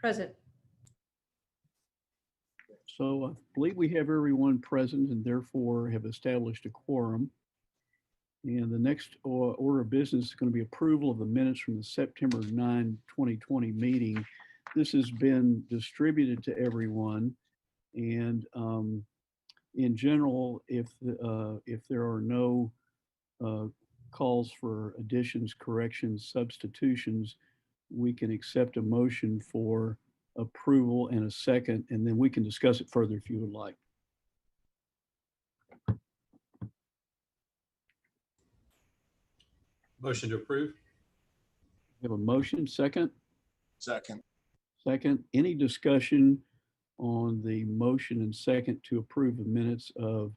Present. So I believe we have everyone present and therefore have established a quorum. And the next order of business is going to be approval of the minutes from the September 9, 2020 meeting. This has been distributed to everyone. And in general, if there are no calls for additions, corrections, substitutions, we can accept a motion for approval and a second, and then we can discuss it further if you would like. Motion to approve. We have a motion, second. Second. Second, any discussion on the motion and second to approve the minutes of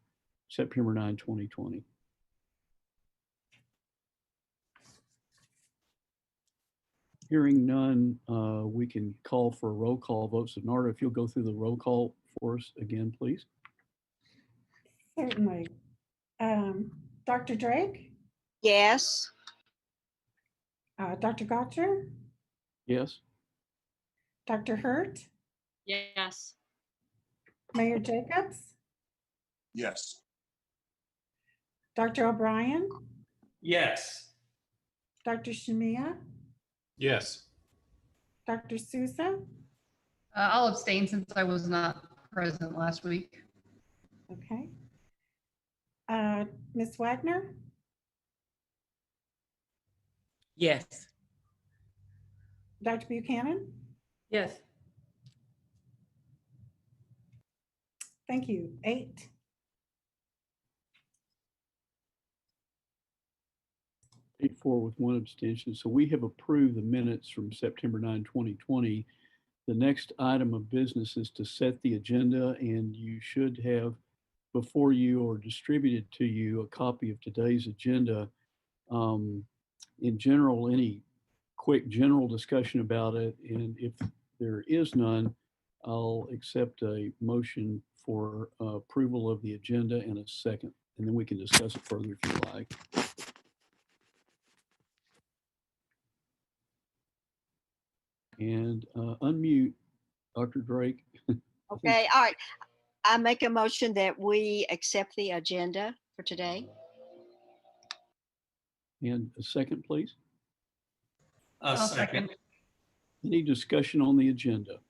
September 9, 2020? Hearing none, we can call for a roll call vote. So Narda, if you'll go through the roll call for us again, please. Certainly. Dr. Drake, Yes. Dr. Gotcher, Yes. Dr. Hurt, Yes. Mayor Jacobs, Yes. Dr. O'Brien, Yes. Dr. Shamia, Yes. Dr. Sousa. I'll abstain since I was not present last week. Okay. Ms. Wagner, Yes. Dr. Buchanan. Yes. Thank you. 8. 8-4 with one abstention. So we have approved the minutes from September 9, 2020. The next item of business is to set the agenda, and you should have before you or distributed to you a copy of today's agenda. In general, any quick general discussion about it, and if there is none, I'll accept a motion for approval of the agenda and a second, and then we can discuss it further if you like. And unmute Dr. Drake. Okay. All right. I make a motion that we accept the agenda for today. And a second, please. Second. Any discussion on the agenda?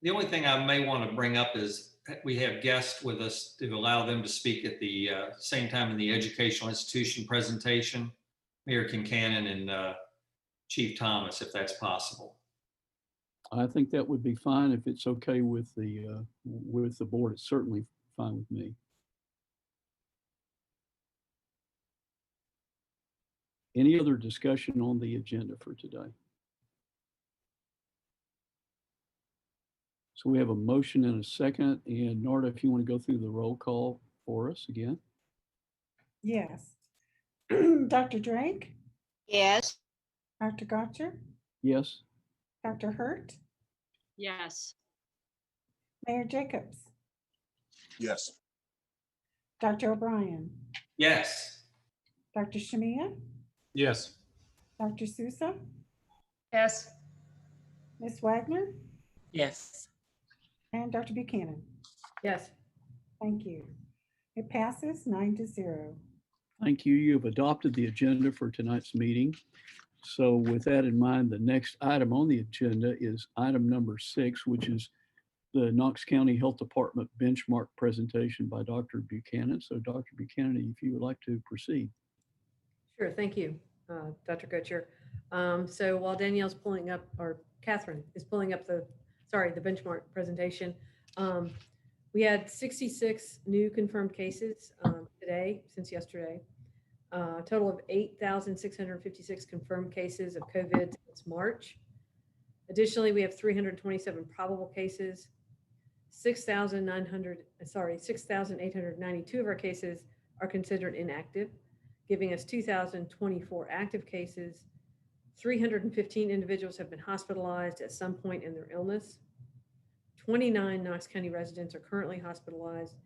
The only thing I may want to bring up is we have guests with us to allow them to speak at the same time in the educational institution presentation. Mayor Kincannon and Chief Thomas, if that's possible. I think that would be fine if it's okay with the board. It's certainly fine with me. Any other discussion on the agenda for today? So we have a motion and a second, and Narda, if you want to go through the roll call for us again. Yes. Dr. Drake, Yes. Dr. Gotcher, Yes. Dr. Hurt, Yes. Mayor Jacobs, Yes. Dr. O'Brien, Yes. Dr. Shamia, Yes. Dr. Sousa, Yes. Ms. Wagner, Yes. and Dr. Buchanan. Yes. Thank you. It passes 9-0. Thank you. You've adopted the agenda for tonight's meeting. So with that in mind, the next item on the agenda is item number 6, which is the Knox County Health Department benchmark presentation by Dr. Buchanan. So Dr. Buchanan, if you would like to proceed. Sure. Thank you, Dr. Gotcher. So while Danielle's pulling up, or Catherine is pulling up the benchmark presentation, we had 66 new confirmed cases today since yesterday. A total of 8,656 confirmed cases of COVID since March. Additionally, we have 327 probable cases. 6,892 of our cases are considered inactive, giving us 2,024 active cases. 315 individuals have been hospitalized at some point in their illness. 29 Knox County residents are currently hospitalized.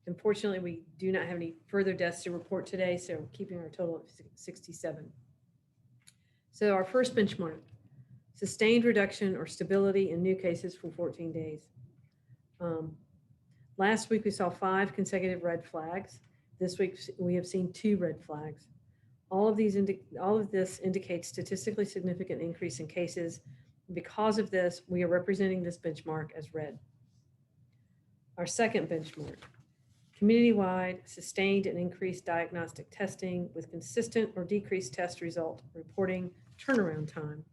Unfortunately, we do not have any further deaths to report today, so keeping our total of 67. So our first benchmark. sustained reduction or stability in new cases for 14 days. Last week, we saw 5 consecutive red flags. This week, we have seen 2 red flags. All of this indicates statistically significant increase in cases. Because of this, we are representing this benchmark as red. Our second benchmark, community-wide sustained and increased diagnostic testing with consistent or decreased test result reporting turnaround time.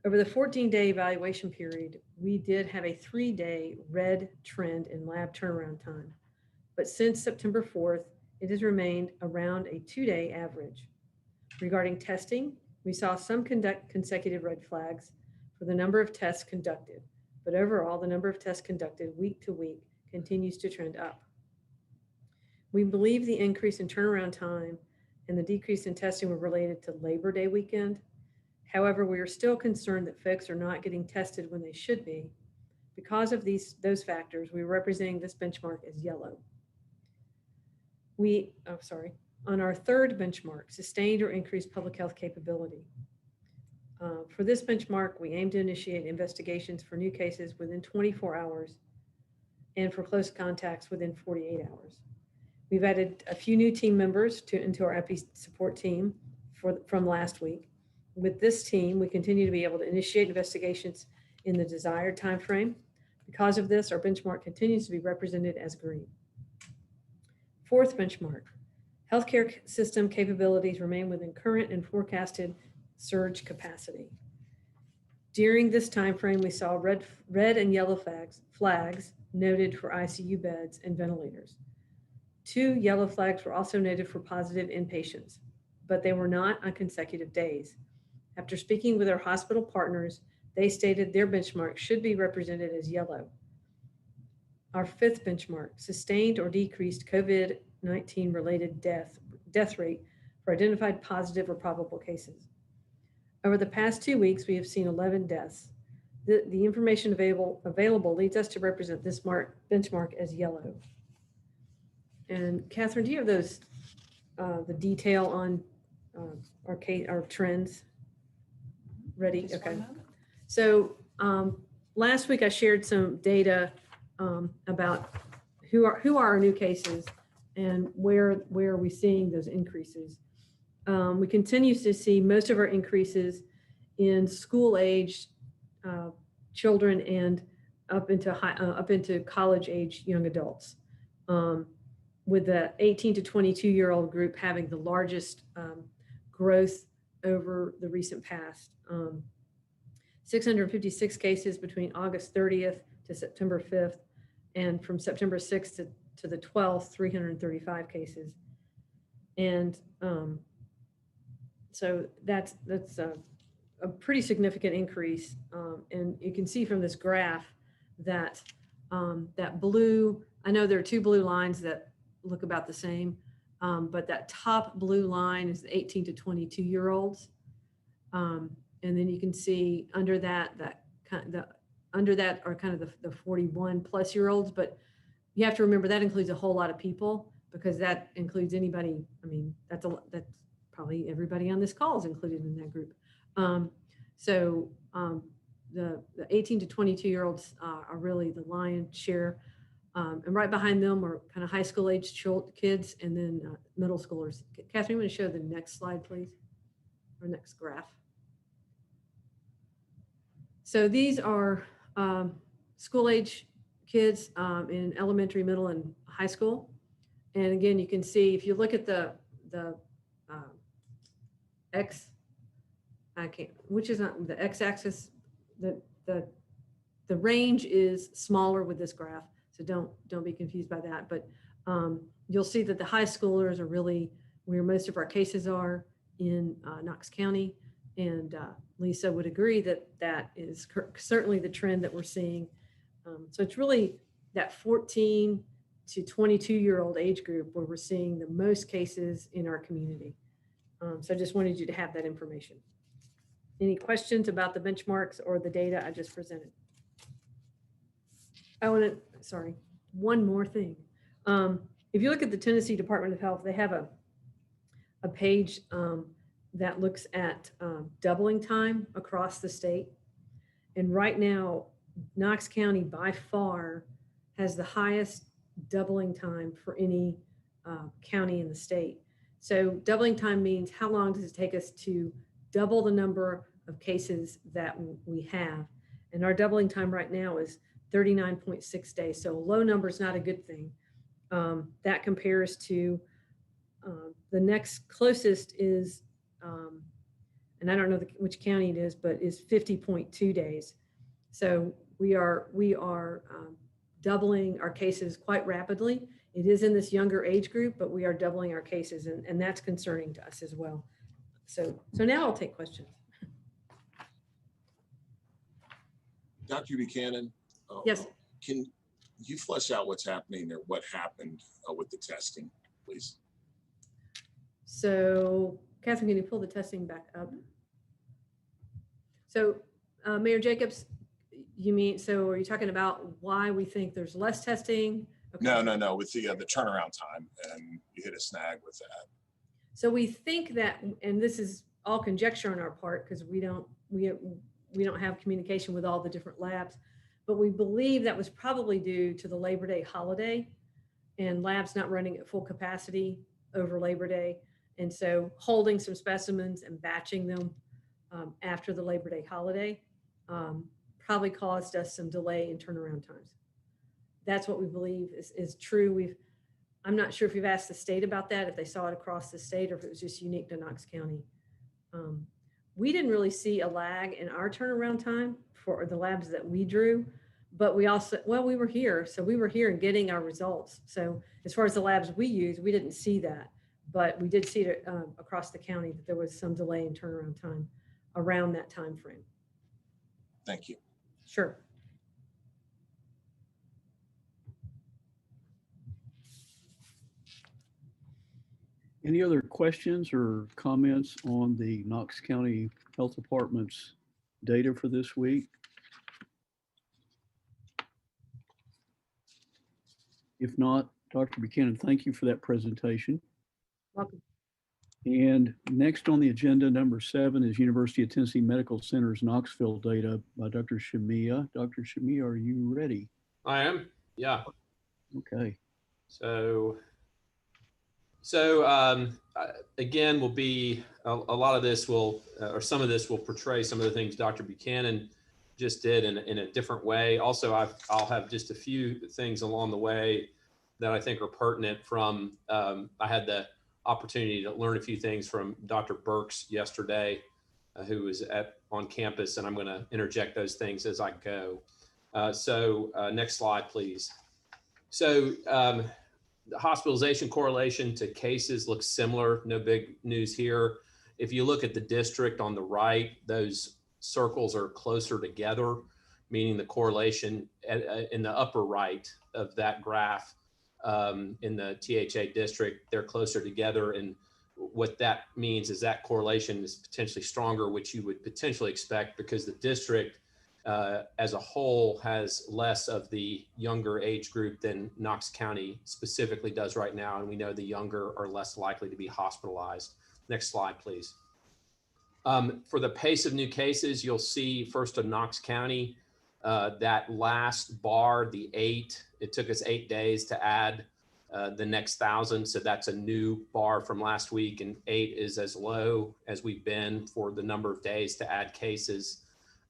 Over the 14-day evaluation period, we did have a 3-day red trend in lab turnaround time. But since September 4th, it has remained around a 2-day average. Regarding testing, we saw some consecutive red flags for the number of tests conducted, but overall, the number of tests conducted week to week continues to trend up. We believe the increase in turnaround time and the decrease in testing were related to Labor Day weekend. However, we are still concerned that folks are not getting tested when they should be. Because of those factors, we're representing this benchmark as yellow. On our third benchmark, sustained or increased public health capability. For this benchmark, we aim to initiate investigations for new cases within 24 hours and for close contacts within 48 hours. We've added a few new team members into our epi support team from last week. With this team, we continue to be able to initiate investigations in the desired timeframe. Because of this, our benchmark continues to be represented as green. Fourth benchmark, healthcare system capabilities remain within current and forecasted surge capacity. During this timeframe, we saw red and yellow flags noted for ICU beds and ventilators. 2 yellow flags were also noted for positive inpatients, but they were not on consecutive days. After speaking with our hospital partners, they stated their benchmark should be represented as yellow. Our fifth benchmark, sustained or decreased COVID-19 related death rate for identified positive or probable cases. Over the past 2 weeks, we have seen 11 deaths. The information available leads us to represent this benchmark as yellow. And Catherine, do you have those, the detail on our trends ready? Okay. So last week I shared some data about who are our new cases and where are we seeing those increases. We continue to see most of our increases in school-aged children and up into college-age young adults, with the 18 to 22-year-old group having the largest growth over the recent past. 656 cases between August 30th to September 5th, and from September 6th to the 12th, 335 cases. And so that's a pretty significant increase. And you can see from this graph that that blue, I know there are 2 blue lines that look about the same, but that top blue line is the 18 to 22-year-olds. And then you can see under that are kind of the 41 plus year olds, but you have to remember that includes a whole lot of people, because that includes anybody. I mean, that's probably everybody on this call is included in that group. The 18 to 22-year-olds are really the lion's share. And right behind them are kind of high school age kids, and then middle schoolers. Catherine, you want to show the next slide, please? Or next graph. So these are school age kids in elementary, middle, and high school. And again, you can see if you look at the which is not the x-axis, the range is smaller with this graph. So don't be confused by that. But you'll see that the high schoolers are really where most of our cases are in Knox County. And Lisa would agree that that is certainly the trend that we're seeing. So it's really that 14 to 22-year-old age group where we're seeing the most cases in our community. So I just wanted you to have that information. Any questions about the benchmarks or the data I just presented? Sorry, one more thing. If you look at the Tennessee Department of Health, they have a page that looks at doubling time across the state. And right now, Knox County by far has the highest doubling time for any county in the state. So doubling time means how long does it take us to double the number of cases that we have. And our doubling time right now is 39.6 days. So a low number is not a good thing. That compares to the next closest is, and I don't know which county it is, but is 50.2 days. So we are doubling our cases quite rapidly. It is in this younger age group, but we are doubling our cases, and that's concerning to us as well. So now I'll take questions. Dr. Buchanan? Yes. Can you flesh out what's happening or what happened with the testing, please? So Catherine, can you pull the testing back up? So Mayor Jacobs, you mean, so are you talking about why we think there's less testing? Okay. No, with the turnaround time, and you hit a snag with that. So we think that, and this is all conjecture on our part because we don't have communication with all the different labs, but we believe that was probably due to the Labor Day holiday and labs not running at full capacity over Labor Day. And so holding some specimens and batching them after the Labor Day holiday probably caused us some delay in turnaround times. That's what we believe is true. I'm not sure if you've asked the state about that, if they saw it across the state or if it was just unique to Knox County. We didn't really see a lag in our turnaround time for the labs that we drew, but we also, well, we were here. So we were here and getting our results. So as far as the labs we use, we didn't see that, but we did see it across the county that there was some delay in turnaround time around that time frame. Thank you. Sure. Any other questions or comments on the Knox County Health Department's data for this week? If not, Dr. Buchanan, thank you for that presentation. Welcome. And next on the agenda, number 7 is University of Tennessee Medical Center's Knoxville data by Dr. Shamiya. Dr. Shamiya, are you ready? I am, yeah. Okay. So again, will be a lot of this will, or some of this will portray some of the things Dr. Buchanan just did in a different way. Also, I'll have just a few things along the way that I think are pertinent from, I had the opportunity to learn a few things from Dr. Burks yesterday, who was on campus, and I'm going to interject those things as I go. Next slide, please. So the hospitalization correlation to cases looks similar. No big news here. If you look at the district on the right, those circles are closer together, meaning the correlation in the upper right of that graph in the THA district, they're closer together. And what that means is that correlation is potentially stronger, which you would potentially expect because the district as a whole has less of the younger age group than Knox County specifically does right now. And we know the younger are less likely to be hospitalized. Next slide, please. For the pace of new cases, you'll see first of Knox County, that last bar, the 8, it took us 8 days to add the next 1,000. So that's a new bar from last week, and 8 is as low as we've been for the number of days to add cases.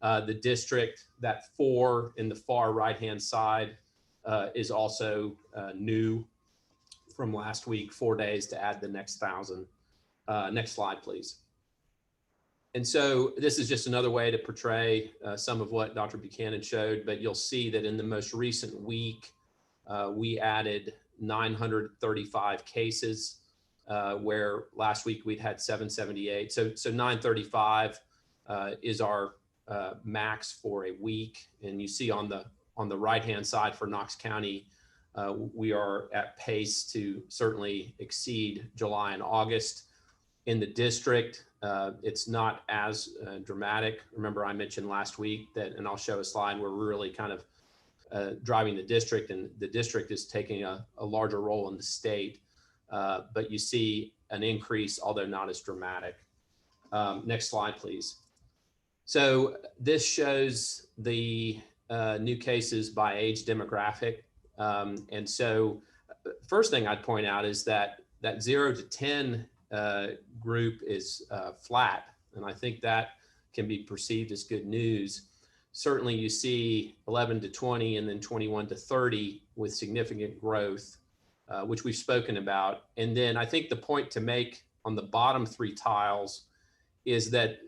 The district, that 4 in the far right-hand side is also new from last week, 4 days to add the next 1,000. Next slide, please. And so this is just another way to portray some of what Dr. Buchanan showed, but you'll see that in the most recent week, we added 935 cases, where last week we'd had 778. So 935 is our max for a week. And you see on the right-hand side for Knox County, we are at pace to certainly exceed July and August. In the district, it's not as dramatic. Remember, I mentioned last week that, and I'll show a slide where we're really kind of driving the district, and the district is taking a larger role in the state. But you see an increase, although not as dramatic. Next slide, please. So this shows the new cases by age demographic. And so first thing I'd point out is that 0 to 10 group is flat. And I think that can be perceived as good news. Certainly you see 11 to 20 and then 21 to 30 with significant growth, which we've spoken about. And then I think the point to make on the bottom 3 tiles is that,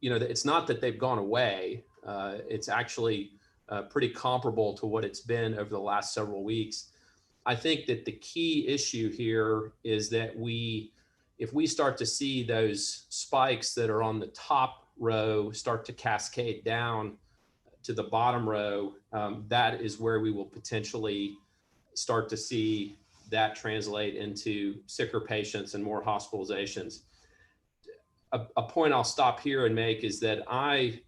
it's not that they've gone away. It's actually pretty comparable to what it's been over the last several weeks. I think that the key issue here is that if we start to see those spikes that are on the top row start to cascade down to the bottom row, that is where we will potentially start to see that translate into sicker patients and more hospitalizations. A point I'll stop here and make is that I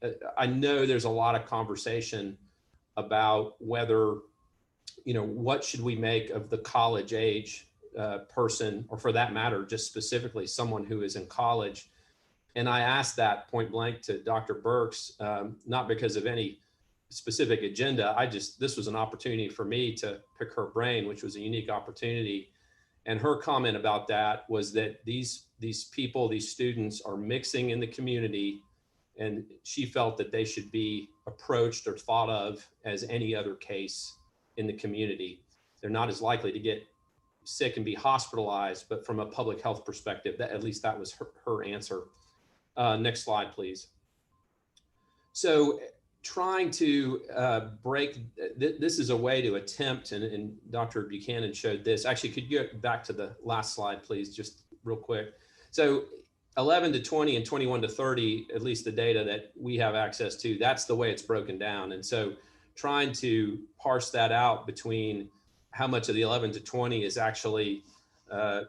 know there's a lot of conversation about whether, what should we make of the college age person, or for that matter, just specifically someone who is in college. And I asked that point blank to Dr. Burks, not because of any specific agenda. This was an opportunity for me to pick her brain, which was a unique opportunity. And her comment about that was that these people, these students are mixing in the community, and she felt that they should be approached or thought of as any other case in the community. They're not as likely to get sick and be hospitalized, but from a public health perspective, at least that was her answer. Next slide, please. So trying to break, this is a way to attempt, and Dr. Buchanan showed this. Actually, could you go back to the last slide, please, just real quick. So 11 to 20 and 21 to 30, at least the data that we have access to, that's the way it's broken down. And so trying to parse that out between how much of the 11 to 20 is actually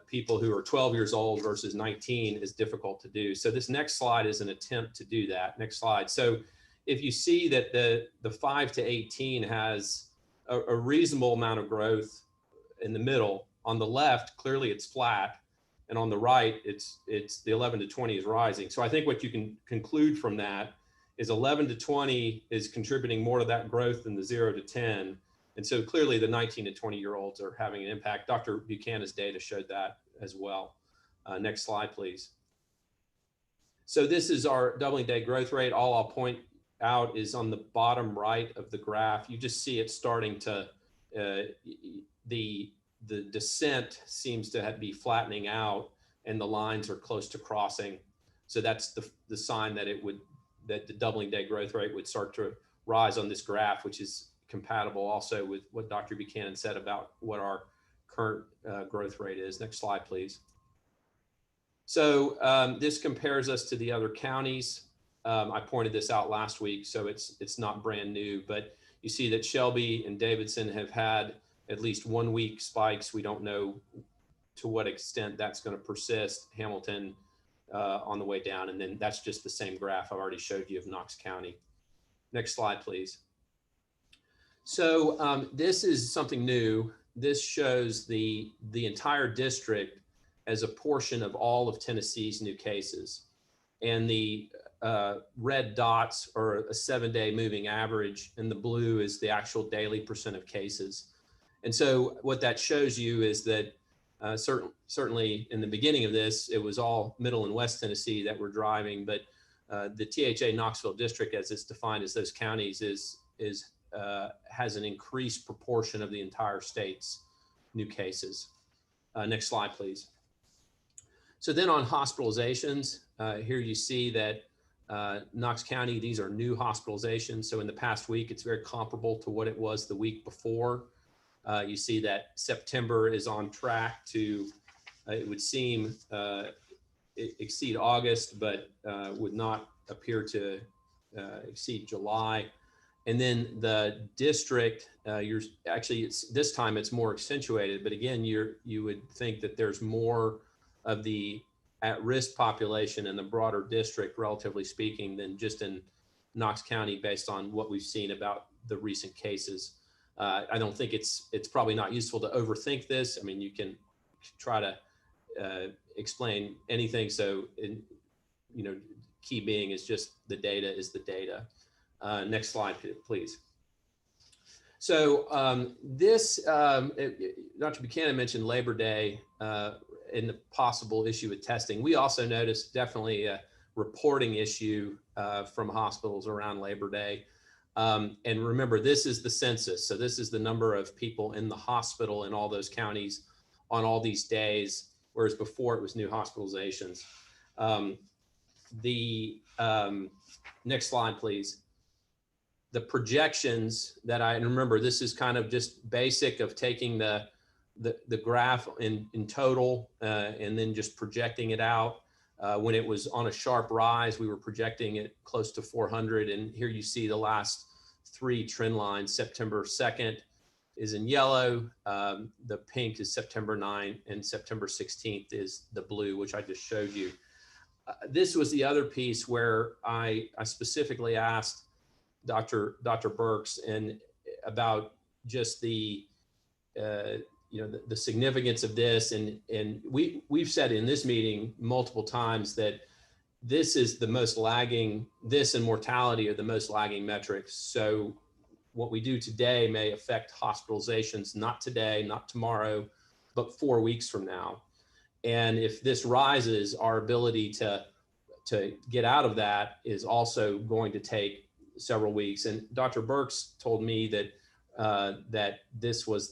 people who are 12 years old versus 19 is difficult to do. So this next slide is an attempt to do that. Next slide. So if you see that the 5 to 18 has a reasonable amount of growth in the middle, on the left, clearly it's flat. And on the right, it's the 11 to 20 is rising. So I think what you can conclude from that is 11 to 20 is contributing more to that growth than the 0 to 10. And so clearly the 19 to 20-year-olds are having an impact. Dr. Buchanan's data showed that as well. Next slide, please. So this is our doubling day growth rate. All I'll point out is on the bottom right of the graph. You just see it starting to, the descent seems to be flattening out, and the lines are close to crossing. So that's the sign that that the doubling day growth rate would start to rise on this graph, which is compatible also with what Dr. Buchanan said about what our current growth rate is. Next slide, please. So this compares us to the other counties. I pointed this out last week, so it's not brand new, but you see that Shelby and Davidson have had at least 1 week spikes. We don't know to what extent that's going to persist. Hamilton on the way down, and then that's just the same graph I've already showed you of Knox County. Next slide, please. So this is something new. This shows the entire district as a portion of all of Tennessee's new cases. And the red dots are a 7-day moving average, and the blue is the actual daily percent of cases. And so what that shows you is that certainly in the beginning of this, it was all Middle and West Tennessee that were driving, but the THA Knoxville district, as it's defined as those counties, has an increased proportion of the entire state's new cases. Next slide, please. So then on hospitalizations, here you see that Knox County, these are new hospitalizations. So in the past week, it's very comparable to what it was the week before. You see that September is on track to, it would seem, exceed August, but would not appear to exceed July. And then the district, this time it's more accentuated, but again, you would think that there's more of the at-risk population in the broader district, relatively speaking, than just in Knox County based on what we've seen about the recent cases. I don't think it's probably not useful to overthink this. I mean, you can try to explain anything. So, key being is just the data is the data. Next slide, please. So Dr. Buchanan mentioned Labor Day and the possible issue with testing. We also noticed definitely a reporting issue from hospitals around Labor Day. And remember, this is the census. So this is the number of people in the hospital in all those counties on all these days, whereas before it was new hospitalizations. Next slide, please. The projections that and remember, this is kind of just basic of taking the graph in total and then just projecting it out. When it was on a sharp rise, we were projecting it close to 400. And here you see the last 3 trend lines. September 2nd is in yellow. The pink is September 9th, and September 16th is the blue, which I just showed you. This was the other piece where I specifically asked Dr. Burks and about just the significance of this, and we've said in this meeting multiple times that this is the most lagging. This and mortality are the most lagging metrics. So what we do today may affect hospitalizations, not today, not tomorrow, but 4 weeks from now. And if this rises, our ability to get out of that is also going to take several weeks. And Dr. Burks told me that this was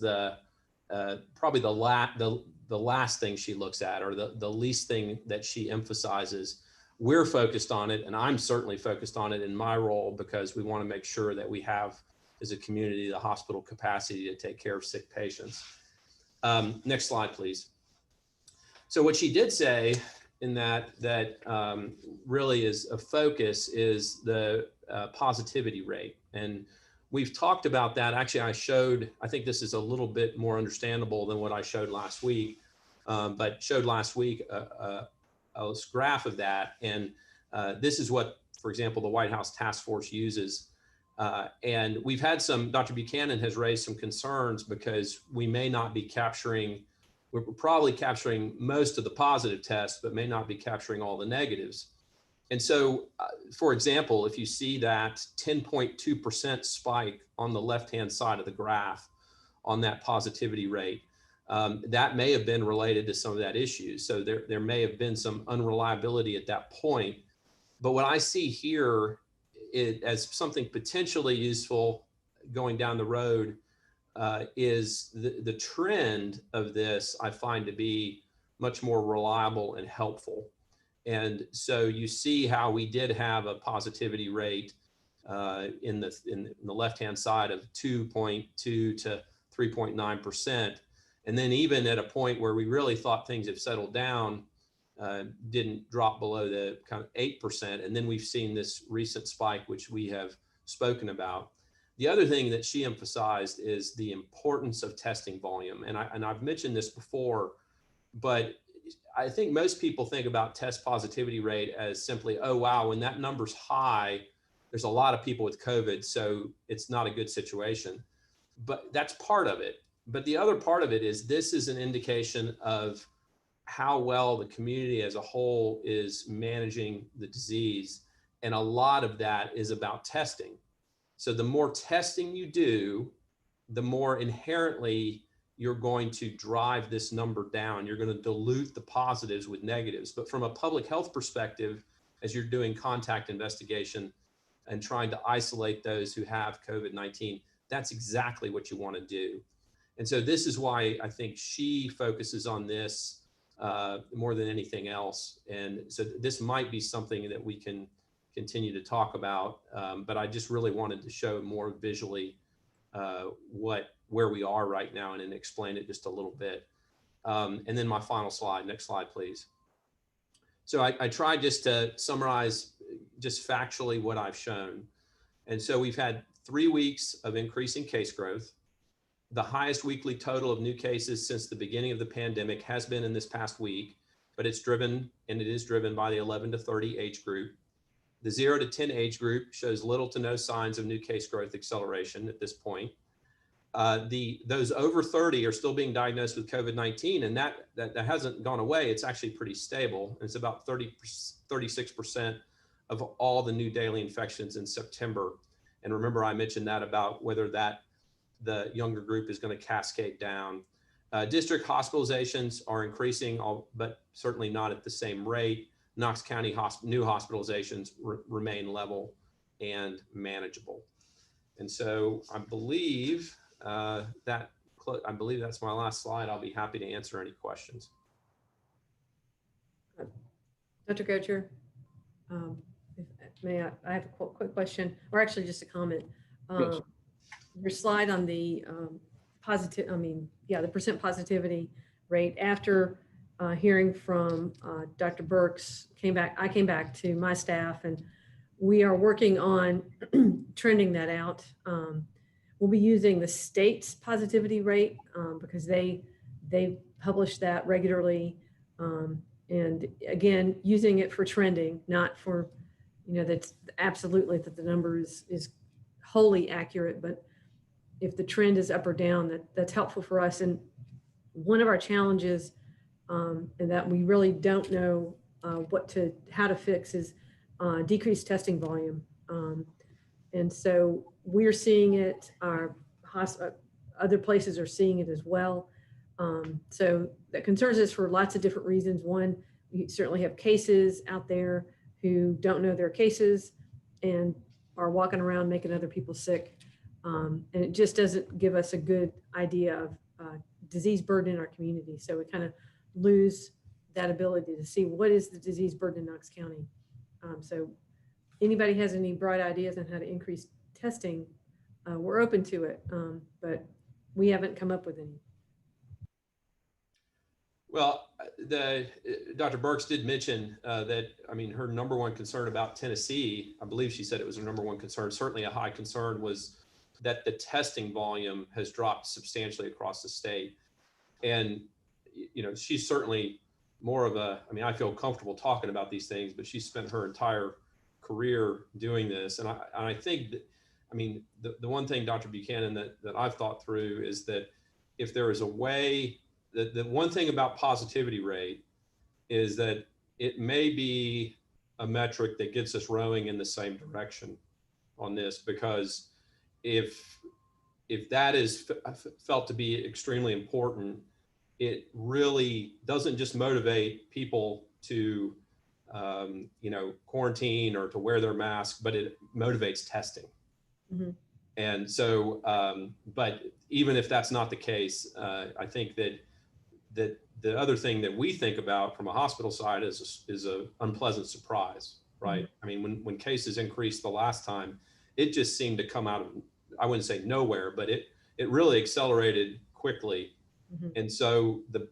probably the last thing she looks at, or the least thing that she emphasizes. We're focused on it, and I'm certainly focused on it in my role, because we want to make sure that we have, as a community, the hospital capacity to take care of sick patients. Next slide, please. So what she did say in that really is a focus is the positivity rate. And we've talked about that. Actually, I think this is a little bit more understandable than what I showed last week, but showed last week a graph of that. And this is what, for example, the White House Task Force uses. And we've had Dr. Buchanan has raised some concerns because we may not be we're probably capturing most of the positive tests, but may not be capturing all the negatives. And so, for example, if you see that 10.2% spike on the left-hand side of the graph on that positivity rate, that may have been related to some of that issue. So there may have been some unreliability at that point. But what I see here as something potentially useful going down the road is the trend of this, I find to be much more reliable and helpful. And so you see how we did have a positivity rate in the left-hand side of 2.2 to 3.9%. And then even at a point where we really thought things have settled down, didn't drop below the kind of 8%. And then we've seen this recent spike, which we have spoken about. The other thing that she emphasized is the importance of testing volume. And I've mentioned this before, but I think most people think about test positivity rate as simply, oh, wow, when that number's high, there's a lot of people with COVID, so it's not a good situation. But that's part of it. But the other part of it is this is an indication of how well the community as a whole is managing the disease. And a lot of that is about testing. So the more testing you do, the more inherently you're going to drive this number down. You're going to dilute the positives with negatives. But from a public health perspective, as you're doing contact investigation and trying to isolate those who have COVID-19, that's exactly what you want to do. And so this is why I think she focuses on this more than anything else. And so this might be something that we can continue to talk about, but I just really wanted to show more visually where we are right now and then explain it just a little bit. And then my final slide, next slide, please. So I tried just to summarize just factually what I've shown. And so we've had 3 weeks of increasing case growth. The highest weekly total of new cases since the beginning of the pandemic has been in this past week, but it is driven by the 11 to 30 age group. The 0 to 10 age group shows little to no signs of new case growth acceleration at this point. Those over 30 are still being diagnosed with COVID-19, and that hasn't gone away. It's actually pretty stable. It's about 36% of all the new daily infections in September. And remember, I mentioned that about whether the younger group is going to cascade down. District hospitalizations are increasing, but certainly not at the same rate. Knox County new hospitalizations remain level and manageable. And so I believe that's my last slide. I'll be happy to answer any questions. Dr. Gocher, may I have a quick question, or actually just a comment. Yes. Your slide on the the percent positivity rate after hearing from Dr. Burks I came back to my staff, and we are working on trending that out. We'll be using the state's positivity rate because they publish that regularly. And again, using it for trending, not for, that's absolutely that the number is wholly accurate, but if the trend is up or down, that's helpful for us. And one of our challenges, and that we really don't know how to fix, is decreased testing volume. And so we're seeing it, our other places are seeing it as well. So that concerns us for lots of different reasons. One, we certainly have cases out there who don't know their cases and are walking around making other people sick. And it just doesn't give us a good idea of disease burden in our community. So we kind of lose that ability to see what is the disease burden in Knox County. So anybody has any bright ideas on how to increase testing, we're open to it, but we haven't come up with any. Well, Dr. Burks did mention that, her number one concern about Tennessee, I believe she said it was her number one concern, certainly a high concern, was that the testing volume has dropped substantially across the state. And, she's certainly more of I feel comfortable talking about these things, but she spent her entire career doing this. And I think that, the one thing, Dr. Buchanan, that I've thought through is that if there is a way, the one thing about positivity rate is that it may be a metric that gets us rowing in the same direction on this, because if that is felt to be extremely important, it really doesn't just motivate people to quarantine or to wear their mask, but it motivates testing. Mm-hmm. And so, but even if that's not the case, I think that the other thing that we think about from a hospital side is a unpleasant surprise, right? Mm-hmm. When cases increased the last time, it just seemed to come out of, I wouldn't say nowhere, but it really accelerated quickly. Mm-hmm. And so the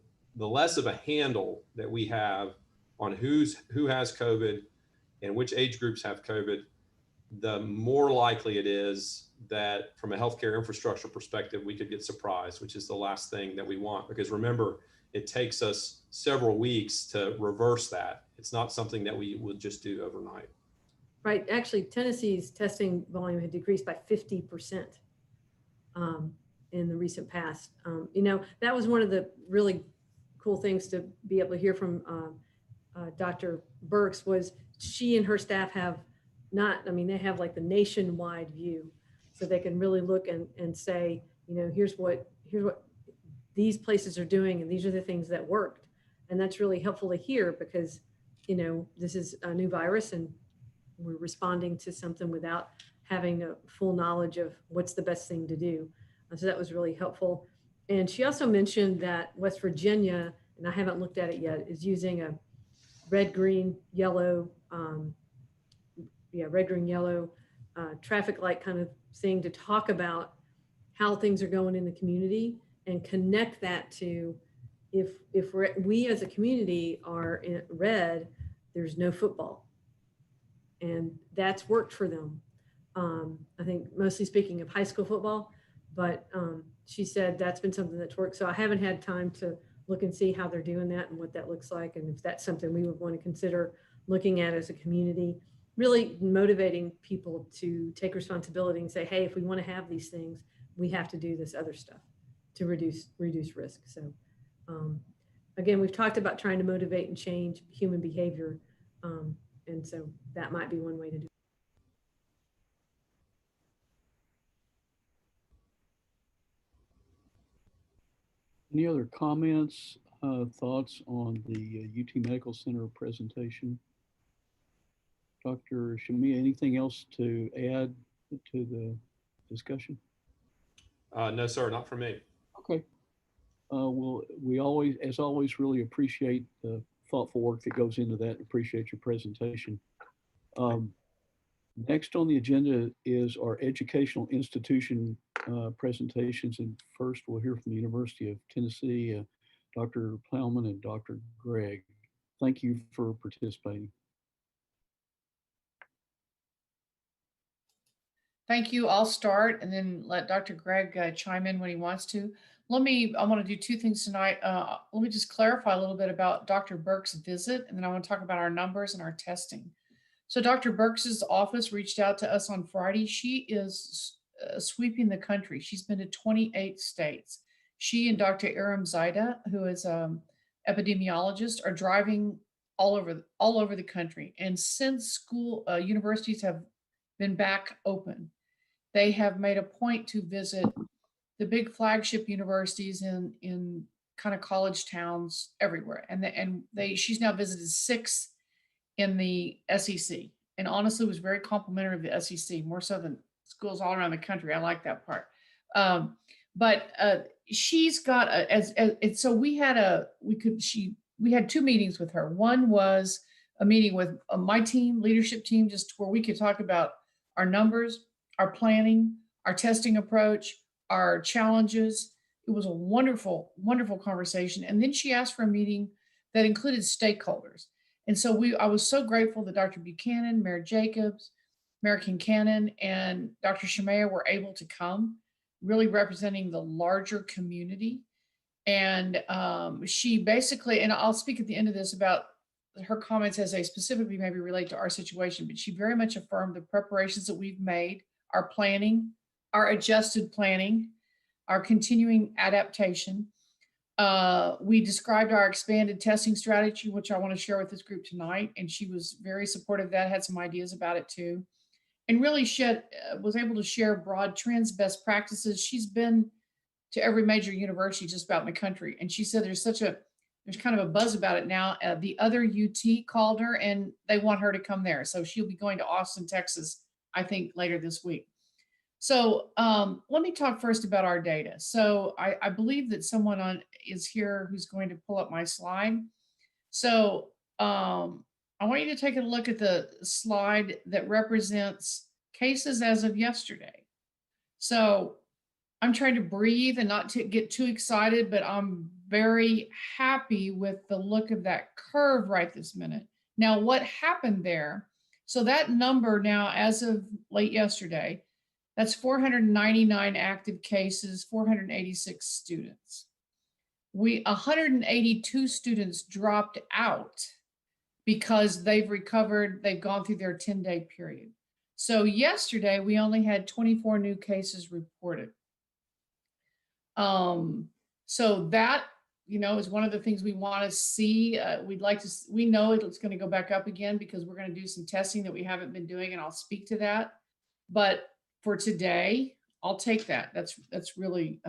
less of a handle that we have on who has COVID and which age groups have COVID, the more likely it is that from a healthcare infrastructure perspective, we could get surprised, which is the last thing that we want. Because remember, it takes us several weeks to reverse that. It's not something that we would just do overnight. Right. Actually, Tennessee's testing volume had decreased by 50% in the recent past. That was one of the really cool things to be able to hear from Dr. Burks, was she and her staff have they have like the nationwide view, so they can really look and say, here's what these places are doing, and these are the things that worked. And that's really helpful to hear, because, this is a new virus and we're responding to something without having a full knowledge of what's the best thing to do. So that was really helpful. And she also mentioned that West Virginia, and I haven't looked at it yet, is using a red, green, yellow, traffic light kind of thing to talk about how things are going in the community, and connect that to if we as a community are in red, there's no football. And that's worked for them. I think mostly speaking of high school football, but she said that's been something that's worked. So I haven't had time to look and see how they're doing that and what that looks like, and if that's something we would want to consider looking at as a community, really motivating people to take responsibility and say, hey, if we want to have these things, we have to do this other stuff to reduce risk. So again, we've talked about trying to motivate and change human behavior. And so that might be one way to do it. Any other comments, thoughts on the UT Medical Center presentation? Dr. Shamia, anything else to add to the discussion? No, sir, not for me. Okay. Well, we always, as always, really appreciate the thoughtful work that goes into that. Appreciate your presentation. Next on the agenda is our educational institution presentations. And first, we'll hear from the University of Tennessee, Dr. Plowman and Dr. Gregg. Thank you for participating. Thank you. I'll start and then let Dr. Gregg chime in when he wants to. I want to do two things tonight. Let me just clarify a little bit about Dr. Burke's visit, and then I want to talk about our numbers and our testing. So Dr. Burke's office reached out to us on Friday. She is sweeping the country. She's been to 28 states. She and Dr. Aram Zaida, who is epidemiologist, are driving all over the country. And since universities have been back open, they have made a point to visit the big flagship universities in kind of college towns everywhere. And she's now visited 6 in the SEC, and honestly was very complimentary of the SEC, more so than schools all around the country. I like that part. But she's got so we had 2 meetings with her. One was a meeting with my team, leadership team, just where we could talk about our numbers, our planning, our testing approach, our challenges. It was a wonderful, wonderful conversation. And then she asked for a meeting that included stakeholders. And so I was so grateful that Dr. Buchanan, Mayor Jacobs, Mayor Kincannon, and Dr. Shamaya were able to come, really representing the larger community. And she basically, and I'll speak at the end of this about her comments as they specifically maybe relate to our situation, but she very much affirmed the preparations that we've made, our planning, our adjusted planning, our continuing adaptation. We described our expanded testing strategy, which I want to share with this group tonight. And she was very supportive of that, had some ideas about it too. And really was able to share broad trends, best practices. She's been to every major university just about in the country. And she said there's kind of a buzz about it now. The other UT called her and they want her to come there. So she'll be going to Austin, Texas, I think later this week. So let me talk first about our data. So I believe that someone is here who's going to pull up my slide. So I want you to take a look at the slide that represents cases as of yesterday. So I'm trying to breathe and not to get too excited, but I'm very happy with the look of that curve right this minute. Now, what happened there? So that number now, as of late yesterday, that's 499 active cases, 486 students. 182 students dropped out because they've recovered, they've gone through their 10-day period. So yesterday, we only had 24 new cases reported. So that, is one of the things we want to see. We know it's going to go back up again because we're going to do some testing that we haven't been doing, and I'll speak to that. But for today, I'll take that. That's really,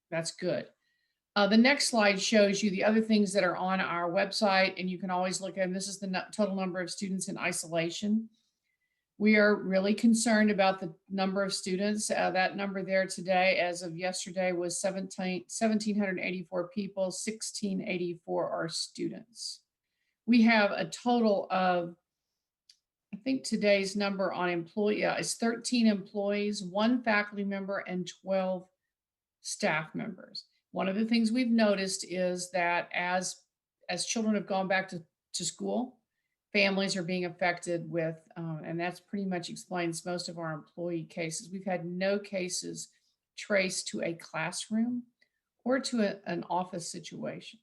that's good. The next slide shows you the other things that are on our website, and you can always look at them. This is the total number of students in isolation. We are really concerned about the number of students. That number there today, as of yesterday, was 1,784 people, 1,684 are students. We have a total of, I think today's number on employee is 13 employees, 1 faculty member, and 12 staff members. One of the things we've noticed is that as children have gone back to school, families are being affected with, and that's pretty much explains most of our employee cases. We've had no cases traced to a classroom or to an office situation.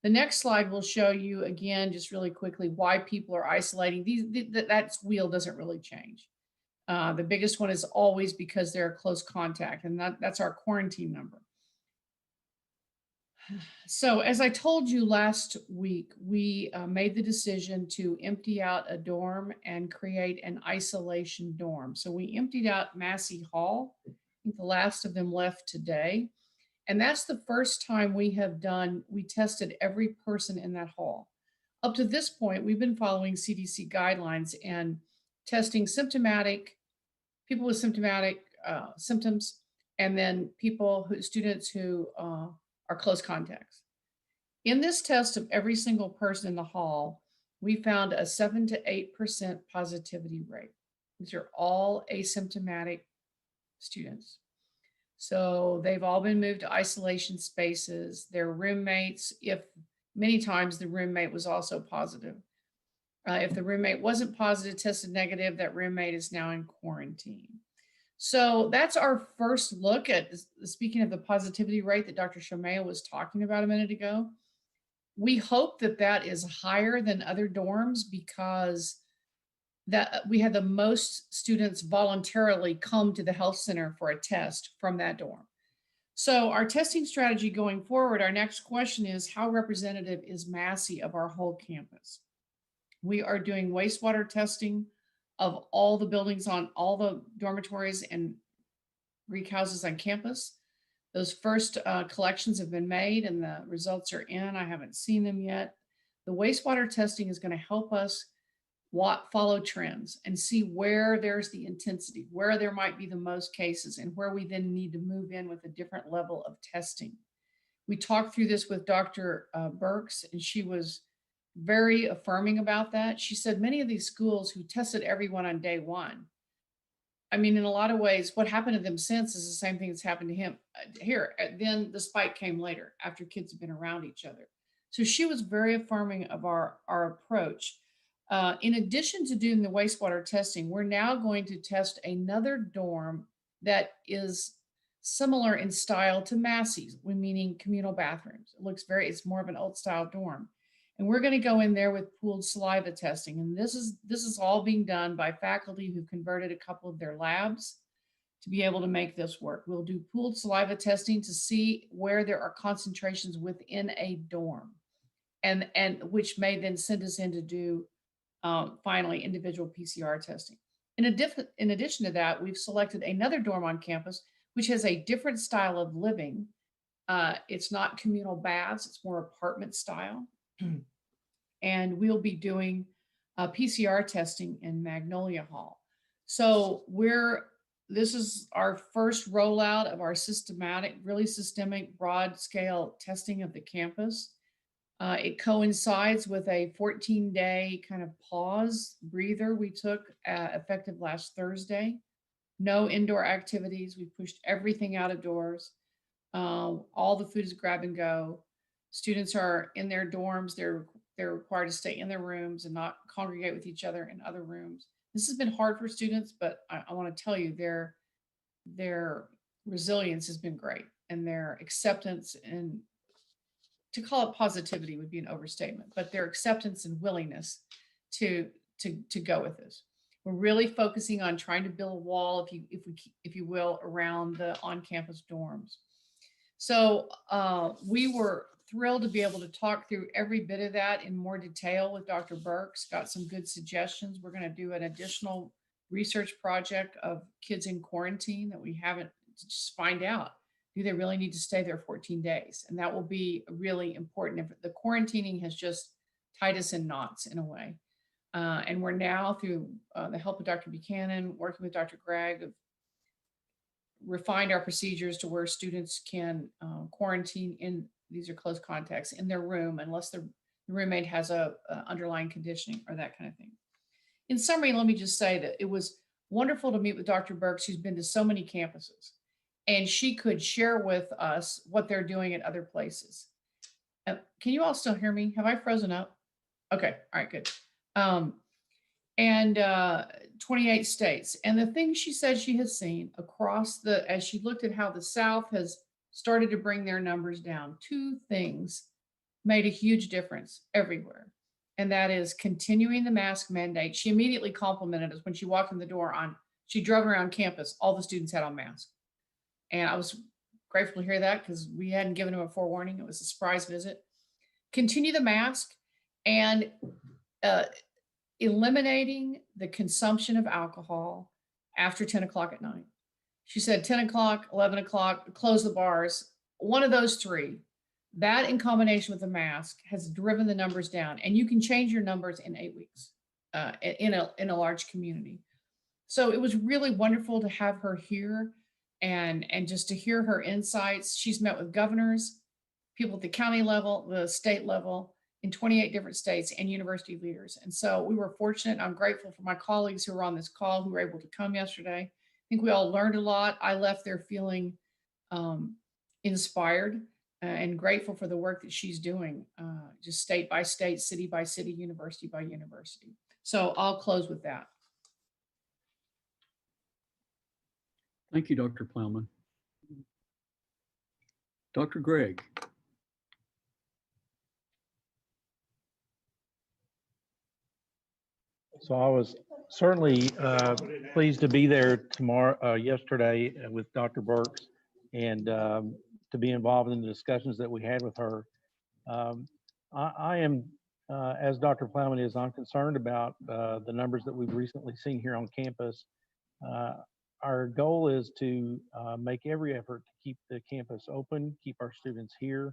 The next slide will show you again, just really quickly, why people are isolating. That wheel doesn't really change. The biggest one is always because they're a close contact, and that's our quarantine number. So as I told you last week, we made the decision to empty out a dorm and create an isolation dorm. So we emptied out Massey Hall. I think the last of them left today. And that's the first time we tested every person in that hall. Up to this point, we've been following CDC guidelines and testing people with symptomatic symptoms, and then students who are close contacts. In this test of every single person in the hall, we found a 7 to 8% positivity rate. These are all asymptomatic students. So they've all been moved to isolation spaces. Their roommates, if many times the roommate was also positive. If the roommate wasn't positive, tested negative, that roommate is now in quarantine. So that's our first look at, speaking of the positivity rate that Dr. Shomea was talking about a minute ago. We hope that that is higher than other dorms because that we had the most students voluntarily come to the health center for a test from that dorm. So our testing strategy going forward, our next question is, how representative is Massey of our whole campus? We are doing wastewater testing of all the buildings on all the dormitories and Greek houses on campus. Those first collections have been made and the results are in. I haven't seen them yet. The wastewater testing is going to help us follow trends and see where there's the intensity, where there might be the most cases, and where we then need to move in with a different level of testing. We talked through this with Dr. Burks, and she was very affirming about that. She said many of these schools who tested everyone on day one, I mean, in a lot of ways, what happened to them since is the same thing that's happened to him here. Then the spike came later after kids have been around each other. So she was very affirming of our approach. In addition to doing the wastewater testing, we're now going to test another dorm that is similar in style to Massey's, meaning communal bathrooms. It's more of an old style dorm. And we're going to go in there with pooled saliva testing. And this is all being done by faculty who converted a couple of their labs to be able to make this work. We'll do pooled saliva testing to see where there are concentrations within a dorm, and which may then send us in to do finally individual PCR testing. In addition to that, we've selected another dorm on campus, which has a different style of living. It's not communal baths, it's more apartment style. And we'll be doing PCR testing in Magnolia Hall. So this is our first rollout of our really systemic, broad scale testing of the campus. It coincides with a 14-day kind of pause breather we took effective last Thursday. No indoor activities. We pushed everything out of doors. All the food is grab and go. Students are in their dorms. They're required to stay in their rooms and not congregate with each other in other rooms. This has been hard for students, but I want to tell you their resilience has been great, and their acceptance, and to call it positivity would be an overstatement, but their acceptance and willingness to go with this. We're really focusing on trying to build a wall, if you will, around the on-campus dorms. So we were thrilled to be able to talk through every bit of that in more detail with Dr. Burks. Got some good suggestions. We're going to do an additional research project of kids in quarantine that we haven't, to just find out, do they really need to stay there 14 days? And that will be really important. If the quarantining has just tied us in knots in a way. And we're now, through the help of Dr. Buchanan, working with Dr. Gregg, refined our procedures to where students can quarantine these are close contacts in their room unless the roommate has a underlying conditioning or that kind of thing. In summary, let me just say that it was wonderful to meet with Dr. Burks, who's been to so many campuses, and she could share with us what they're doing at other places. Can you all still hear me? Have I frozen up? Okay, all right, good. And 28 states. And the things she said she has seen across as she looked at how the South has started to bring their numbers down, two things made a huge difference everywhere. And that is continuing the mask mandate. She immediately complimented us when she walked in the door she drove around campus, all the students had on masks. And I was grateful to hear that because we hadn't given him a forewarning. It was a surprise visit. Continue the mask and eliminating the consumption of alcohol after 10 o'clock at night. She said 10 o'clock, 11 o'clock, close the bars. One of those three, that in combination with the mask has driven the numbers down. And you can change your numbers in 8 weeks in a large community. So it was really wonderful to have her here and just to hear her insights. She's met with governors, people at the county level, the state level, in 28 different states, and university leaders. And so we were fortunate. I'm grateful for my colleagues who were on this call who were able to come yesterday. I think we all learned a lot. I left there feeling inspired and grateful for the work that she's doing, just state by state, city by city, university by university. So I'll close with that. Thank you, Dr. Plowman. Dr. Gregg. So I was certainly pleased to be there yesterday with Dr. Burks and to be involved in the discussions that we had with her. I am, as Dr. Plowman is, I'm concerned about the numbers that we've recently seen here on campus. Our goal is to make every effort to keep the campus open, keep our students here.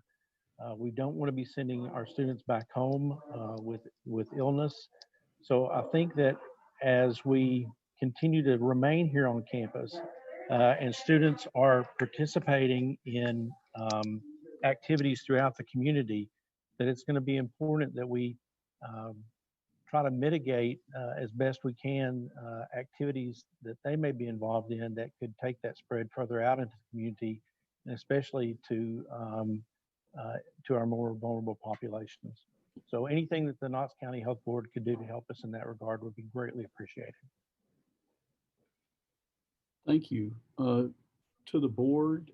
We don't want to be sending our students back home with illness. So I think that as we continue to remain here on campus and students are participating in activities throughout the community, that it's going to be important that we try to mitigate as best we can activities that they may be involved in that could take that spread further out into the community, and especially to our more vulnerable populations. So anything that the Knox County Health Board could do to help us in that regard would be greatly appreciated. Thank you. To the board,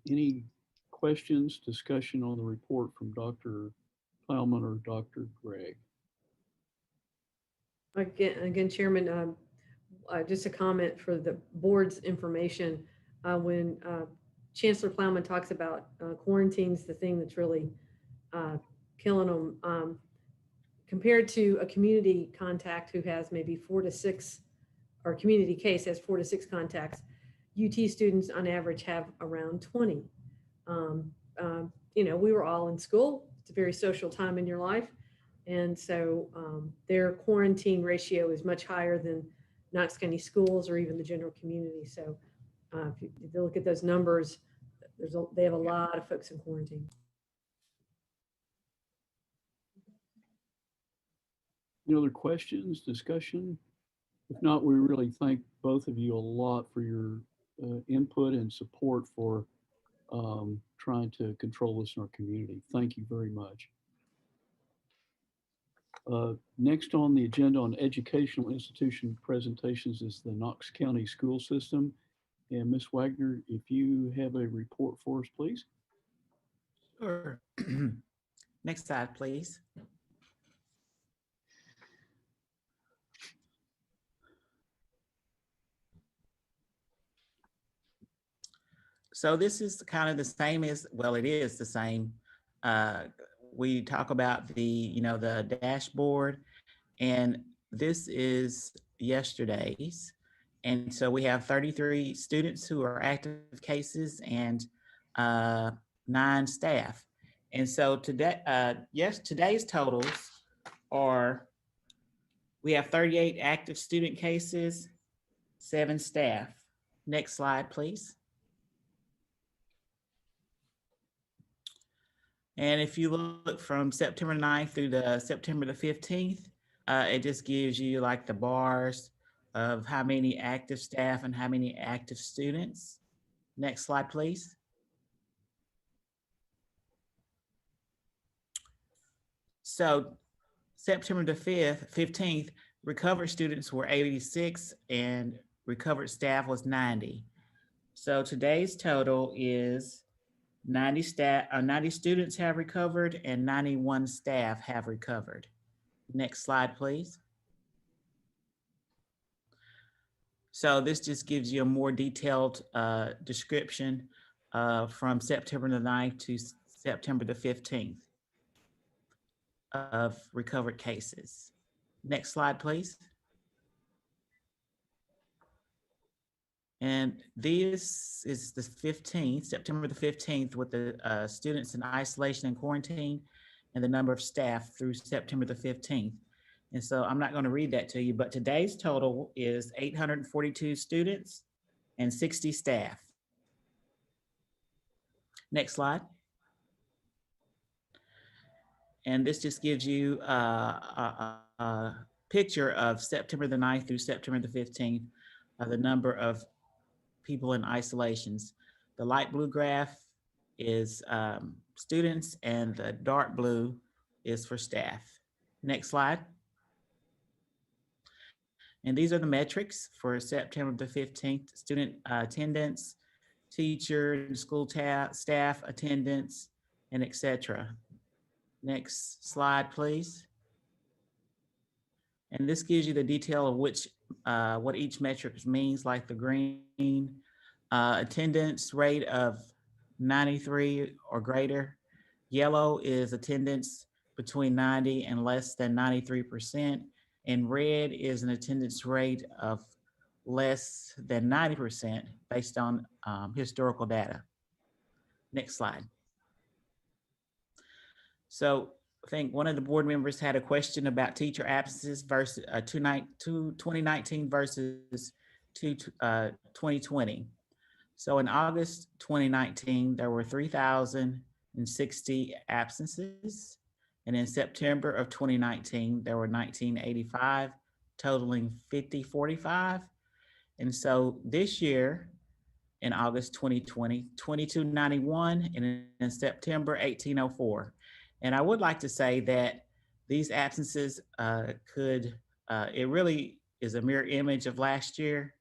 any questions, discussion on the report from Dr. Plowman or Dr. Gregg? Again, Chairman, just a comment for the board's information. When Chancellor Plowman talks about quarantines, the thing that's really killing them, compared to a community contact who has maybe 4 to 6, or community case has 4 to 6 contacts, UT students on average have around 20. You know, we were all in school. It's a very social time in your life. And so their quarantine ratio is much higher than Knox County schools or even the general community. So if you look at those numbers, they have a lot of folks in quarantine. Any other questions, discussion? If not, we really thank both of you a lot for your input and support for trying to control this in our community. Thank you very much. Next on the agenda on educational institution presentations is the Knox County School System. And Ms. Wagner, if you have a report for us, please. Sure. Next slide, please. So this is kind of the same as, well, it is the same. We talk about the dashboard, and this is yesterday's. And so we have 33 students who are active cases and 9 staff. And so today, today's totals are, we have 38 active student cases, 7 staff. Next slide, please. And if you look from September 9th through to September the 15th, it just gives you like the bars of how many active staff and how many active students. Next slide, please. So September the 15th, recovered students were 86 and recovered staff was 90. So today's total is 90 students have recovered and 91 staff have recovered. Next slide, please. So this just gives you a more detailed description from September the 9th to September the 15th of recovered cases. Next slide, please. And this is the 15th, September the 15th, with the students in isolation and quarantine and the number of staff through September the 15th. And so I'm not going to read that to you, but today's total is 842 students and 60 staff. Next slide. And this just gives you a picture of September the 9th through September the 15th, the number of people in isolations. The light blue graph is students and the dark blue is for staff. Next slide. And these are the metrics for September the 15th: student attendance, teacher and school staff attendance, and etc. Next slide, please. And this gives you the detail of which what each metric means, like the green attendance rate of 93 or greater. Yellow is attendance between 90 and less than 93%. And red is an attendance rate of less than 90% based on historical data. Next slide. So I think one of the board members had a question about teacher absences versus 2019 versus 2020. So in August 2019, there were 3,060 absences. And in September of 2019, there were 1985, totaling 5045. And so this year, in August 2020, 2291, and in September, 1804. And I would like to say that these absences it really is a mirror image of last year,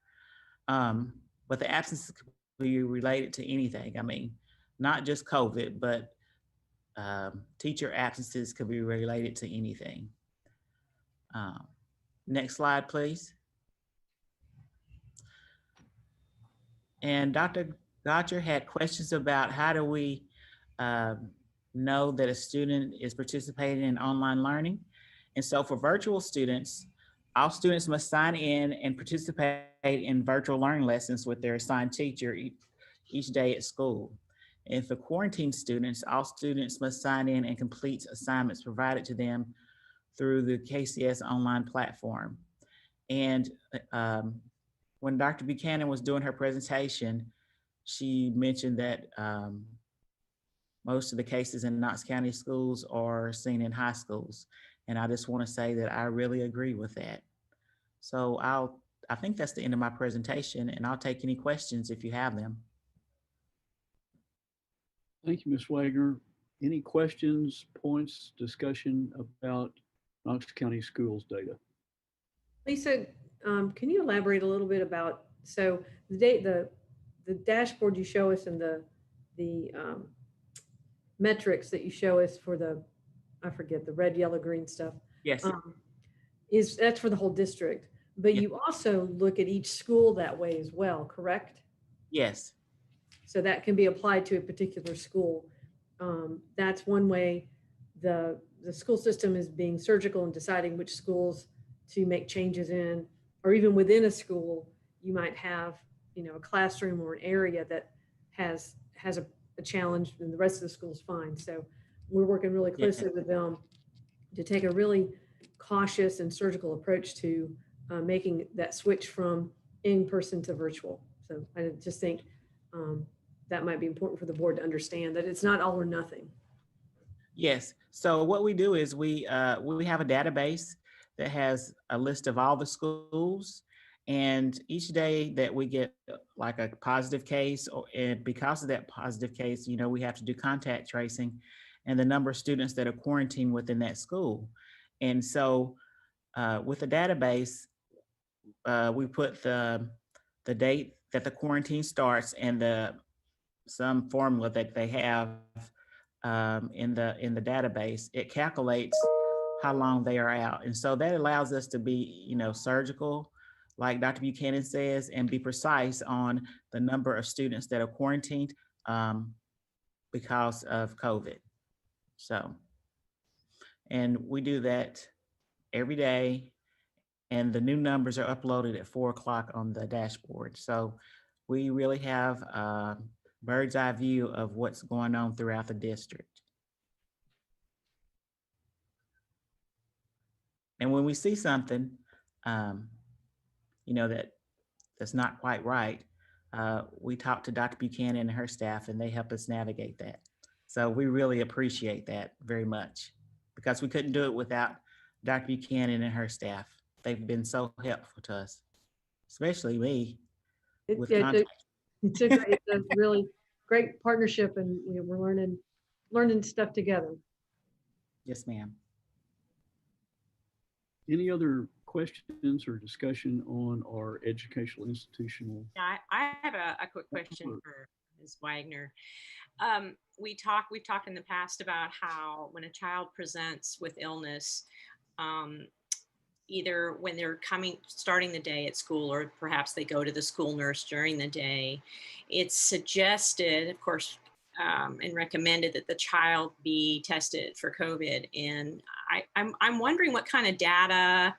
but the absences could be related to anything. I mean, not just COVID, but teacher absences could be related to anything. Next slide, please. And Dr. Gotcher had questions about how do we know that a student is participating in online learning. And so for virtual students, all students must sign in and participate in virtual learning lessons with their assigned teacher each day at school. And for quarantine students, all students must sign in and complete assignments provided to them through the KCS online platform. And when Dr. Buchanan was doing her presentation, she mentioned that most of the cases in Knox County schools are seen in high schools. And I just want to say that I really agree with that. So I think that's the end of my presentation, and I'll take any questions if you have them. Thank you, Ms. Wagner. Any questions, points, discussion about Knox County Schools data? Lisa, can you elaborate a little bit about, so the dashboard you show us and the metrics that you show us for the, I forget, the red, yellow, green stuff. Yes. That's for the whole district, but Yes. you also look at each school that way as well, correct? Yes. So that can be applied to a particular school. That's one way the school system is being surgical in deciding which schools to make changes in, or even within a school, you might have, a classroom or an area that has a challenge and the rest of the school's fine. So we're working really closely with them to take a really cautious and surgical approach to making that switch from in-person to virtual. So I just think that might be important for the board to understand that it's not all or nothing. Yes. So what we do is we have a database that has a list of all the schools, and each day that we get like a positive case, and because of that positive case, we have to do contact tracing and the number of students that are quarantined within that school. And so with the database, we put the date that the quarantine starts and some formula that they have in the database. It calculates how long they are out. And so that allows us to be, surgical, like Dr. Buchanan says, and be precise on the number of students that are quarantined. because of COVID. So, and we do that every day, and the new numbers are uploaded at 4 o'clock on the dashboard. So we really have a bird's eye view of what's going on throughout the district. And when we see something, that's not quite right, we talk to Dr. Buchanan and her staff, and they help us navigate that. So we really appreciate that very much, because we couldn't do it without Dr. Buchanan and her staff. They've been so helpful to us, especially me. With contact. It's a really great partnership, and we're learning stuff together. Yes, ma'am. Any other questions or discussion on our educational institutional? I have a quick question for Ms. Wagner. We've talked in the past about how when a child presents with illness, either when they're starting the day at school, or perhaps they go to the school nurse during the day, it's suggested, of course, and recommended that the child be tested for COVID. And I'm wondering what kind of data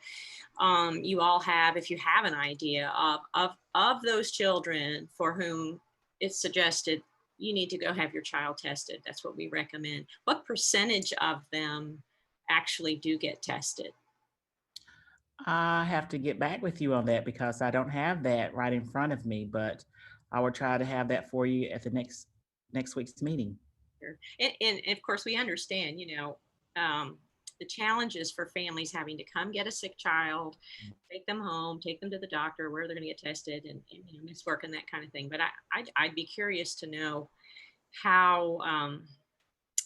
you all have, if you have an idea of those children for whom it's suggested you need to go have your child tested. That's what we recommend. What percentage of them actually do get tested? I have to get back with you on that because I don't have that right in front of me, but I will try to have that for you at the next week's meeting. Sure. And of course, we understand, the challenges for families having to come get a sick child, take them home, take them to the doctor where they're going to get tested, and miss work and that kind of thing. But I'd be curious to know how,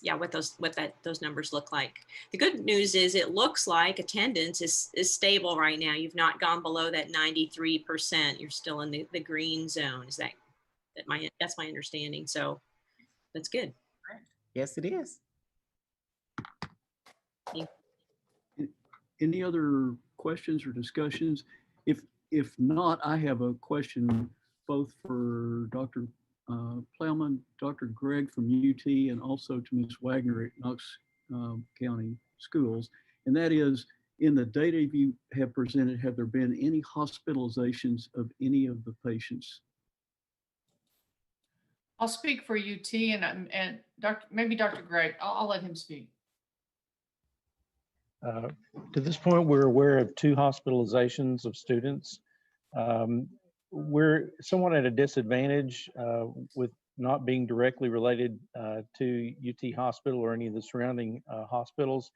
what those numbers look like. The good news is it looks like attendance is stable right now. You've not gone below that 93%. You're still in the green zone. That's my understanding. So that's good. Yes, it is. Any other questions or discussions? If not, I have a question both for Dr. Plowman, Dr. Gregg from UT, and also to Ms. Wagner at Knox County Schools. And that is, in the data you have presented, have there been any hospitalizations of any of the patients? I'll speak for UT and maybe Dr. Gregg. I'll let him speak. To this point, we're aware of 2 hospitalizations of students. We're somewhat at a disadvantage with not being directly related to UT Hospital or any of the surrounding hospitals.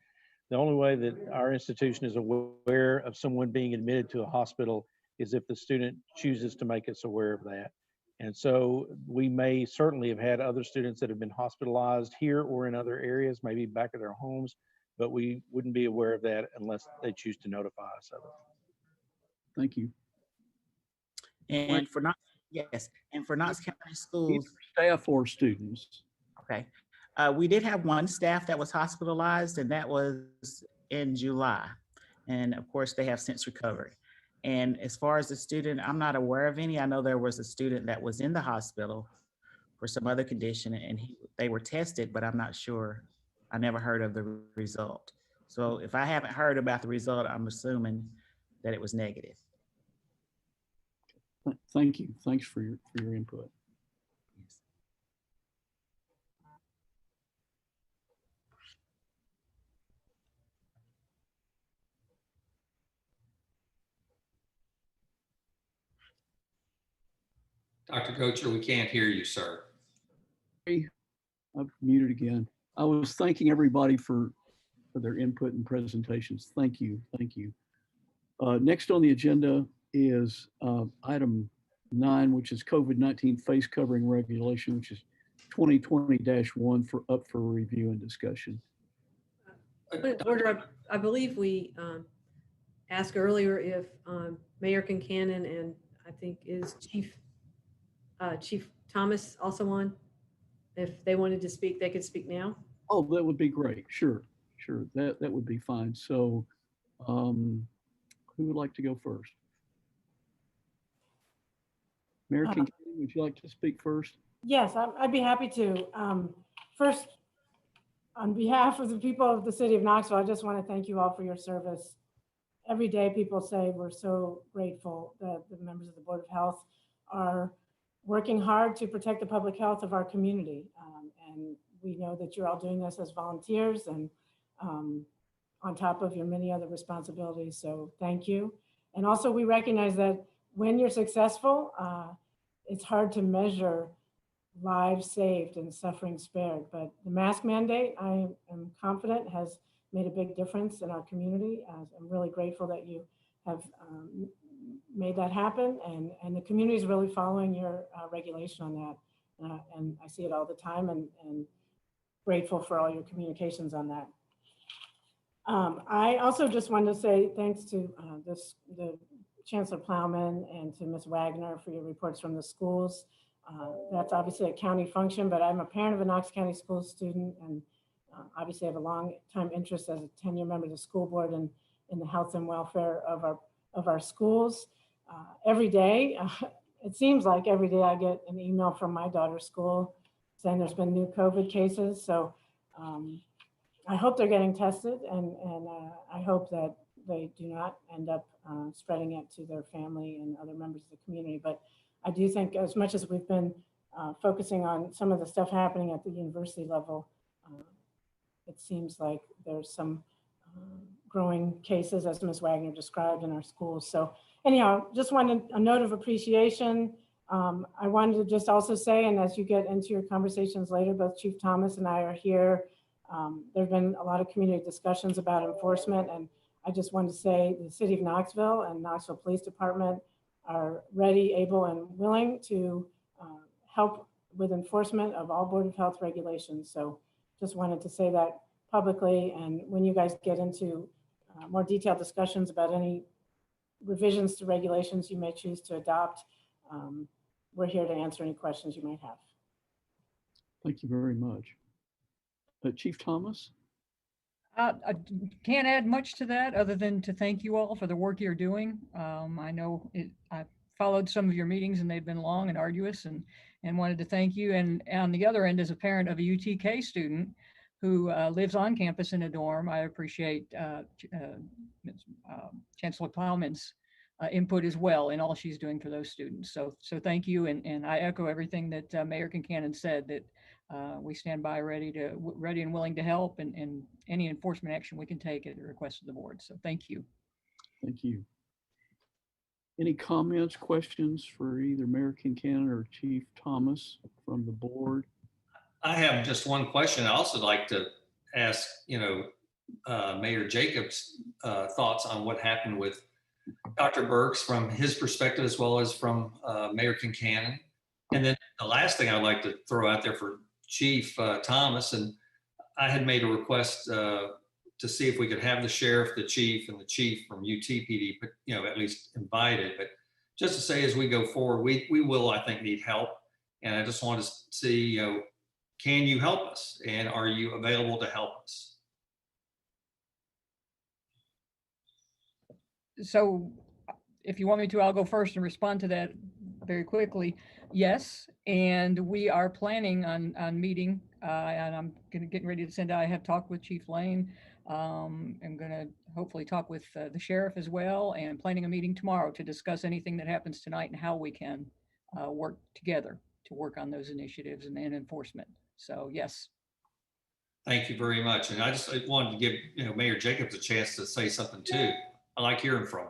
The only way that our institution is aware of someone being admitted to a hospital is if the student chooses to make us aware of that. And so we may certainly have had other students that have been hospitalized here or in other areas, maybe back at their homes, but we wouldn't be aware of that unless they choose to notify us of it. Thank you. And for Knox County Schools, Staff or students? okay. We did have one staff that was hospitalized, and that was in July. And of course, they have since recovered. And as far as the student, I'm not aware of any. I know there was a student that was in the hospital for some other condition, and they were tested, but I'm not sure. I never heard of the result. So if I haven't heard about the result, I'm assuming that it was negative. Thank you. Thanks for your input. Yes. Dr. Gocher, we can't hear you, sir. I've muted again. I was thanking everybody for their input and presentations. Thank you. Thank you. Next on the agenda is item 9, which is COVID-19 face covering regulation, which is 2020-1 up for review and discussion. Order, I believe we asked earlier if Mayor Concanon and I think is Chief Thomas also on. If they wanted to speak, they could speak now. Oh, that would be great. Sure. That would be fine. So who would like to go first? Mayor Concanon, would you like to speak first? Yes, I'd be happy to. First, on behalf of the people of the city of Knoxville, I just want to thank you all for your service. Every day people say we're so grateful that the members of the Board of Health are working hard to protect the public health of our community. And we know that you're all doing this as volunteers and on top of your many other responsibilities. So thank you. And also we recognize that when you're successful, it's hard to measure lives saved and suffering spared. But the mask mandate, I am confident, has made a big difference in our community. I'm really grateful that you have made that happen, and the community is really following your regulation on that. And I see it all the time, and grateful for all your communications on that. I also just wanted to say thanks to the Chancellor Plowman and to Ms. Wagner for your reports from the schools. That's obviously a county function, but I'm a parent of a Knox County school student, and obviously have a long time interest as a 10-year member of the school board and in the health and welfare of our schools. Every day, it seems like every day I get an email from my daughter's school saying there's been new COVID cases. So I hope they're getting tested, and I hope that they do not end up spreading it to their family and other members of the community. But I do think, as much as we've been focusing on some of the stuff happening at the university level, it seems like there's some growing cases, as Ms. Wagner described, in our schools. So anyhow, just wanted a note of appreciation. I wanted to just also say, and as you get into your conversations later, both Chief Thomas and I are here. There have been a lot of community discussions about enforcement, and I just wanted to say the City of Knoxville and Knoxville Police Department are ready, able, and willing to help with enforcement of all Board of Health regulations. So just wanted to say that publicly, and when you guys get into more detailed discussions about any revisions to regulations you may choose to adopt, we're here to answer any questions you might have. Thank you very much. Chief Thomas? I can't add much to that other than to thank you all for the work you're doing. I know I followed some of your meetings and they've been long and arduous, and wanted to thank you. And on the other end, as a parent of a UTK student who lives on campus in a dorm, I appreciate Chancellor Plowman's input as well in all she's doing for those students. So thank you. And I echo everything that Mayor Kincannon said, that we stand by ready and willing to help, and any enforcement action we can take at the request of the board. So thank you. Thank you. Any comments, questions for either Mayor Kincannon or Chief Thomas from the board? I have just one question. I also like to ask, Mayor Jacobs' thoughts on what happened with Dr. Burks from his perspective, as well as from Mayor Kincannon. And then the last thing I'd like to throw out there for Chief Thomas, and I had made a request to see if we could have the sheriff, the chief, and the chief from UTPD, at least invited. But just to say, as we go forward, we will, I think, need help. And I just want to see, can you help us? And are you available to help us? So if you want me to, I'll go first and respond to that very quickly. Yes, and we are planning on meeting, and I'm getting ready to send out. I have talked with Chief Lane. I'm going to hopefully talk with the sheriff as well, and planning a meeting tomorrow to discuss anything that happens tonight and how we can work together to work on those initiatives and enforcement. So yes. Thank you very much. And I just wanted to give Mayor Jacobs a chance to say something too. I like hearing from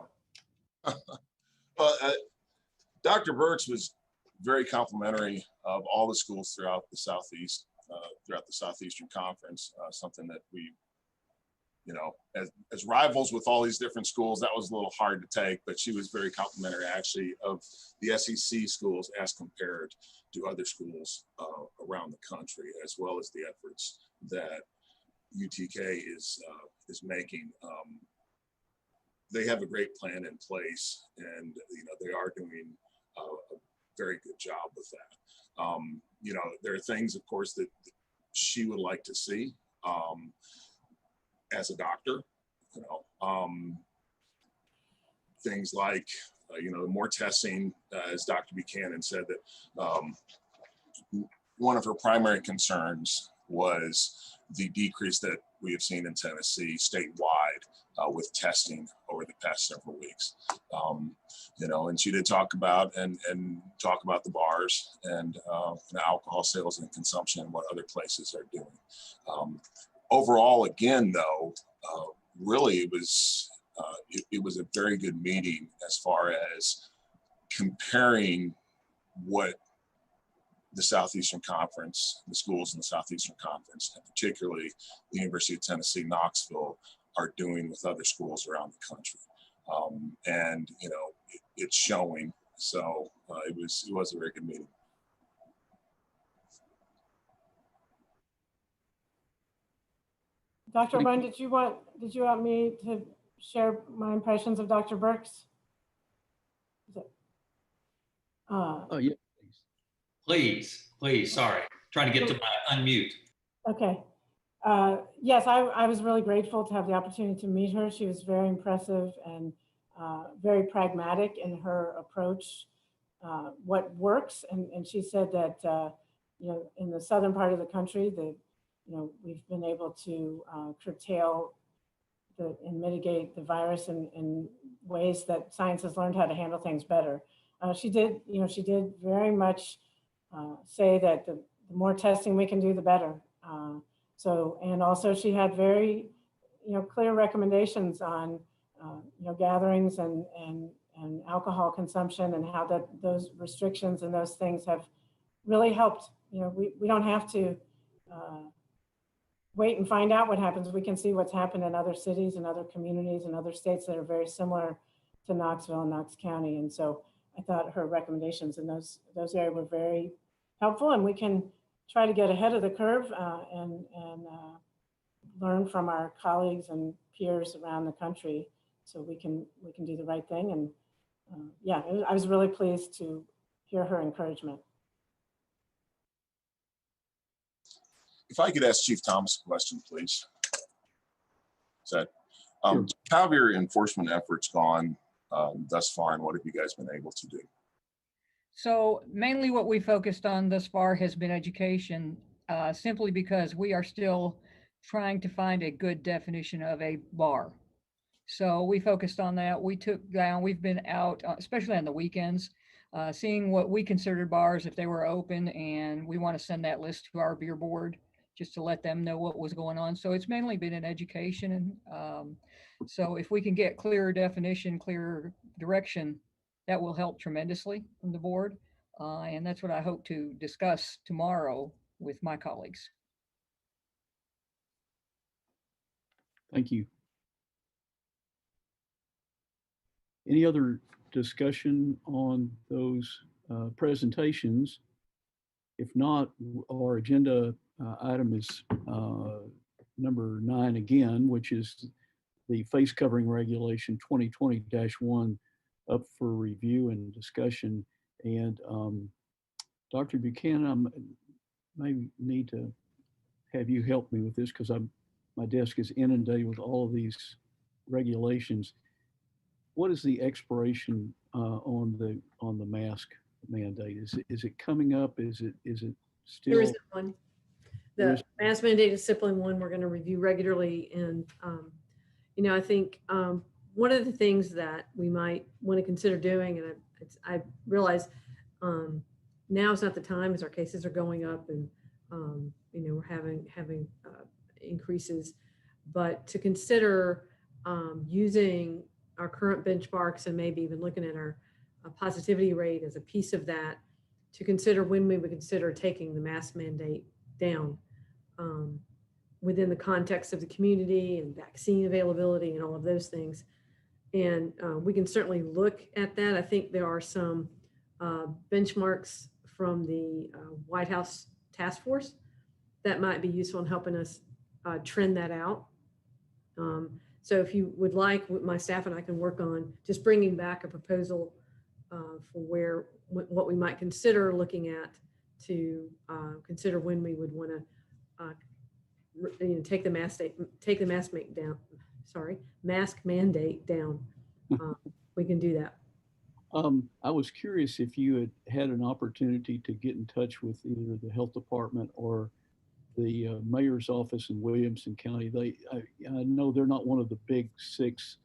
him. Well, Dr. Burks was very complimentary of all the schools throughout the Southeast, throughout the Southeastern Conference, something that we, as rivals with all these different schools, that was a little hard to take, but she was very complimentary actually of the SEC schools as compared to other schools around the country, as well as the efforts that UTK is making. They have a great plan in place, and they are doing a very good job with that. There are things, of course, that she would like to see as a doctor. Things like more testing, as Dr. Buchanan said, that one of her primary concerns was the decrease that we have seen in Tennessee statewide with testing over the past several weeks. And she did talk about and talk about the bars and alcohol sales and consumption and what other places are doing. Overall, again, though, really it was a very good meeting as far as comparing what the Southeastern Conference, the schools in the Southeastern Conference, and particularly the University of Tennessee, Knoxville, are doing with other schools around the country. And it's showing. So it was a very good meeting. Dr. Bunn, did you want me to share my impressions of Dr. Burks? Oh, yeah. Please, sorry. Trying to get to my unmute. Okay. Yes, I was really grateful to have the opportunity to meet her. She was very impressive and very pragmatic in her approach, what works. And she said that, in the southern part of the country, that, we've been able to curtail and mitigate the virus in ways that science has learned how to handle things better. She did very much say that the more testing we can do, the better. And also she had very, clear recommendations on, gatherings and alcohol consumption and how those restrictions and those things have really helped. We don't have to wait and find out what happens. We can see what's happened in other cities and other communities and other states that are very similar to Knoxville and Knox County. And so I thought her recommendations in those areas were very helpful, and we can try to get ahead of the curve and learn from our colleagues and peers around the country, so we can do the right thing. And I was really pleased to hear her encouragement. If I could ask Chief Thomas a question, please. Sure. How have your enforcement efforts gone thus far, and what have you guys been able to do? So mainly what we focused on thus far has been education, simply because we are still trying to find a good definition of a bar. So we focused on that. We've been out, especially on the weekends, seeing what we considered bars if they were open, and we want to send that list to our beer board just to let them know what was going on. So it's mainly been in education. And so if we can get clearer definition, clearer direction, that will help tremendously from the board. And that's what I hope to discuss tomorrow with my colleagues. Thank you. Any other discussion on those presentations? If not, our agenda item is number 9 again, which is the face covering regulation 2020-1 up for review and discussion. And Dr. Buchanan, I may need to have you help me with this because my desk is inundated with all of these regulations. What is the expiration on the mask mandate? Is it coming up? Is it still? There isn't one. The mask mandate is simply one we're going to review regularly. And, I think one of the things that we might want to consider doing, and I realize now is not the time as our cases are going up and, we're having increases, but to consider using our current benchmarks and maybe even looking at our positivity rate as a piece of that, to consider when we would consider taking the mask mandate down within the context of the community and vaccine availability and all of those things. And we can certainly look at that. I think there are some benchmarks from the White House task force that might be useful in helping us trend that out. So if you would like, my staff and I can work on just bringing back a proposal for what we might consider looking at to consider when we would want to take the mask mandate down. We can do that. I was curious if you had had an opportunity to get in touch with either the health department or the mayor's office in Williamson County. I know they're not one of the big six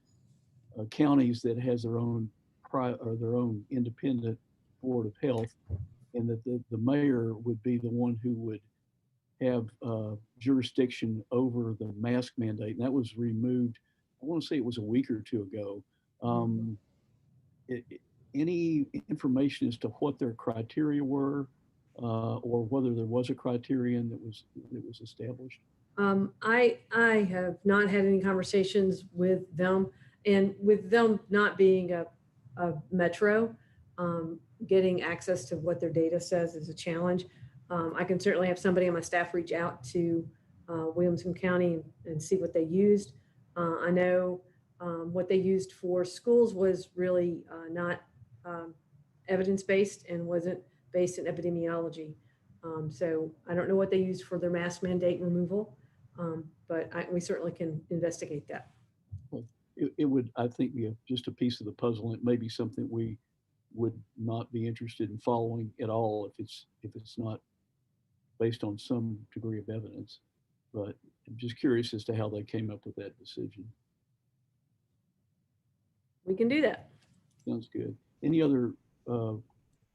counties that has their own or their own independent board of health, and that the mayor would be the one who would have jurisdiction over the mask mandate, and that was removed. I want to say it was a week or two ago. Any information as to what their criteria were, or whether there was a criterion that was established? I have not had any conversations with them, and with them not being a metro, getting access to what their data says is a challenge. I can certainly have somebody on my staff reach out to Williamson County and see what they used. I know what they used for schools was really not evidence-based and wasn't based in epidemiology. So I don't know what they used for their mask mandate removal, but we certainly can investigate that. Well, it would, I think, be just a piece of the puzzle. It may be something we would not be interested in following at all if it's not based on some degree of evidence. But I'm just curious as to how they came up with that decision. We can do that. Sounds good. Any other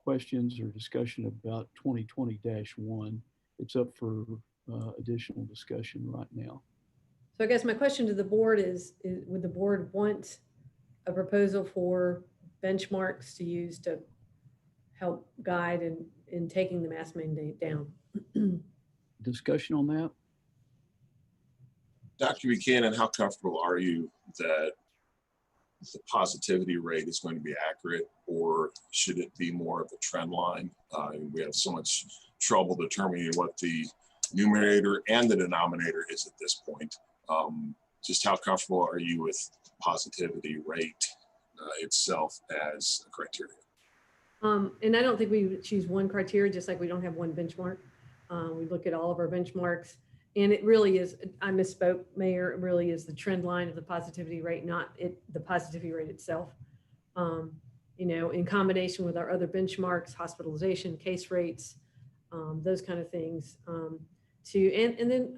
questions or discussion about 2020-1? It's up for additional discussion right now. So I guess my question to the board is would the board want a proposal for benchmarks to use to help guide in taking the mask mandate down? Discussion on that? Dr. Buchanan, how comfortable are you that the positivity rate is going to be accurate, or should it be more of a trend line? We have so much trouble determining what the numerator and the denominator is at this point. Just how comfortable are you with positivity rate itself as a criteria? And I don't think we would choose one criteria, just like we don't have one benchmark. We look at all of our benchmarks, and it really is, I misspoke, Mayor, it really is the trend line of the positivity rate, not the positivity rate itself. In combination with our other benchmarks, hospitalization, case rates, those kind of things. And then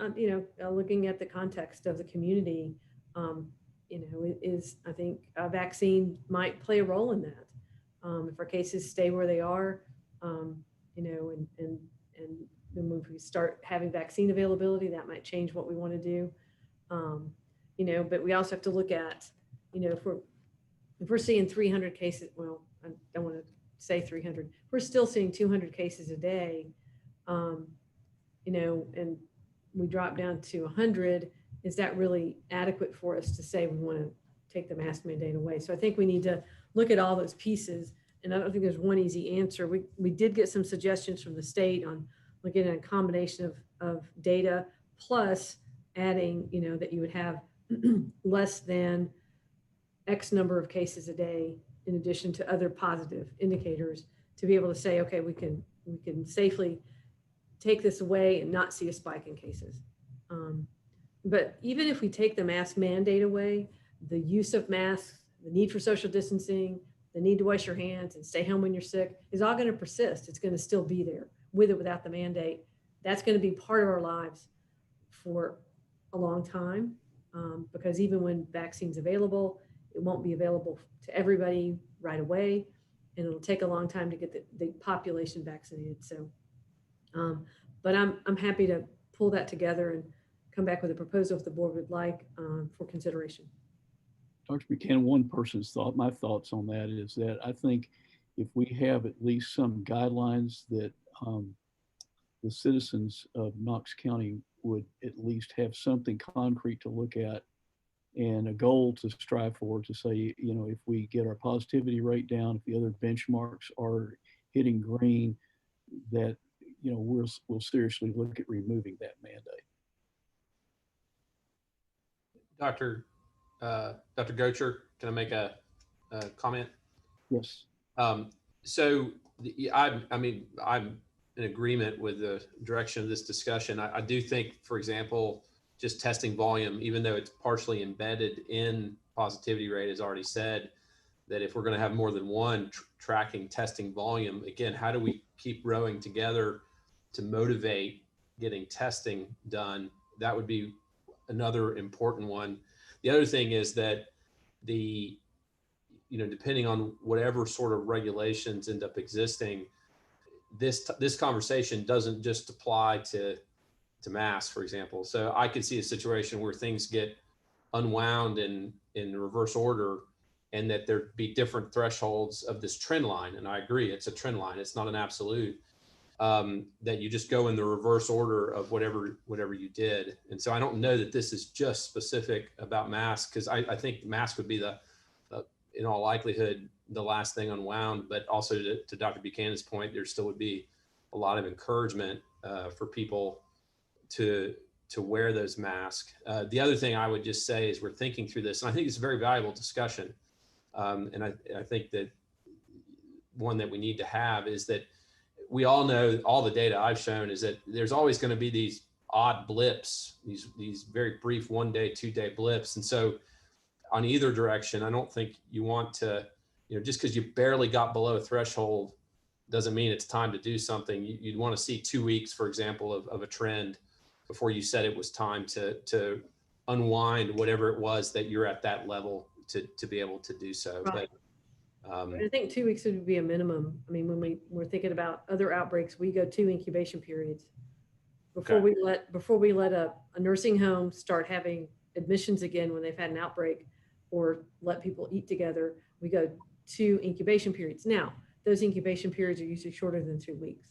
looking at the context of the community, I think a vaccine might play a role in that. If our cases stay where they are, and then when we start having vaccine availability, that might change what we want to do. But we also have to look at, if we're seeing 300 cases, well, I don't want to say 300, we're still seeing 200 cases a day, and we drop down to 100, is that really adequate for us to say we want to take the mask mandate away? So I think we need to look at all those pieces, and I don't think there's one easy answer. We did get some suggestions from the state on looking at a combination of data plus adding, that you would have less than X number of cases a day in addition to other positive indicators to be able to say, okay, we can safely take this away and not see a spike in cases. But even if we take the mask mandate away, the use of masks, the need for social distancing, the need to wash your hands and stay home when you're sick is all going to persist. It's going to still be there with or without the mandate. That's going to be part of our lives for a long time, because even when vaccines available, it won't be available to everybody right away, and it'll take a long time to get the population vaccinated. So, but I'm happy to pull that together and come back with a proposal if the board would like for consideration. Dr. Buchanan, one person's my thoughts on that is that I think if we have at least some guidelines that the citizens of Knox County would at least have something concrete to look at and a goal to strive for, to say, if we get our positivity rate down, if the other benchmarks are hitting green, that, we'll seriously look at removing that mandate. Dr. Gocher, can I make a comment? Yes. So I'm in agreement with the direction of this discussion. I do think, for example, just testing volume, even though it's partially embedded in positivity rate, as already said, that if we're going to have more than one tracking testing volume, again, how do we keep rowing together to motivate getting testing done? That would be another important one. The other thing is that depending on whatever sort of regulations end up existing, this conversation doesn't just apply to masks, for example. So I could see a situation where things get unwound in reverse order, and that there'd be different thresholds of this trend line. And I agree, it's a trend line. It's not an absolute, that you just go in the reverse order of whatever you did. And so I don't know that this is just specific about masks, because I think mask would be in all likelihood, the last thing unwound. But also to Dr. Buchanan's point, there still would be a lot of encouragement for people to wear those masks. The other thing I would just say is we're thinking through this, and I think it's a very valuable discussion. And I think that one that we need to have is that we all know, all the data I've shown is that there's always going to be these odd blips, these very brief 1 day, 2 day blips. And so on either direction, I don't think you want to, just because you barely got below a threshold doesn't mean it's time to do something. You'd want to see 2 weeks, for example, of a trend before you said it was time to unwind whatever it was that you're at that level to be able to do so. Right. But I think 2 weeks would be a minimum. I mean, when we're thinking about other outbreaks, we go 2 incubation periods before we let a nursing home start having admissions again when they've had an outbreak, or let people eat together. We go 2 incubation periods. Now, those incubation periods are usually shorter than 2 weeks.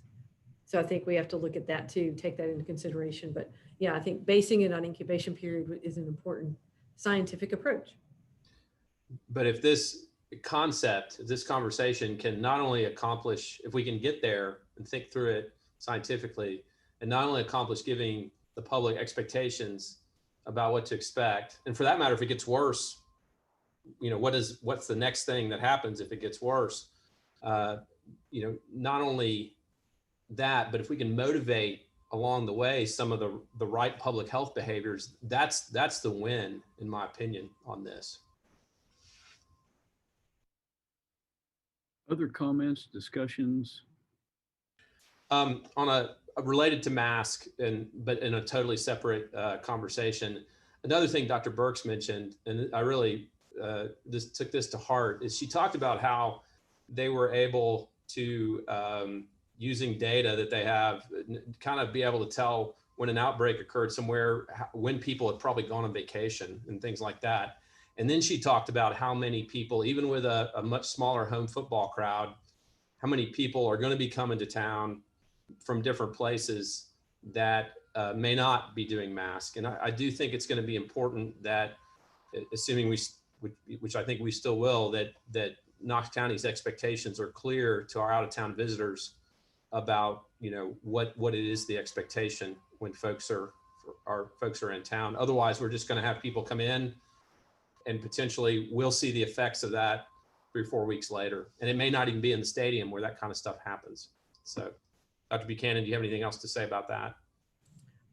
So I think we have to look at that too, take that into consideration. But yeah, I think basing it on incubation period is an important scientific approach. But if this conversation can not only accomplish, if we can get there and think through it scientifically, and not only accomplish giving the public expectations about what to expect, and for that matter, if it gets worse, what's the next thing that happens if it gets worse? Not only that, but if we can motivate along the way some of the right public health behaviors, that's the win, in my opinion, on this. Other comments, discussions? On a related to mask, but in a totally separate conversation, another thing Dr. Burks mentioned, and I really took this to heart, is she talked about how they were able to, using data that they have, kind of be able to tell when an outbreak occurred somewhere, when people had probably gone on vacation and things like that. And then she talked about how many people, even with a much smaller home football crowd, how many people are going to be coming to town from different places that may not be doing masks. And I do think it's going to be important that, assuming which I think we still will, that Knox County's expectations are clear to our out-of-town visitors about what it is the expectation when folks are in town. Otherwise, we're just going to have people come in, and potentially we'll see the effects of that 3 or 4 weeks later. And it may not even be in the stadium where that kind of stuff happens. So, Dr. Buchanan, do you have anything else to say about that?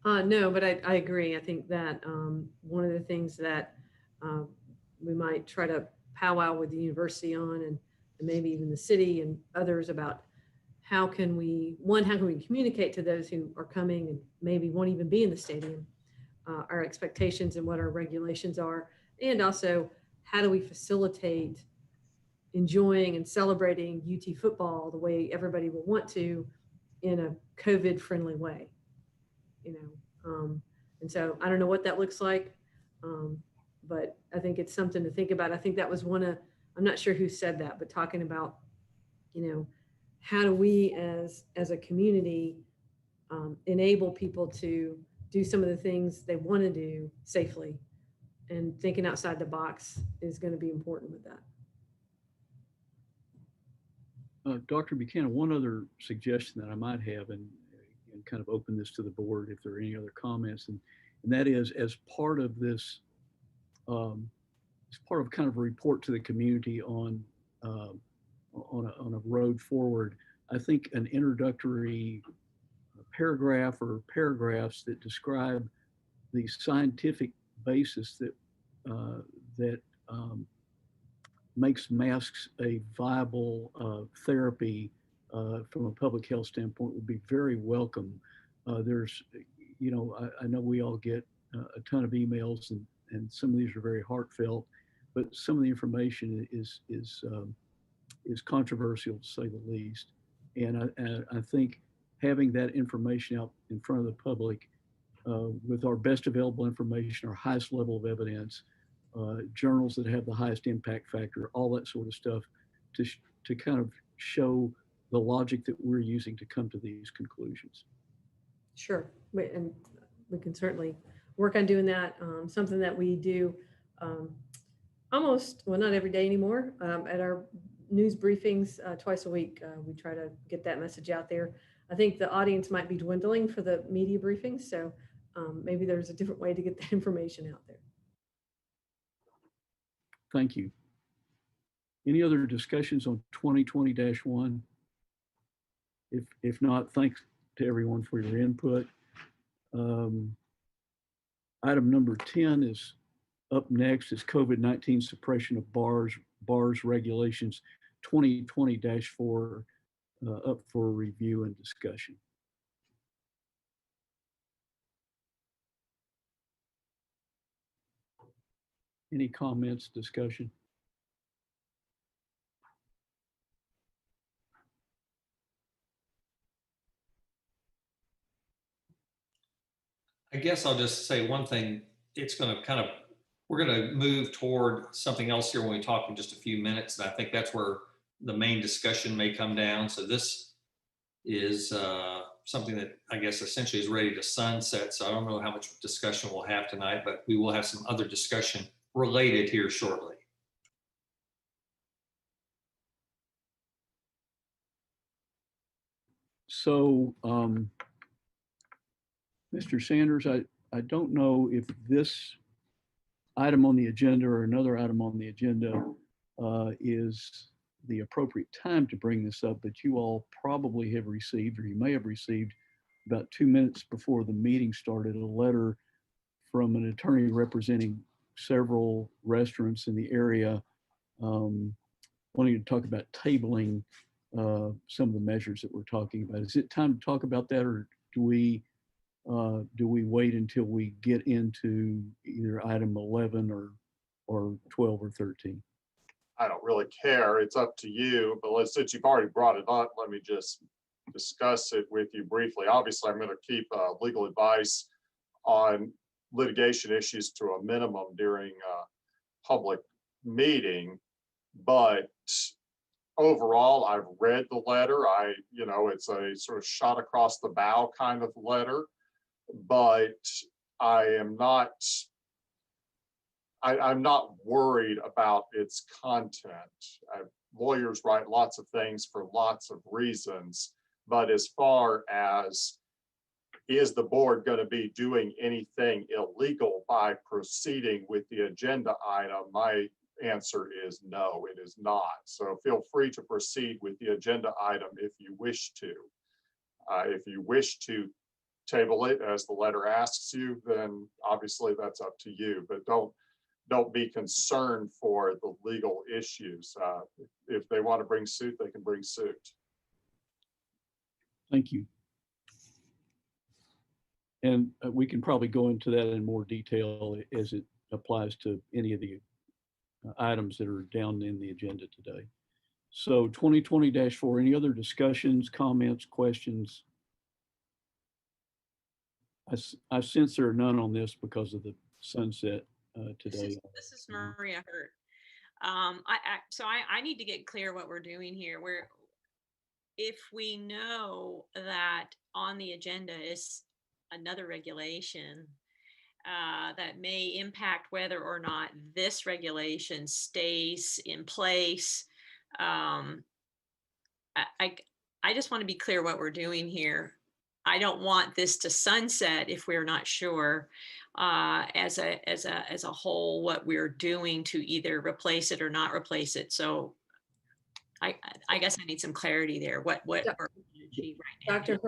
No, but I agree. I think that one of the things that we might try to powwow with the university on, and maybe even the city and others, about how can we communicate to those who are coming and maybe won't even be in the stadium, our expectations and what our regulations are. And also, how do we facilitate enjoying and celebrating UT football the way everybody will want to, in a COVID friendly way, and so I don't know what that looks like, but I think it's something to think about. I think that was I'm not sure who said that, but talking about, how do we as a community enable people to do some of the things they want to do safely, and thinking outside the box is going to be important with that. Dr. Buchanan, one other suggestion that I might have, and kind of open this to the board if there are any other comments, and that is, as part of this, as part of kind of a report to the community on a road forward, I think an introductory paragraph or paragraphs that describe the scientific basis that makes masks a viable therapy from a public health standpoint would be very welcome. There's, I know we all get a ton of emails, and some of these are very heartfelt, but some of the information is controversial to say the least. And I think having that information out in front of the public with our best available information, our highest level of evidence, journals that have the highest impact factor, all that sort of stuff, to kind of show the logic that we're using to come to these conclusions. Sure, and we can certainly work on doing that. Something that we do almost, well, not every day anymore, at our news briefings twice a week. We try to get that message out there. I think the audience might be dwindling for the media briefings, so maybe there's a different way to get that information out there. Thank you. Any other discussions on 2020-1? If not, thanks to everyone for your input. Item number 10 is up next is COVID-19 suppression of bars regulations 2020-4 up for review and discussion. Any comments, discussion? I guess I'll just say one thing. It's going to we're going to move toward something else here when we talk in just a few minutes. And I think that's where the main discussion may come down. So this is something that I guess essentially is ready to sunset. So I don't know how much discussion we'll have tonight, but we will have some other discussion related here shortly. So, Mr. Sanders, I don't know if this item on the agenda or another item on the agenda is the appropriate time to bring this up, but you all probably have received, or you may have received about 2 minutes before the meeting started, a letter from an attorney representing several restaurants in the area wanting to talk about tabling some of the measures that we're talking about. Is it time to talk about that, or do we wait until we get into either item 11 or 12 or 13? I don't really care. It's up to you. But since you've already brought it up, let me just discuss it with you briefly. Obviously, I'm going to keep legal advice on litigation issues to a minimum during a public meeting. But overall, I've read the letter. It's a sort of shot across the bow kind of letter. But I'm not worried about its content. Lawyers write lots of things for lots of reasons, but as far as is the board going to be doing anything illegal by proceeding with the agenda item, my answer is no, it is not. So feel free to proceed with the agenda item if you wish to. If you wish to table it as the letter asks you, then obviously that's up to you, but don't be concerned for the legal issues. If they want to bring suit, they can bring suit. Thank you. And we can probably go into that in more detail as it applies to any of the items that are down in the agenda today. So 2020-4, any other discussions, comments, questions? I sense there are none on this because of the sunset today. This is Maria Hurt. So I need to get clear what we're doing here. If we know that on the agenda is another regulation that may impact whether or not this regulation stays in place, I just want to be clear what we're doing here. I don't want this to sunset if we're not sure as a whole what we're doing to either replace it or not replace it. So I guess I need some clarity there. What we're going to achieve right now. Dr.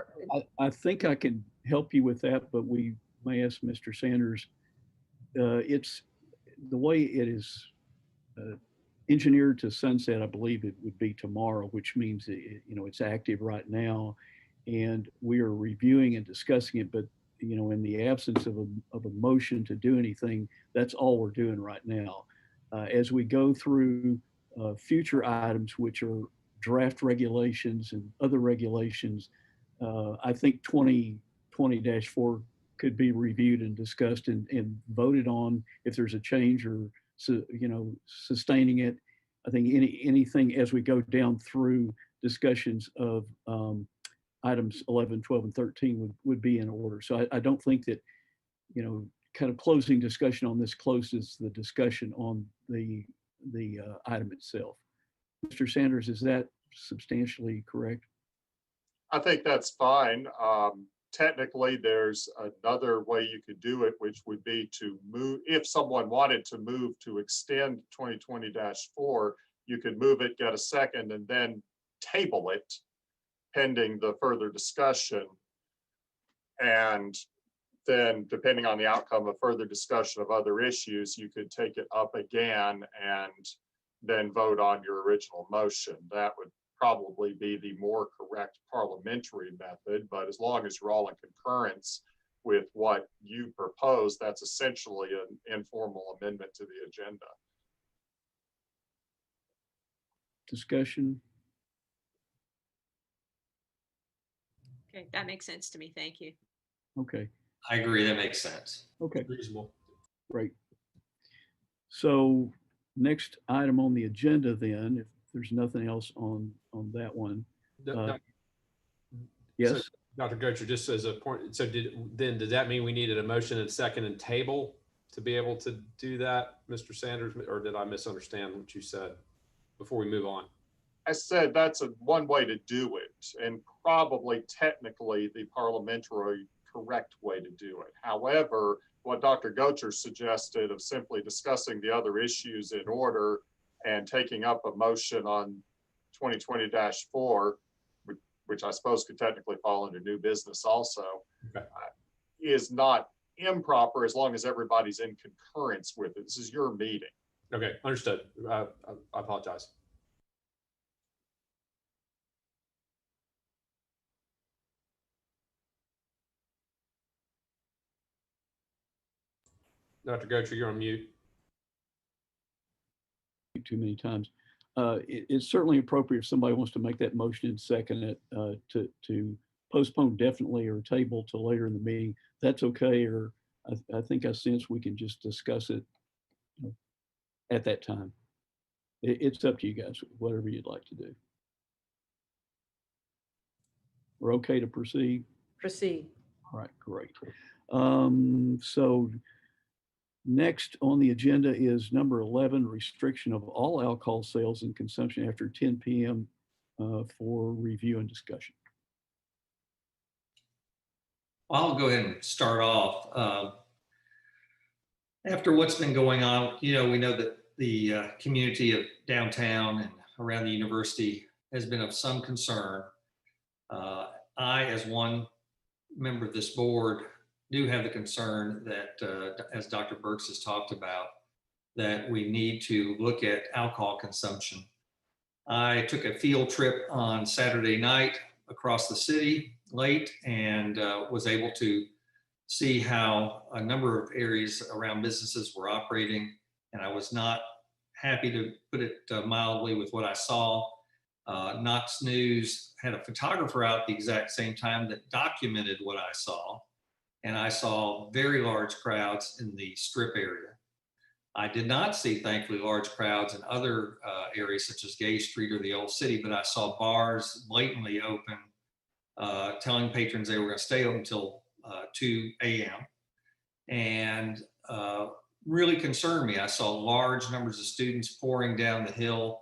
I think I can help you with that, but we may ask Mr. Sanders. It's the way it is engineered to sunset, I believe it would be tomorrow, which means it's active right now, and we are reviewing and discussing it. But in the absence of a motion to do anything, that's all we're doing right now. As we go through future items, which are draft regulations and other regulations, I think 2020-4 could be reviewed and discussed and voted on if there's a change or sustaining it. I think anything as we go down through discussions of items 11, 12, and 13 would be in order. So I don't think that, kind of closing discussion on this closes the discussion on the item itself. Mr. Sanders, is that substantially correct? I think that's fine. Technically, there's another way you could do it, which would be to move, if someone wanted to move to extend 2020-4, you could move it, get a second, and then table it pending the further discussion. And then depending on the outcome of further discussion of other issues, you could take it up again and then vote on your original motion. That would probably be the more correct parliamentary method, but as long as you're all in concurrence with what you propose, that's essentially an informal amendment to the agenda. Discussion? Okay, that makes sense to me. Thank you. Okay. I agree. That makes sense. Okay. Reasonable. Great. So next item on the agenda then, if there's nothing else on that one. Yes. So, Dr. Gocher, just as a point, so did that mean we needed a motion and second and table to be able to do that, Mr. Sanders, or did I misunderstand what you said before we move on? I said that's one way to do it, and probably technically the parliamentary correct way to do it. However, what Dr. Gocher suggested of simply discussing the other issues in order and taking up a motion on 2020-4, which I suppose could technically fall under new business also, okay, is not improper as long as everybody's in concurrence with it. This is your meeting. Okay, understood. I apologize. Dr. Gocher, you're on mute. Too many times. It's certainly appropriate if somebody wants to make that motion and second it to postpone definitely or table till later in the meeting. That's okay, or I think I sense we can just discuss it at that time. It's up to you guys, whatever you'd like to do. We're okay to proceed? Proceed. All right, great. So next on the agenda is number 11, restriction of all alcohol sales and consumption after 10 p.m. For review and discussion. I'll go ahead and start off. After what's been going on, we know that the community of downtown and around the university has been of some concern. I, as one member of this board, do have the concern that, as Dr. Burks has talked about, that we need to look at alcohol consumption. I took a field trip on Saturday night across the city late and was able to see how a number of areas around businesses were operating. And I was not happy, to put it mildly, with what I saw. Knox News had a photographer out at the exact same time that documented what I saw. And I saw very large crowds in the strip area. I did not see, thankfully, large crowds in other areas such as Gay Street or the Old City, but I saw bars blatantly open, telling patrons they were going to stay open until 2 a.m. And really concerned me. I saw large numbers of students pouring down the hill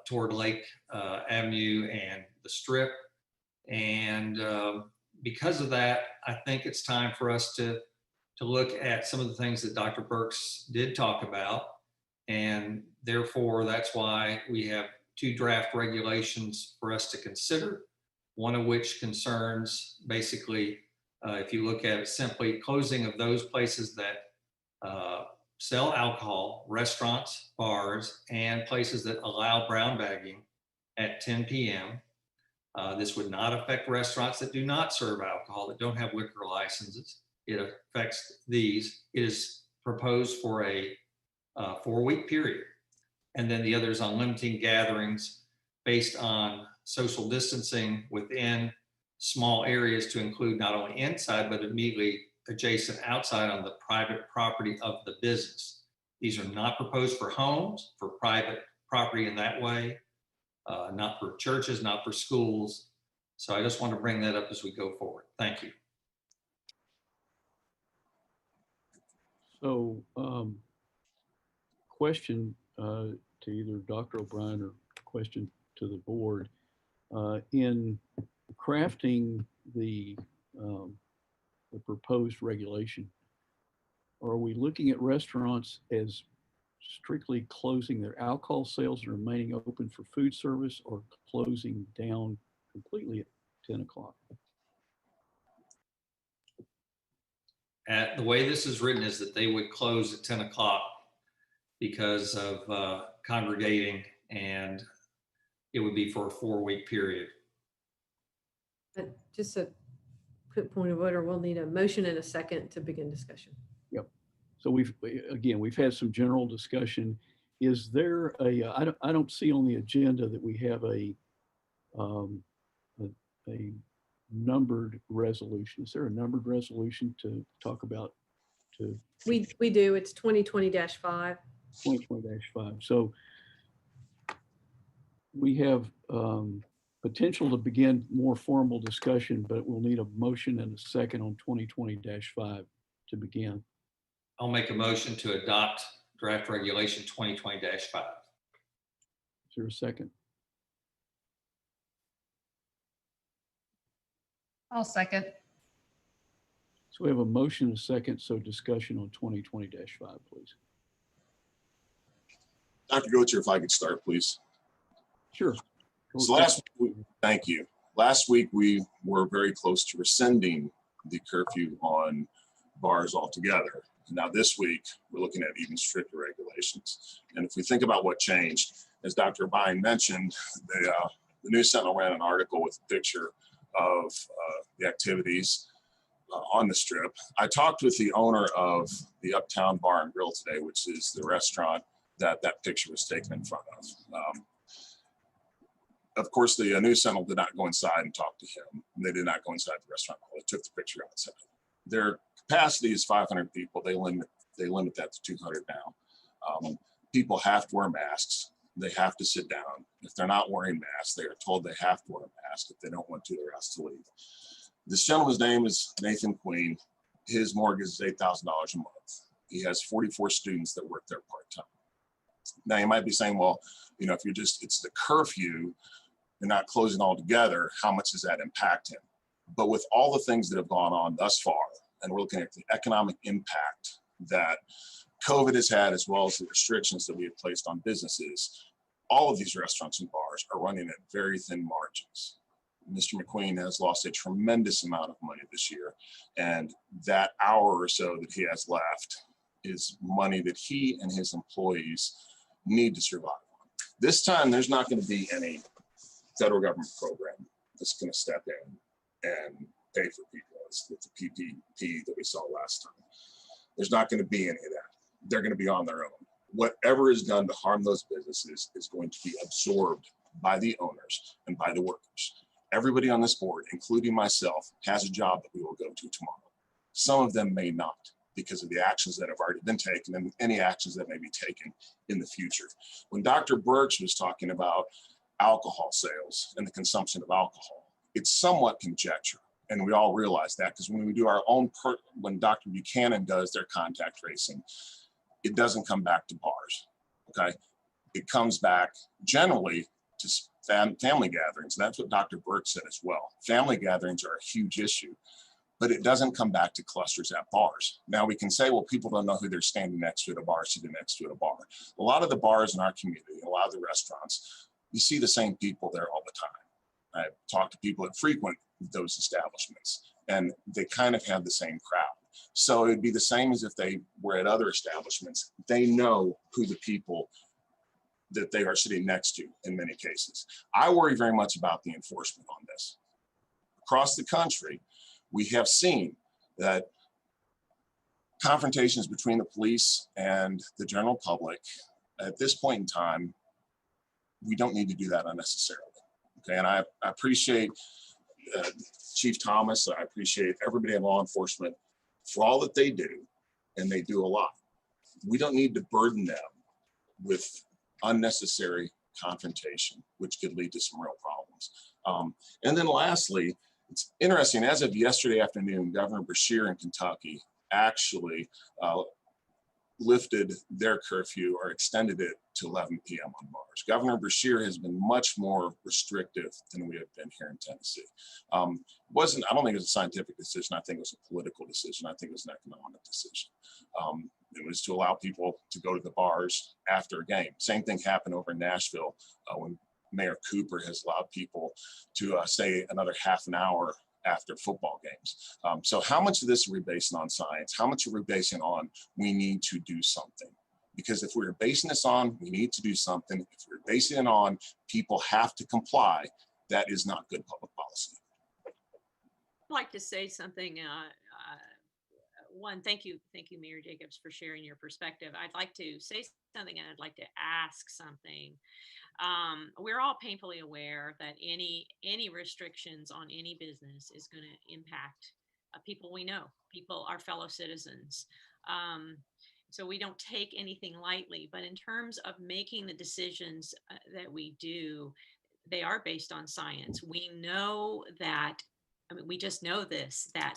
toward Lake Avenue and the Strip. And because of that, I think it's time for us to look at some of the things that Dr. Burks did talk about. And therefore, that's why we have 2 draft regulations for us to consider, one of which concerns basically, if you look at it simply, closing of those places that sell alcohol, restaurants, bars, and places that allow brown bagging at 10 p.m. This would not affect restaurants that do not serve alcohol, that don't have liquor licenses. It affects these. It is proposed for a 4-week period. And then the other is on limiting gatherings based on social distancing within small areas to include not only inside, but immediately adjacent outside on the private property of the business. These are not proposed for homes, for private property in that way, not for churches, not for schools. So I just want to bring that up as we go forward. Thank you. So, question to either Dr. O'Brien or question to the board. In crafting the proposed regulation, are we looking at restaurants as strictly closing their alcohol sales and remaining open for food service, or closing down completely at 10 o'clock? The way this is written is that they would close at 10 o'clock because of congregating, and it would be for a 4-week period. Just a quick point of order, we'll need a motion and a second to begin discussion. Yep. So we've had some general discussion. Is there I don't see on the agenda that we have a numbered resolution. Is there a numbered resolution to talk about? We do. It's 2020-5. 2020-5. So we have potential to begin more formal discussion, but we'll need a motion and a second on 2020-5 to begin. I'll make a motion to adopt draft regulation 2020-5. Is there a second? I'll second. So we have a motion and a second, so discussion on 2020-5, please. Dr. Goetcher, if I could start, please. Sure. So thank you. Last week, we were very close to rescinding the curfew on bars altogether. Now this week, we're looking at even stricter regulations. And if we think about what changed, as Dr. O'Brien mentioned, the News Sentinel ran an article with a picture of the activities on the Strip. I talked with the owner of the Uptown Bar and Grill today, which is the restaurant that picture was taken in front of. Of course, the News Sentinel did not go inside and talk to him. They did not go inside the restaurant. They took the picture outside. Their capacity is 500 people. They limit that to 200 now. People have to wear masks. They have to sit down. If they're not wearing masks, they are told they have to wear a mask. If they don't want to, they're asked to leave. This gentleman's name is Nathan Queen. His mortgage is $8,000 a month. He has 44 students that work there part-time. Now you might be saying, well, you know, if you're it's the curfew, you're not closing altogether, how much does that impact him? But with all the things that have gone on thus far, and we're looking at the economic impact that COVID has had, as well as the restrictions that we have placed on businesses, all of these restaurants and bars are running at very thin margins. Mr. McQueen has lost a tremendous amount of money this year, and that hour or so that he has left is money that he and his employees need to survive on. This time, there's not going to be any federal government program that's going to step in and pay for people. It's the PPP that we saw last time. There's not going to be any of that. They're going to be on their own. Whatever is done to harm those businesses is going to be absorbed by the owners and by the workers. Everybody on this board, including myself, has a job that we will go to tomorrow. Some of them may not, because of the actions that have already been taken and any actions that may be taken in the future. When Dr. Burks was talking about alcohol sales and the consumption of alcohol, it's somewhat conjecture. And we all realize that, because when we do our own, when Dr. Buchanan does their contact tracing, it doesn't come back to bars, okay? It comes back generally to family gatherings. And that's what Dr. Burks said as well. Family gatherings are a huge issue, but it doesn't come back to clusters at bars. Now we can say, well, people don't know who they're standing next to at a bar, sitting next to at a bar. A lot of the bars in our community, a lot of the restaurants, you see the same people there all the time. I talk to people that frequent those establishments, and they kind of have the same crowd. So it'd be the same as if they were at other establishments. They know who the people that they are sitting next to in many cases. I worry very much about the enforcement on this. Across the country, we have seen that confrontations between the police and the general public, at this point in time, we don't need to do that unnecessarily. Okay, and I appreciate Chief Thomas. I appreciate everybody in law enforcement for all that they do, and they do a lot. We don't need to burden them with unnecessary confrontation, which could lead to some real problems. And then lastly, it's interesting, as of yesterday afternoon, Governor Beshear in Kentucky actually lifted their curfew or extended it to 11 p.m. on bars. Governor Beshear has been much more restrictive than we have been here in Tennessee. I don't think it was a scientific decision. I think it was a political decision. I think it was an economic decision. It was to allow people to go to the bars after a game. Same thing happened over in Nashville when Mayor Cooper has allowed people to stay another half an hour after football games. So how much of this are we basing on science? How much are we basing on we need to do something? Because if we're basing this on we need to do something, if we're basing it on people have to comply, that is not good public policy. I'd like to say something. One, thank you, Mayor Jacobs, for sharing your perspective. I'd like to say something and I'd like to ask something. We're all painfully aware that any restrictions on any business is going to impact people we know, our fellow citizens. So we don't take anything lightly, but in terms of making the decisions that we do, they are based on science. We know that, we just know this, that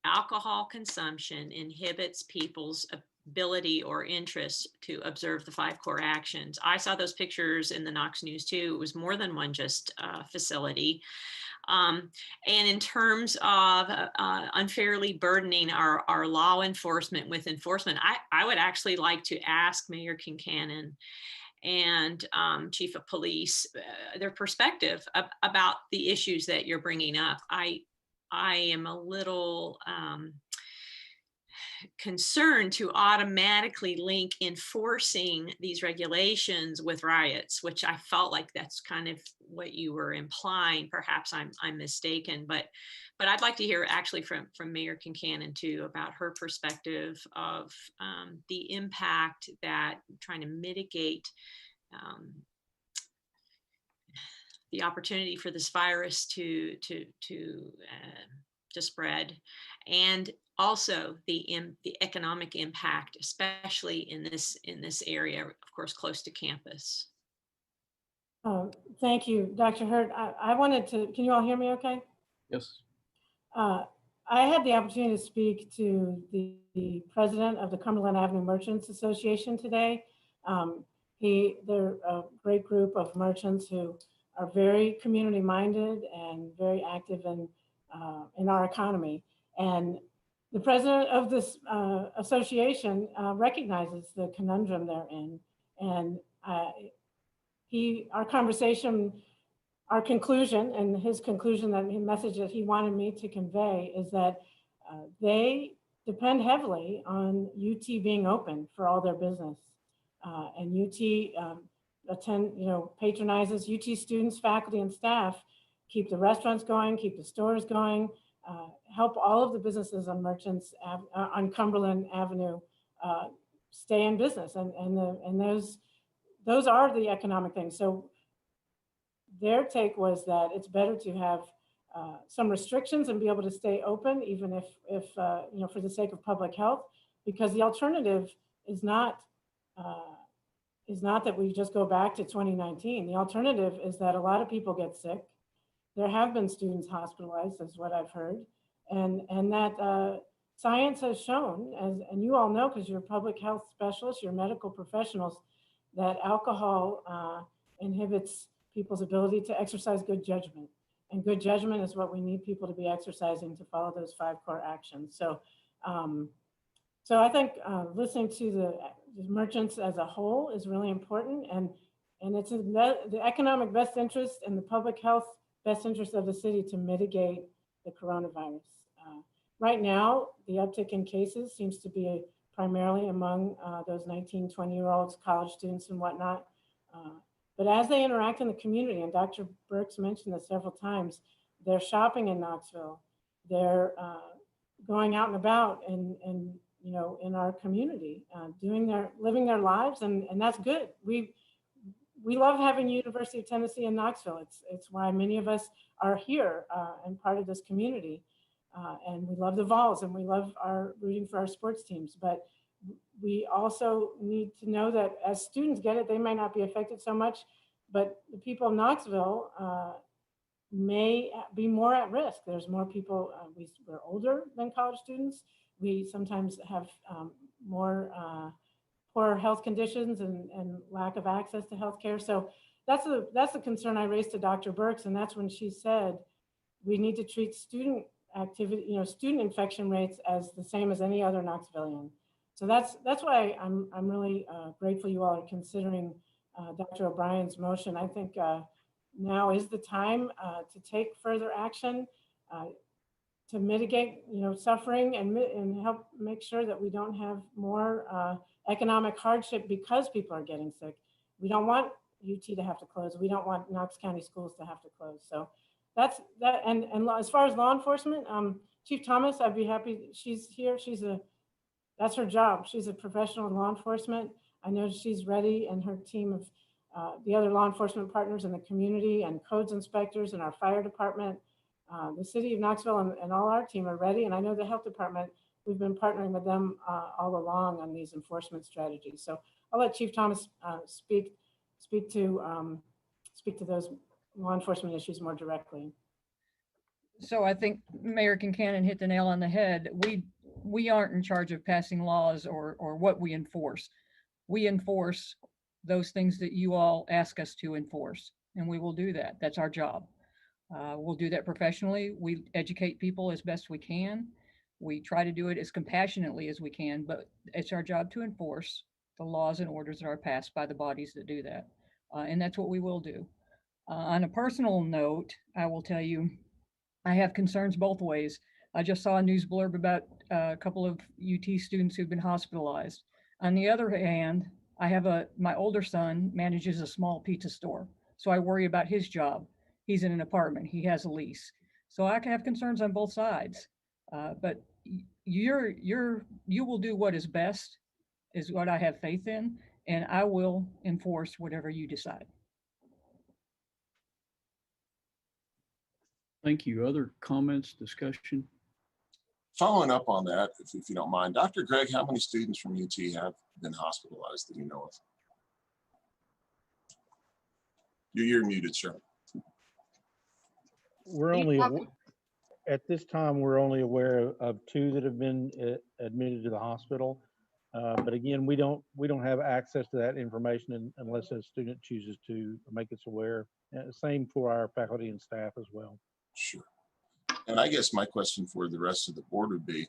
alcohol consumption inhibits people's ability or interest to observe the 5 core actions. I saw those pictures in the Knox News too. It was more than one just facility. And in terms of unfairly burdening our law enforcement with enforcement, I would actually like to ask Mayor Kincannon and Chief of Police their perspective about the issues that you're bringing up. I am a little concerned to automatically link enforcing these regulations with riots, which I felt like that's kind of what you were implying. Perhaps I'm mistaken, but I'd like to hear actually from Mayor Kincannon too about her perspective of the impact that trying to mitigate the opportunity for this virus to spread, and also the economic impact, especially in this area, of course, close to campus. Thank you, Dr. Hurt. I wanted to, can you all hear me okay? Yes. I had the opportunity to speak to the president of the Cumberland Avenue Merchants Association today. They're a great group of merchants who are very community minded and very active in our economy. And the president of this association recognizes the conundrum they're in. And our conversation, our conclusion, and his conclusion, that message that he wanted me to convey is that they depend heavily on UT being open for all their business. And UT patronizes UT students, faculty, and staff, keep the restaurants going, keep the stores going, help all of the businesses on on Cumberland Avenue stay in business. And those are the economic things. So their take was that it's better to have some restrictions and be able to stay open, even if for the sake of public health, because the alternative is not that we just go back to 2019. The alternative is that a lot of people get sick. There have been students hospitalized, is what I've heard, and that science has shown, and you all know because you're public health specialists, you're medical professionals, that alcohol inhibits people's ability to exercise good judgment. And good judgment is what we need people to be exercising to follow those 5 core actions. So, so I think listening to the merchants as a whole is really important, and it's in the economic best interest and the public health best interest of the city to mitigate the coronavirus. Right now, the uptick in cases seems to be primarily among those 19, 20-year-olds, college students and whatnot. But as they interact in the community, and Dr. Burks mentioned this several times, they're shopping in Knoxville. They're going out and about and you know, in our community, living their lives, and that's good. We love having University of Tennessee in Knoxville. It's why many of us are here and part of this community. And we love the Vols and we love rooting for our sports teams. But we also need to know that as students get it, they may not be affected so much, but the people of Knoxville may be more at risk. There's more people, we're older than college students. We sometimes have more poor health conditions and lack of access to healthcare. So that's the concern I raised to Dr. Burks, and that's when she said we need to treat student activity, you know, student infection rates as the same as any other Knoxvillian. So that's why I'm really grateful you all are considering Dr. O'Brien's motion. I think now is the time to take further action to mitigate, you know, suffering and help make sure that we don't have more economic hardship because people are getting sick. We don't want UT to have to close. We don't want Knox County schools to have to close. So that's that. And as far as law enforcement, Chief Thomas, I'd be happy. She's here. That's her job. She's a professional in law enforcement. I know she's ready, and her team of the other law enforcement partners in the community and codes inspectors and our fire department, the city of Knoxville and all our team are ready. And I know the health department, we've been partnering with them all along on these enforcement strategies. So I'll let Chief Thomas speak to those law enforcement issues more directly. So I think Mayor Kincannon hit the nail on the head. We aren't in charge of passing laws or what we enforce. We enforce those things that you all ask us to enforce, and we will do that. That's our job. We'll do that professionally. We educate people as best we can. We try to do it as compassionately as we can, but it's our job to enforce the laws and orders that are passed by the bodies that do that. And that's what we will do. On a personal note, I will tell you, I have concerns both ways. I just saw a news blurb about a couple of UT students who've been hospitalized. On the other hand, my older son manages a small pizza store, so I worry about his job. He's in an apartment, he has a lease. So I can have concerns on both sides, but you will do what is best, is what I have faith in, and I will enforce whatever you decide. Thank you. Other comments, discussion? Following up on that, if you don't mind, Dr. Greg, how many students from UT have been hospitalized that you know of? You're muted, sir. We're only, at this time, we're only aware of 2 that have been admitted to the hospital. But again, we don't have access to that information unless a student chooses to make us aware. Same for our faculty and staff as well. Sure. And I guess my question for the rest of the board would be,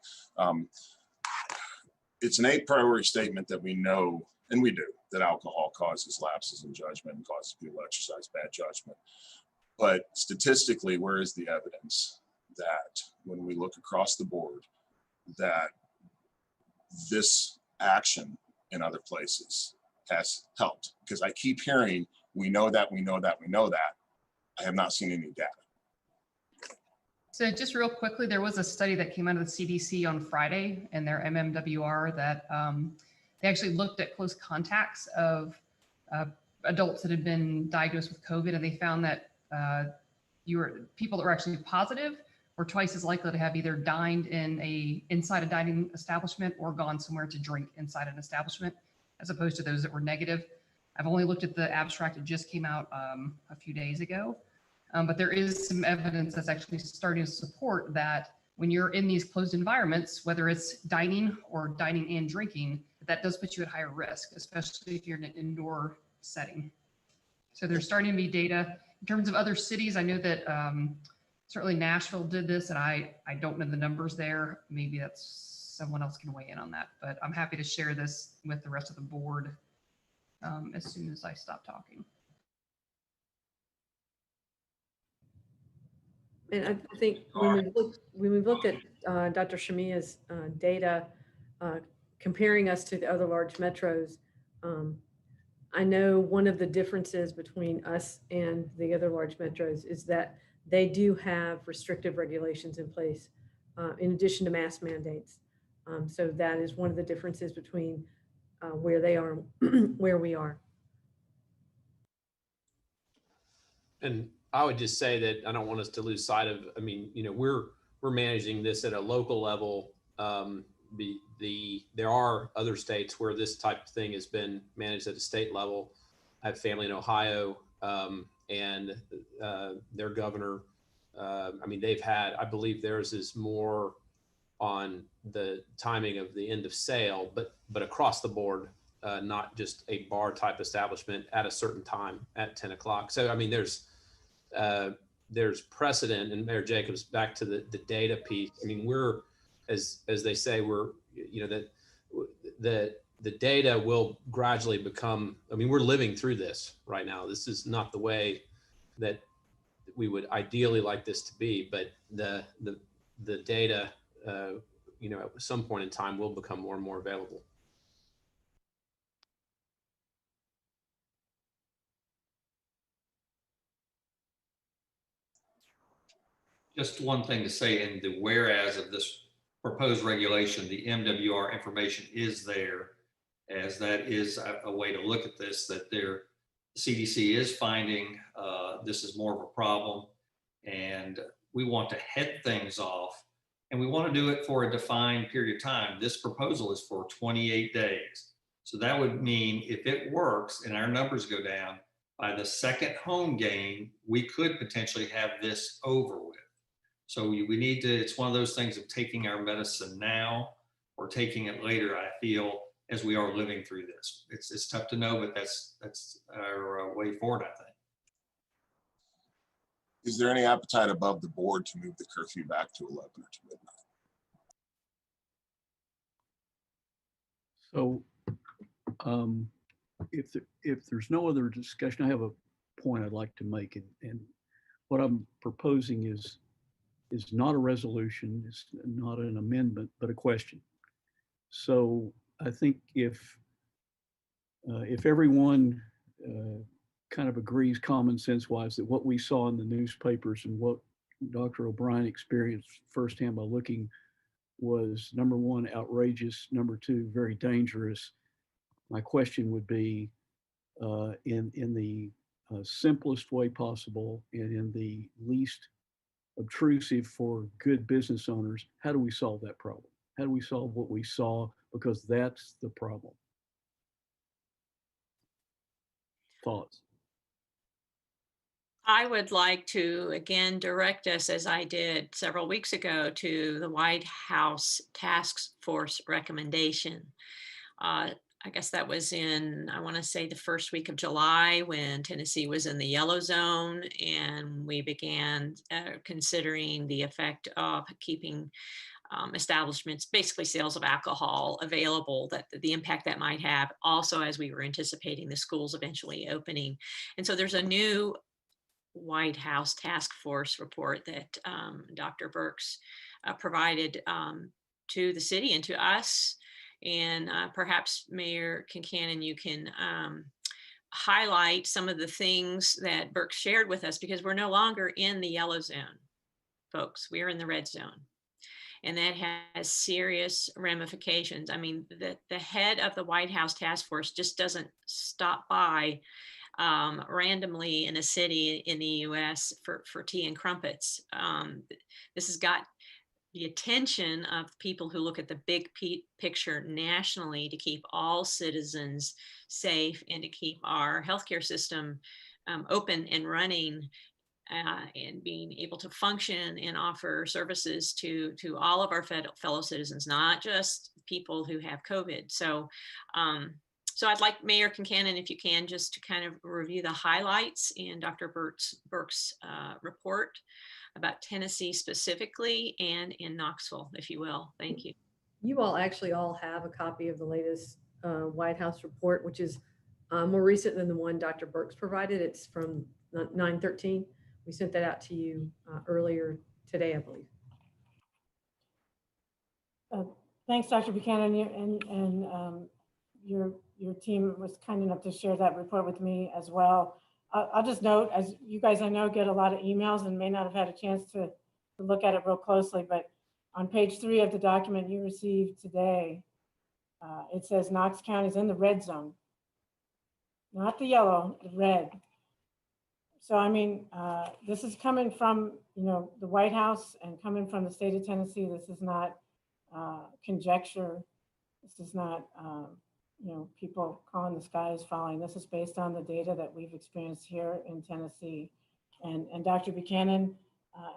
it's an a priori statement that we know, and we do, that alcohol causes lapses in judgment and causes people to exercise bad judgment. But statistically, where is the evidence that when we look across the board, that this action in other places has helped? Because I keep hearing, we know that, we know that, we know that. I have not seen any data. So just real quickly, there was a study that came out of the CDC on Friday in their MMWR that they actually looked at close contacts of adults that had been diagnosed with COVID, and they found that people that were actually positive were twice as likely to have either dined inside a dining establishment or gone somewhere to drink inside an establishment, as opposed to those that were negative. I've only looked at the abstract. It just came out a few days ago. But there is some evidence that's actually starting to support that when you're in these closed environments, whether it's dining or dining and drinking, that does put you at higher risk, especially if you're in an indoor setting. So there's starting to be data. In terms of other cities, I know that certainly Nashville did this, and I don't know the numbers there. Maybe that's someone else can weigh in on that, but I'm happy to share this with the rest of the board as soon as I stop talking. And I think when we looked at Dr. Shamia's data, comparing us to the other large metros, I know one of the differences between us and the other large metros is that they do have restrictive regulations in place in addition to mask mandates. So that is one of the differences between where they are, where we are. And I would just say that I don't want us to lose sight of, I mean, you know, we're managing this at a local level. There are other states where this type of thing has been managed at a state level. I have family in Ohio, and their governor, I mean, they've had, I believe theirs is more on the timing of the end of sale, but across the board, not just a bar type establishment at a certain time at 10 o'clock. So, I mean, there's precedent, and Mayor Jacobs, back to the data piece. I mean, we're, as they say, we're, you know, that the data will gradually become, I mean, we're living through this right now. This is not the way that we would ideally like this to be, but the data, you know, at some point in time will become more and more available. Just one thing to say in the whereas of this proposed regulation, the MWR information is there, as that is a way to look at this, that their CDC is finding this is more of a problem, and we want to head things off, and we want to do it for a defined period of time. This proposal is for 28 days. So that would mean if it works and our numbers go down, by the second home game, we could potentially have this over with. So we need to, it's one of those things of taking our medicine now or taking it later, I feel, as we are living through this. It's tough to know, but that's our way forward, I think. Is there any appetite above the board to move the curfew back to 11 or to midnight? So if there's no other discussion, I have a point I'd like to make. And what I'm proposing is not a resolution, it's not an amendment, but a question. So I think if everyone kind of agrees common sense wise that what we saw in the newspapers and what Dr. O'Brien experienced firsthand by looking was, number one, outrageous, number two, very dangerous. My question would be, in the simplest way possible and in the least obtrusive for good business owners, how do we solve that problem? How do we solve what we saw? Because that's the problem. Thoughts? I would like to again direct us, as I did several weeks ago, to the White House Task Force recommendation. I guess that was in, I want to say, the first week of July, when Tennessee was in the yellow zone, and we began considering the effect of keeping establishments, basically sales of alcohol, available, that the impact that might have, also as we were anticipating the schools eventually opening. And so there's a new White House Task Force report that Dr. Birx provided to the city and to us. And perhaps Mayor Kincannon, you can highlight some of the things that Birx shared with us, because we're no longer in the yellow zone, folks. We're in the red zone. And that has serious ramifications. I mean, the head of the White House Task Force just doesn't stop by randomly in a city in the US for tea and crumpets. This has got the attention of people who look at the big picture nationally to keep all citizens safe and to keep our healthcare system open and running, and being able to function and offer services to all of our fellow citizens, not just people who have COVID. So I'd like Mayor Kincannon, if you can, just to kind of review the highlights in Dr. Birx's report about Tennessee specifically, and in Knoxville, if you will. Thank you. You all actually all have a copy of the latest White House report, which is more recent than the one Dr. Birx provided. It's from 9/13, We sent that out to you earlier today, I believe. Thanks, Dr. Buchanan, your team was kind enough to share that report with me as well. I'll just note, as you guys I know get a lot of emails and may not have had a chance to look at it real closely, but on page 3 of the document you received today, it says Knox County is in the red zone, not the yellow, the red. So I mean, this is coming from the White House and coming from the state of Tennessee. This is not conjecture. This is not people calling the sky is falling. This is based on the data that we've experienced here in Tennessee. And Dr. Buchanan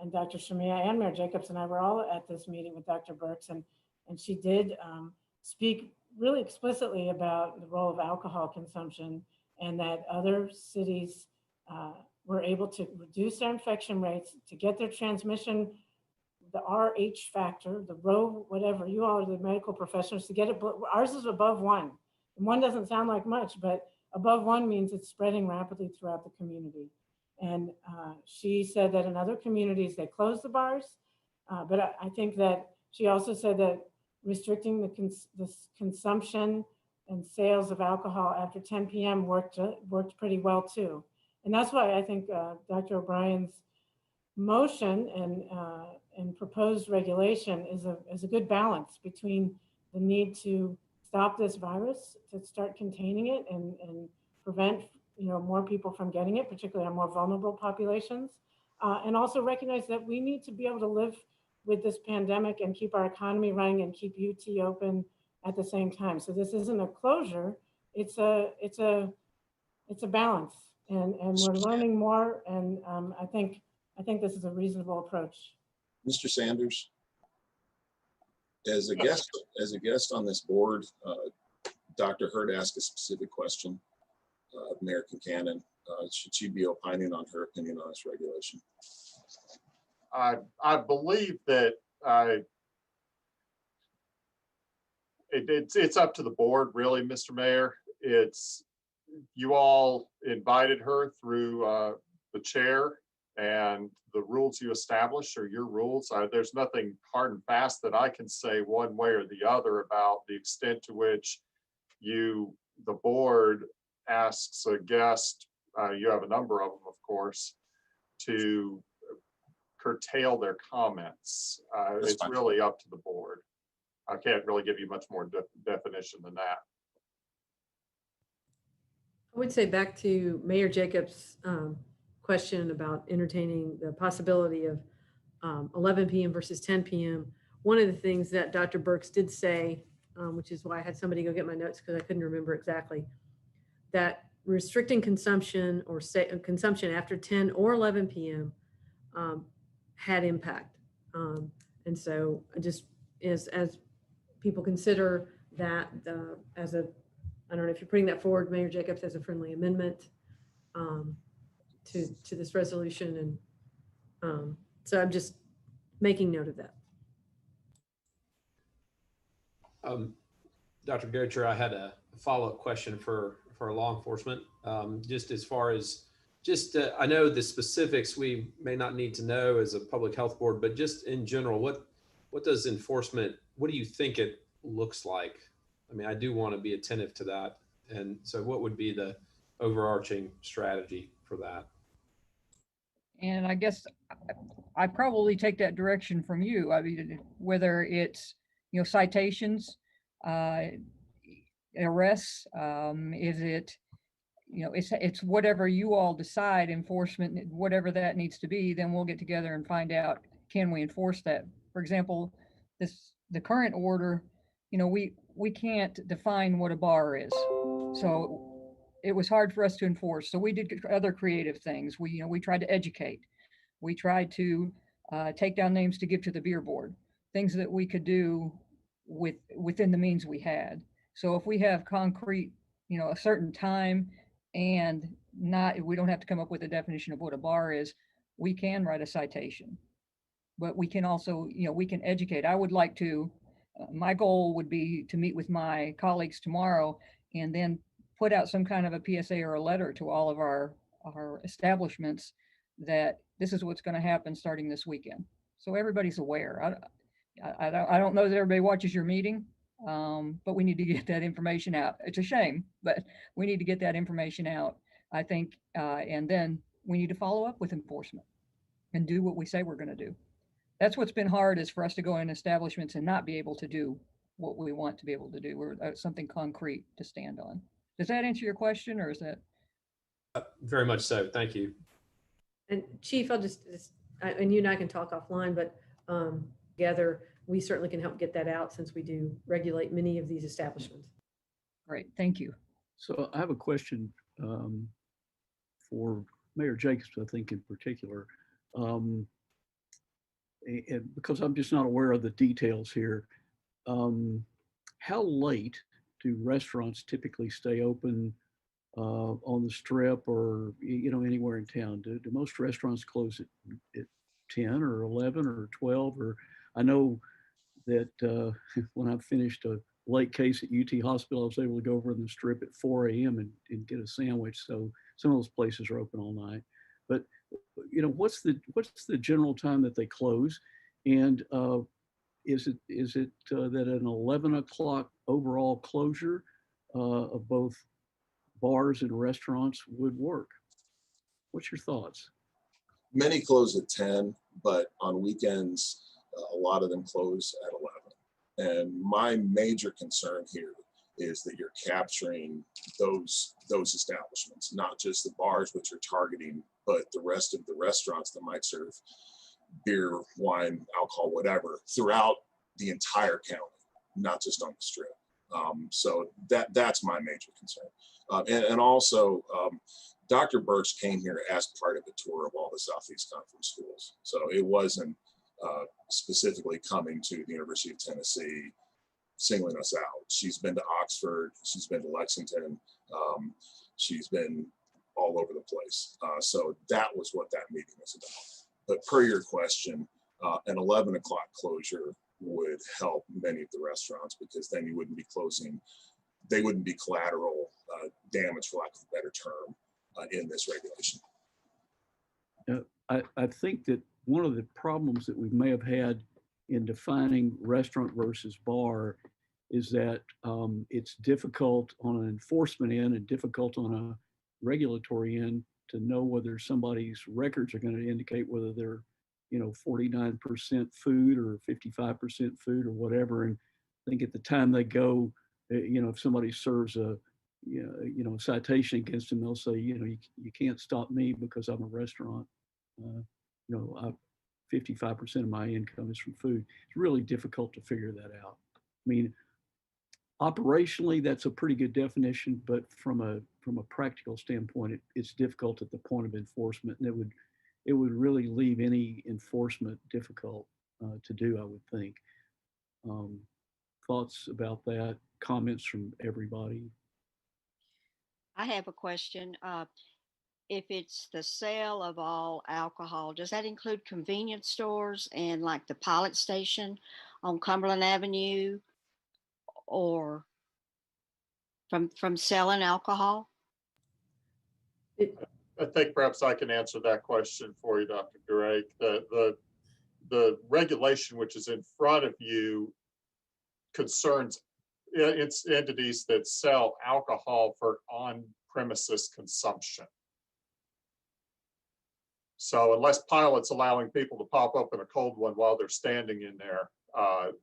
and Dr. Shamia and Mayor Jacobs and I were all at this meeting with Dr. Burks, and she did speak really explicitly about the role of alcohol consumption, and that other cities were able to reduce their infection rates, to get their transmission, the RH factor, the rho, whatever, you all are the medical professionals, to get it, ours is above 1. And 1 doesn't sound like much, but above 1 means it's spreading rapidly throughout the community. And she said that in other communities, they closed the bars, but I think that she also said that restricting the consumption and sales of alcohol after 10 p.m. worked pretty well too. And that's why I think Dr. O'Brien's motion and proposed regulation is a good balance between the need to stop this virus, to start containing it and prevent more people from getting it, particularly our more vulnerable populations, and also recognize that we need to be able to live with this pandemic and keep our economy running and keep UT open at the same time. So this isn't a closure; it's a balance, and we're learning more. And I think this is a reasonable approach. Mr. Sanders, as a guest on this board, Dr. Hurd asked a specific question of Mayor Concanon. Should she be opining on her opinion on this regulation? I believe that it's up to the board, really, Mr. Mayor. You all invited her through the chair, and the rules you establish are your rules. There's nothing hard and fast that I can say one way or the other about the extent to which the board asks a guest, you have a number of them, of course, to curtail their comments. It's really up to the board. I can't really give you much more definition than that. I would say back to Mayor Jacobs' question about entertaining the possibility of 11 p.m. versus 10 p.m. One of the things that Dr. Burks did say, which is why I had somebody go get my notes because I couldn't remember exactly, that restricting consumption or consumption after 10 or 11 p.m. Had impact. And so just as people consider that I don't know if you're putting that forward, Mayor Jacobs, as a friendly amendment to this resolution. And so I'm just making note of that. Dr. Goetcher, I had a follow-up question for law enforcement. Just as far as I know the specifics we may not need to know as a public health board, but just in general, what does enforcement, what do you think it looks like? I mean, I do want to be attentive to that. And so what would be the overarching strategy for that? And I guess I probably take that direction from you. I mean, whether it's, citations, arrests, is it, it's whatever you all decide, enforcement, whatever that needs to be, then we'll get together and find out, can we enforce that? For example, the current order, we can't define what a bar is. So it was hard for us to enforce. So we did other creative things. We tried to educate. We tried to take down names to give to the beer board, things that we could do within the means we had. So if we have concrete, a certain time, and we don't have to come up with a definition of what a bar is, we can write a citation. But we can also, we can educate. I would like to, my goal would be to meet with my colleagues tomorrow and then put out some kind of a PSA or a letter to all of our establishments that this is what's going to happen starting this weekend. So everybody's aware. I don't know that everybody watches your meeting, but we need to get that information out. It's a shame, but we need to get that information out, I think, and then we need to follow up with enforcement and do what we say we're going to do. That's what's been hard, is for us to go in establishments and not be able to do what we want to be able to do, or something concrete to stand on. Does that answer your question, or is that? Very much so. Thank you. And Chief, I'll and you and I can talk offline, but together, we certainly can help get that out, since we do regulate many of these establishments. Great, thank you. So I have a question for Mayor Jacobs, I think in particular, and because I'm just not aware of the details here. How late do restaurants typically stay open on the Strip, or anywhere in town? Do most restaurants close at 10 or 11 or 12? Or I know that when I finished a late case at UT Hospital, I was able to go over in the Strip at 4 a.m. and get a sandwich. So some of those places are open all night. But what's the general time that they close? And is it that an 11 o'clock overall closure of both bars and restaurants would work? What's your thoughts? Many close at 10, but on weekends, a lot of them close at 11. And my major concern here is that you're capturing those establishments, not just the bars, which are targeting, but the rest of the restaurants that might serve beer, wine, alcohol, whatever, throughout the entire county, not just on the Strip. So that's my major concern. And also, Dr. Burks came here as part of a tour of all the Southeast Conference schools. So it wasn't specifically coming to the University of Tennessee, singling us out. She's been to Oxford, she's been to Lexington, she's been all over the place. So that was what that meeting was about. But per your question, an 11 o'clock closure would help many of the restaurants, because then you wouldn't be closing, they wouldn't be collateral damage, for lack of a better term, in this regulation. I think that one of the problems that we may have had in defining restaurant versus bar is that it's difficult on an enforcement end and difficult on a regulatory end to know whether somebody's records are going to indicate whether they're 49% food or 55% food or whatever. And I think at the time they go, if somebody serves a citation against them, they'll say, you can't stop me because I'm a restaurant. 55% of my income is from food. It's really difficult to figure that out. I mean, operationally, that's a pretty good definition, but from a practical standpoint, it's difficult at the point of enforcement, and it would really leave any enforcement difficult to do, I would think. Thoughts about that? Comments from everybody? I have a question. If it's the sale of all alcohol, does that include convenience stores and like the Pilot Station on Cumberland Avenue, or from selling alcohol? I think perhaps I can answer that question for you, Dr. Drake. The regulation which is in front of you concerns it's entities that sell alcohol for on-premises consumption. So unless Pilot's allowing people to pop up in a cold one while they're standing in there,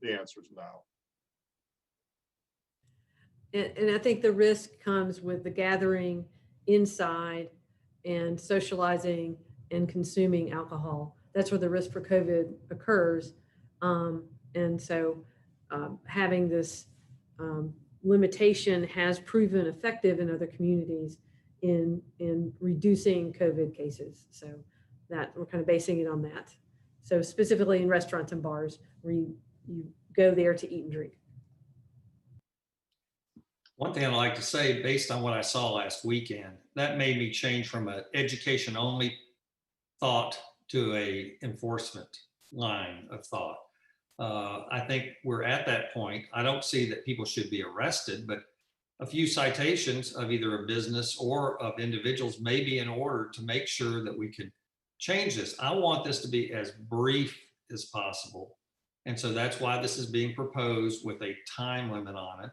the answer is no. And I think the risk comes with the gathering inside and socializing and consuming alcohol. That's where the risk for COVID occurs. And so having this limitation has proven effective in other communities in reducing COVID cases. So that we're kind of basing it on that. So specifically in restaurants and bars where you go there to eat and drink. One thing I'd like to say, based on what I saw last weekend, that made me change from an education only thought to a enforcement line of thought. I think we're at that point. I don't see that people should be arrested, but a few citations of either a business or of individuals may be in order to make sure that we could change this. I want this to be as brief as possible. And so that's why this is being proposed with a time limit on it.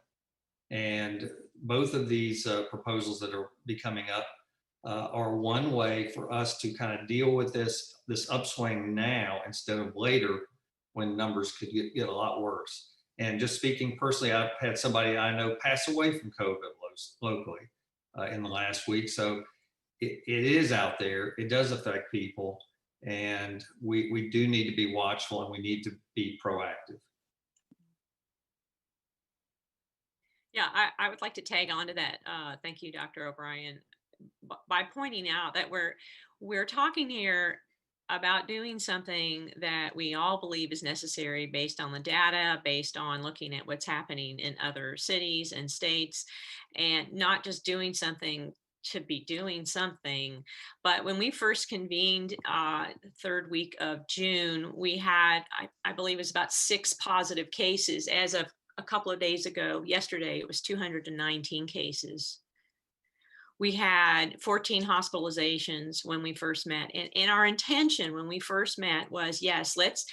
And both of these proposals that are be coming up are one way for us to kind of deal with this upswing now instead of later when numbers could get a lot worse. And just speaking personally, I've had somebody I know pass away from COVID locally in the last week. So it is out there. It does affect people. And we do need to be watchful and we need to be proactive. Yeah, I would like to tag on to that. Thank you, Dr. O'Brien, by pointing out that we're talking here about doing something that we all believe is necessary based on the data, based on looking at what's happening in other cities and states, and not just doing something to be doing something. But when we first convened third week of June, we had, I believe it was about 6 positive cases. As of a couple of days ago, yesterday, it was 219 cases. We had 14 hospitalizations when we first met. And our intention when we first met was, yes, let's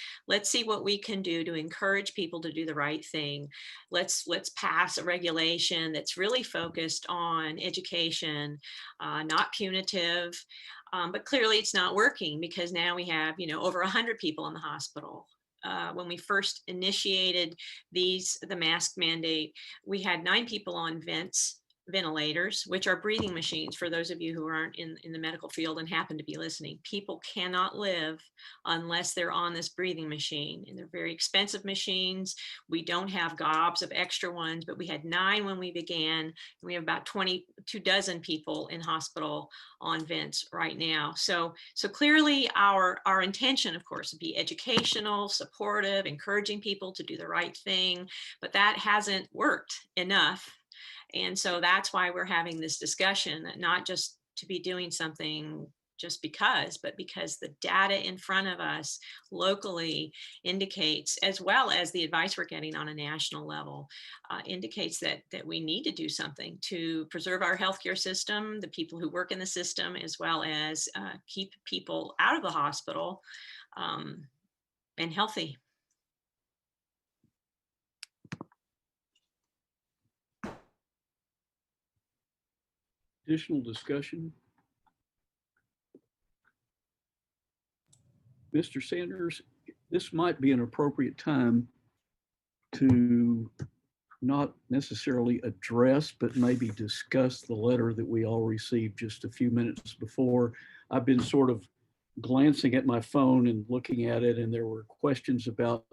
see what we can do to encourage people to do the right thing. Let's pass a regulation that's really focused on education, not punitive. But clearly it's not working because now we have, over 100 people in the hospital. When we first initiated the mask mandate, we had 9 people on ventilators, which are breathing machines for those of you who aren't in the medical field and happen to be listening. People cannot live unless they're on this breathing machine, and they're very expensive machines. We don't have gobs of extra ones, but we had 9 when we began, and we have about 22 dozen people in hospital on vents right now. So clearly our intention, of course, would be educational, supportive, encouraging people to do the right thing, but that hasn't worked enough. And so that's why we're having this discussion, not just to be doing something just because, but because the data in front of us locally indicates, as well as the advice we're getting on a national level, indicates that we need to do something to preserve our healthcare system, the people who work in the system, as well as keep people out of the hospital and healthy. Additional discussion? Mr. Sanders, this might be an appropriate time to not necessarily address, but maybe discuss the letter that we all received just a few minutes before. I've been sort of glancing at my phone and looking at it, and there were questions about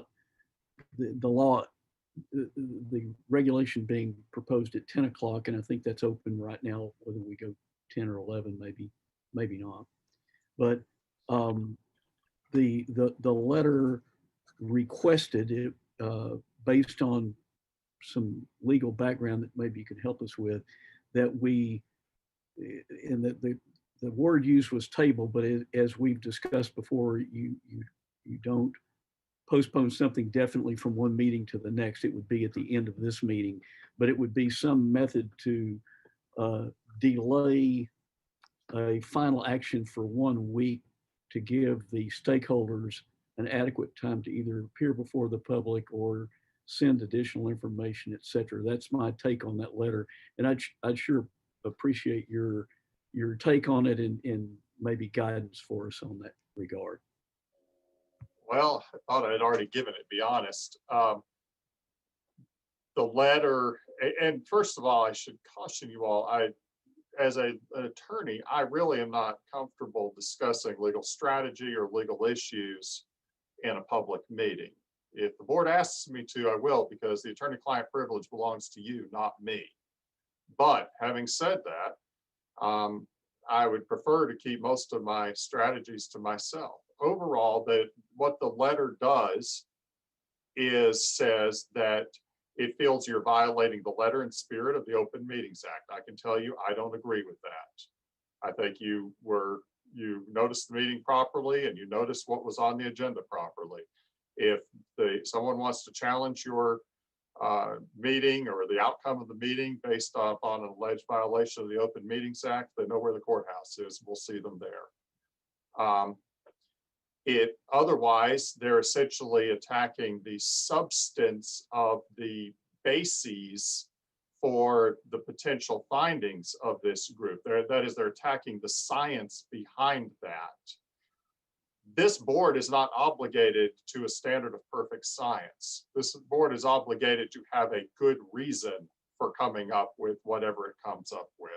the law, the regulation being proposed at 10 o'clock, and I think that's open right now, whether we go 10 or 11, maybe not. But the letter requested it based on some legal background that maybe you could help us with, that we, and that the word used was table, but as we've discussed before, you don't postpone something definitely from one meeting to the next. It would be at the end of this meeting, but it would be some method to delay a final action for 1 week to give the stakeholders an adequate time to either appear before the public or send additional information, et cetera. That's my take on that letter. And I'd sure appreciate your take on it and maybe guidance for us on that regard. Well, I thought I'd already given it, to be honest. The letter, and first of all, I should caution you all, as an attorney, I really am not comfortable discussing legal strategy or legal issues in a public meeting. If the board asks me to, I will, because the attorney-client privilege belongs to you, not me. But having said that, I would prefer to keep most of my strategies to myself. Overall, what the letter does is says that it feels you're violating the letter and spirit of the Open Meetings Act. I can tell you, I don't agree with that. I think you noticed the meeting properly and you noticed what was on the agenda properly. If someone wants to challenge your meeting or the outcome of the meeting based upon an alleged violation of the Open Meetings Act, they know where the courthouse is. We'll see them there. Otherwise, they're essentially attacking the substance of the bases for the potential findings of this group. That is, they're attacking the science behind that. This board is not obligated to a standard of perfect science. This board is obligated to have a good reason for coming up with whatever it comes up with.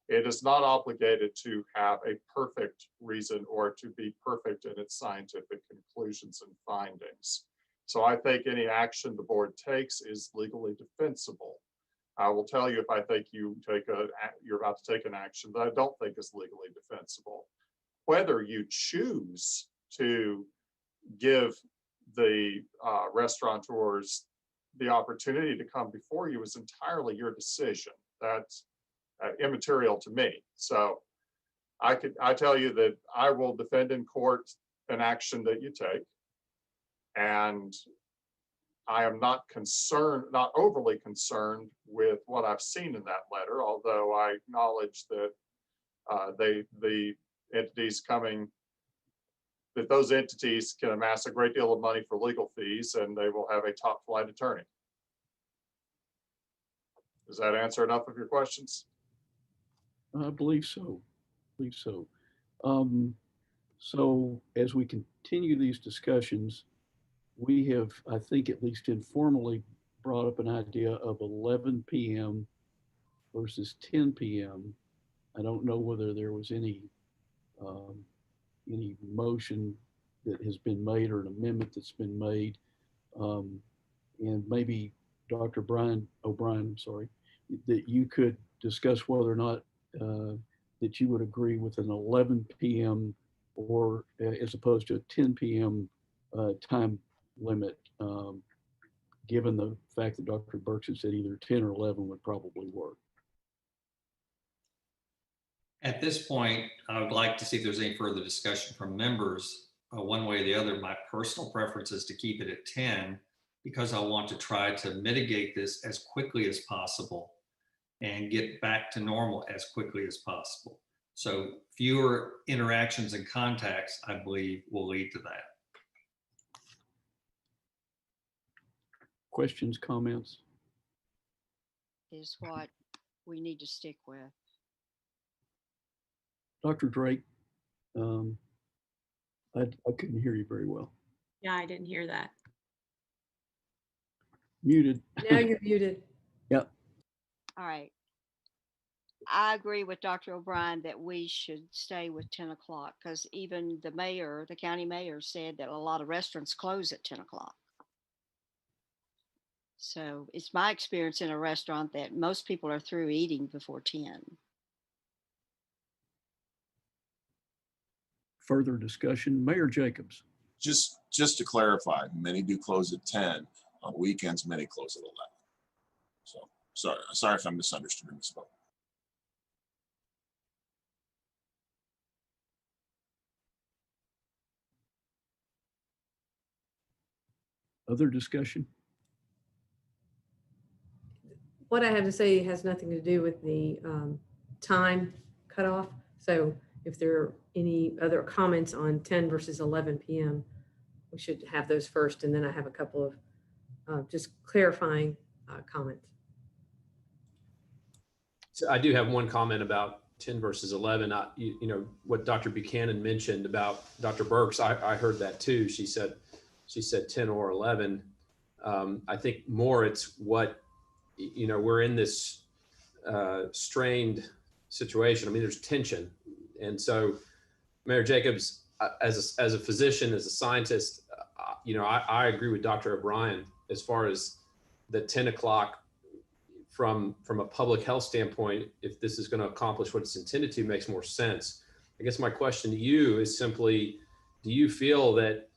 It is not obligated to have a perfect reason or to be perfect in its scientific conclusions and findings. So I think any action the board takes is legally defensible. I will tell you if I think you're about to take an action that I don't think is legally defensible. Whether you choose to give the restaurateurs the opportunity to come before you is entirely your decision. That's immaterial to me. So I tell you that I will defend in court an action that you take. And I am not overly concerned with what I've seen in that letter, although I acknowledge that those entities can amass a great deal of money for legal fees, and they will have a top flight attorney. Does that answer enough of your questions? I believe so. So as we continue these discussions, we have, I think, at least informally brought up an idea of 11 p.m. versus 10 p.m. I don't know whether there was any motion that has been made or an amendment that's been made. And maybe Dr. Brian O'Brien, that you could discuss whether or not that you would agree with an 11 p.m. or as opposed to a 10 p.m. Time limit, given the fact that Dr. Burks had said either 10 or 11 would probably work. At this point, I would like to see if there's any further discussion from members, one way or the other. My personal preference is to keep it at 10 because I want to try to mitigate this as quickly as possible and get back to normal as quickly as possible. So fewer interactions and contacts, I believe, will lead to that. Questions, comments? Is what we need to stick with. Dr. Drake, I couldn't hear you very well. Yeah, I didn't hear that. Muted. Now you're muted. Yep. All right. I agree with Dr. O'Brien that we should stay with 10 o'clock because even the mayor, the county mayor, said that a lot of restaurants close at 10 o'clock. So it's my experience in a restaurant that most people are through eating before 10. Further discussion, Mayor Jacobs. Just to clarify, many do close at 10. On weekends, many close at 11. So sorry if I misunderstood or misspoke. Other discussion? What I have to say has nothing to do with the time cutoff. So if there are any other comments on 10 versus 11 p.m., we should have those first. And then I have a couple of just clarifying comments. So I do have one comment about 10 versus 11. You know, what Dr. Buchanan mentioned about Dr. Burks, I heard that too. She said 10 or 11. I think more it's what, you know, we're in this strained situation. I mean, there's tension. And so Mayor Jacobs, as a physician, as a scientist, you know, I agree with Dr. O'Brien as far as the 10 o'clock from a public health standpoint, if this is going to accomplish what it's intended to, makes more sense. I guess my question to you is simply, do you feel that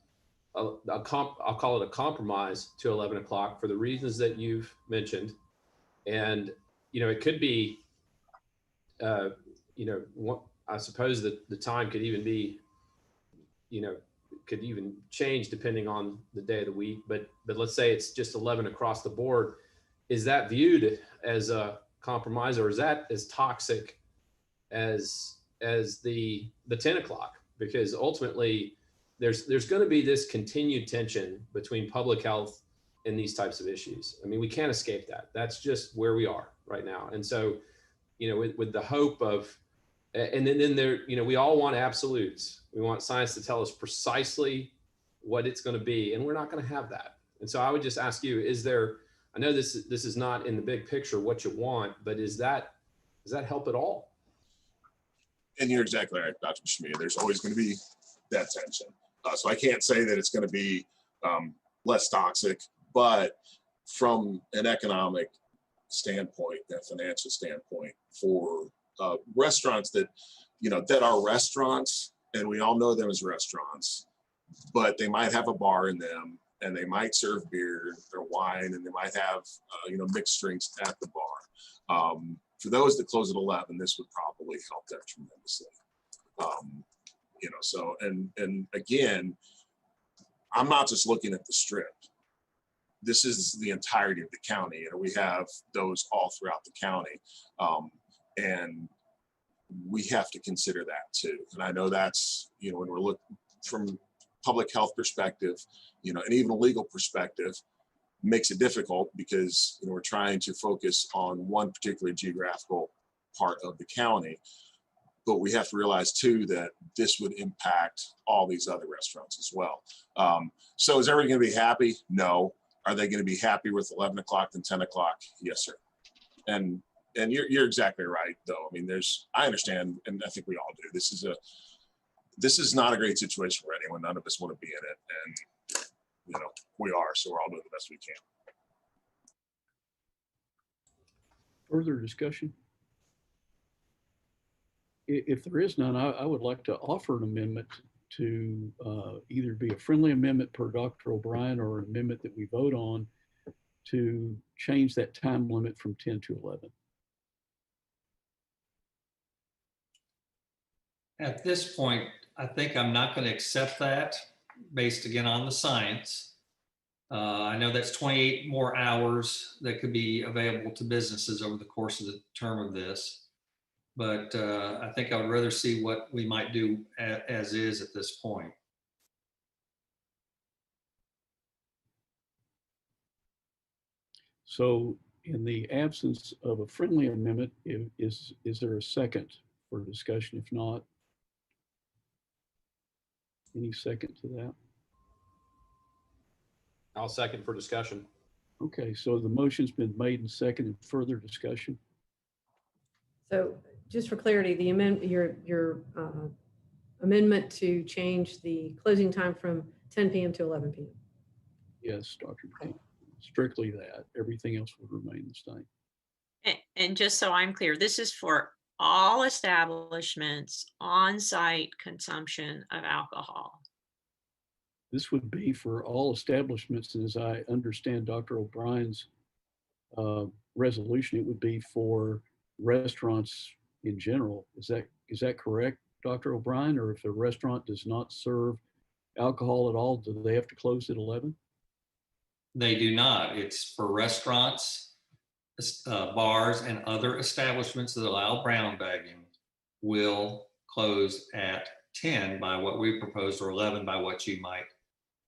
I'll call it a compromise to 11 o'clock for the reasons that you've mentioned? And, you know, it could be, you know, I suppose that the time could even be, you know, could even change depending on the day of the week. But let's say it's just 11 across the board. Is that viewed as a compromise, or is that as toxic as the 10 o'clock? Because ultimately, there's going to be this continued tension between public health and these types of issues. I mean, we can't escape that. That's just where we are right now. And so, you know, with the hope of, and then there, you know, we all want absolutes. We want science to tell us precisely what it's going to be, and we're not going to have that. And so I would just ask you, is there, I know this is not in the big picture what you want, but does that help at all? And you're exactly right, Dr. Schmier. There's always going to be that tension. So I can't say that it's going to be less toxic, but from an economic standpoint, that financial standpoint, for restaurants that, you know, that are restaurants, and we all know them as restaurants, but they might have a bar in them, and they might serve beer or wine, and they might have, you know, mixed drinks at the bar. For those that close at 11, this would probably help them tremendously. You know, so, and again, I'm not just looking at the Strip. This is the entirety of the county, and we have those all throughout the county. And we have to consider that too. And I know that's, you know, when we're looking from public health perspective, you know, and even a legal perspective, makes it difficult because, you know, we're trying to focus on one particular geographical part of the county. But we have to realize too that this would impact all these other restaurants as well. So is everybody going to be happy? No. Are they going to be happy with 11 o'clock and 10 o'clock? Yes, sir. And you're exactly right, though. I mean, I understand, and I think we all do. This is not a great situation for anyone. None of us want to be in it, and you know we are. So we're all doing the best we can. Further discussion? If there is none, I would like to offer an amendment to either be a friendly amendment per Dr. O'Brien or an amendment that we vote on to change that time limit from 10 to 11. At this point, I think I'm not going to accept that based again on the science. I know that's 28 more hours that could be available to businesses over the course of the term of this. But I think I would rather see what we might do as is at this point. So in the absence of a friendly amendment, is there a second for discussion? If not, any second to that? I'll second for discussion. Okay, so the motion's been made and seconded. Further discussion? So just for clarity, the your amendment to change the closing time from 10 p.m. to 11 p.m. Yes, Dr. McKee. Strictly that. Everything else would remain the same. And just so I'm clear, this is for all establishments on-site consumption of alcohol. This would be for all establishments, and as I understand Dr. O'Brien's resolution, it would be for restaurants in general. Is that correct, Dr. O'Brien? Or if a restaurant does not serve alcohol at all, do they have to close at 11? They do not. It's for restaurants, bars, and other establishments that allow brown bagging will close at 10 by what we proposed, or 11 by what you might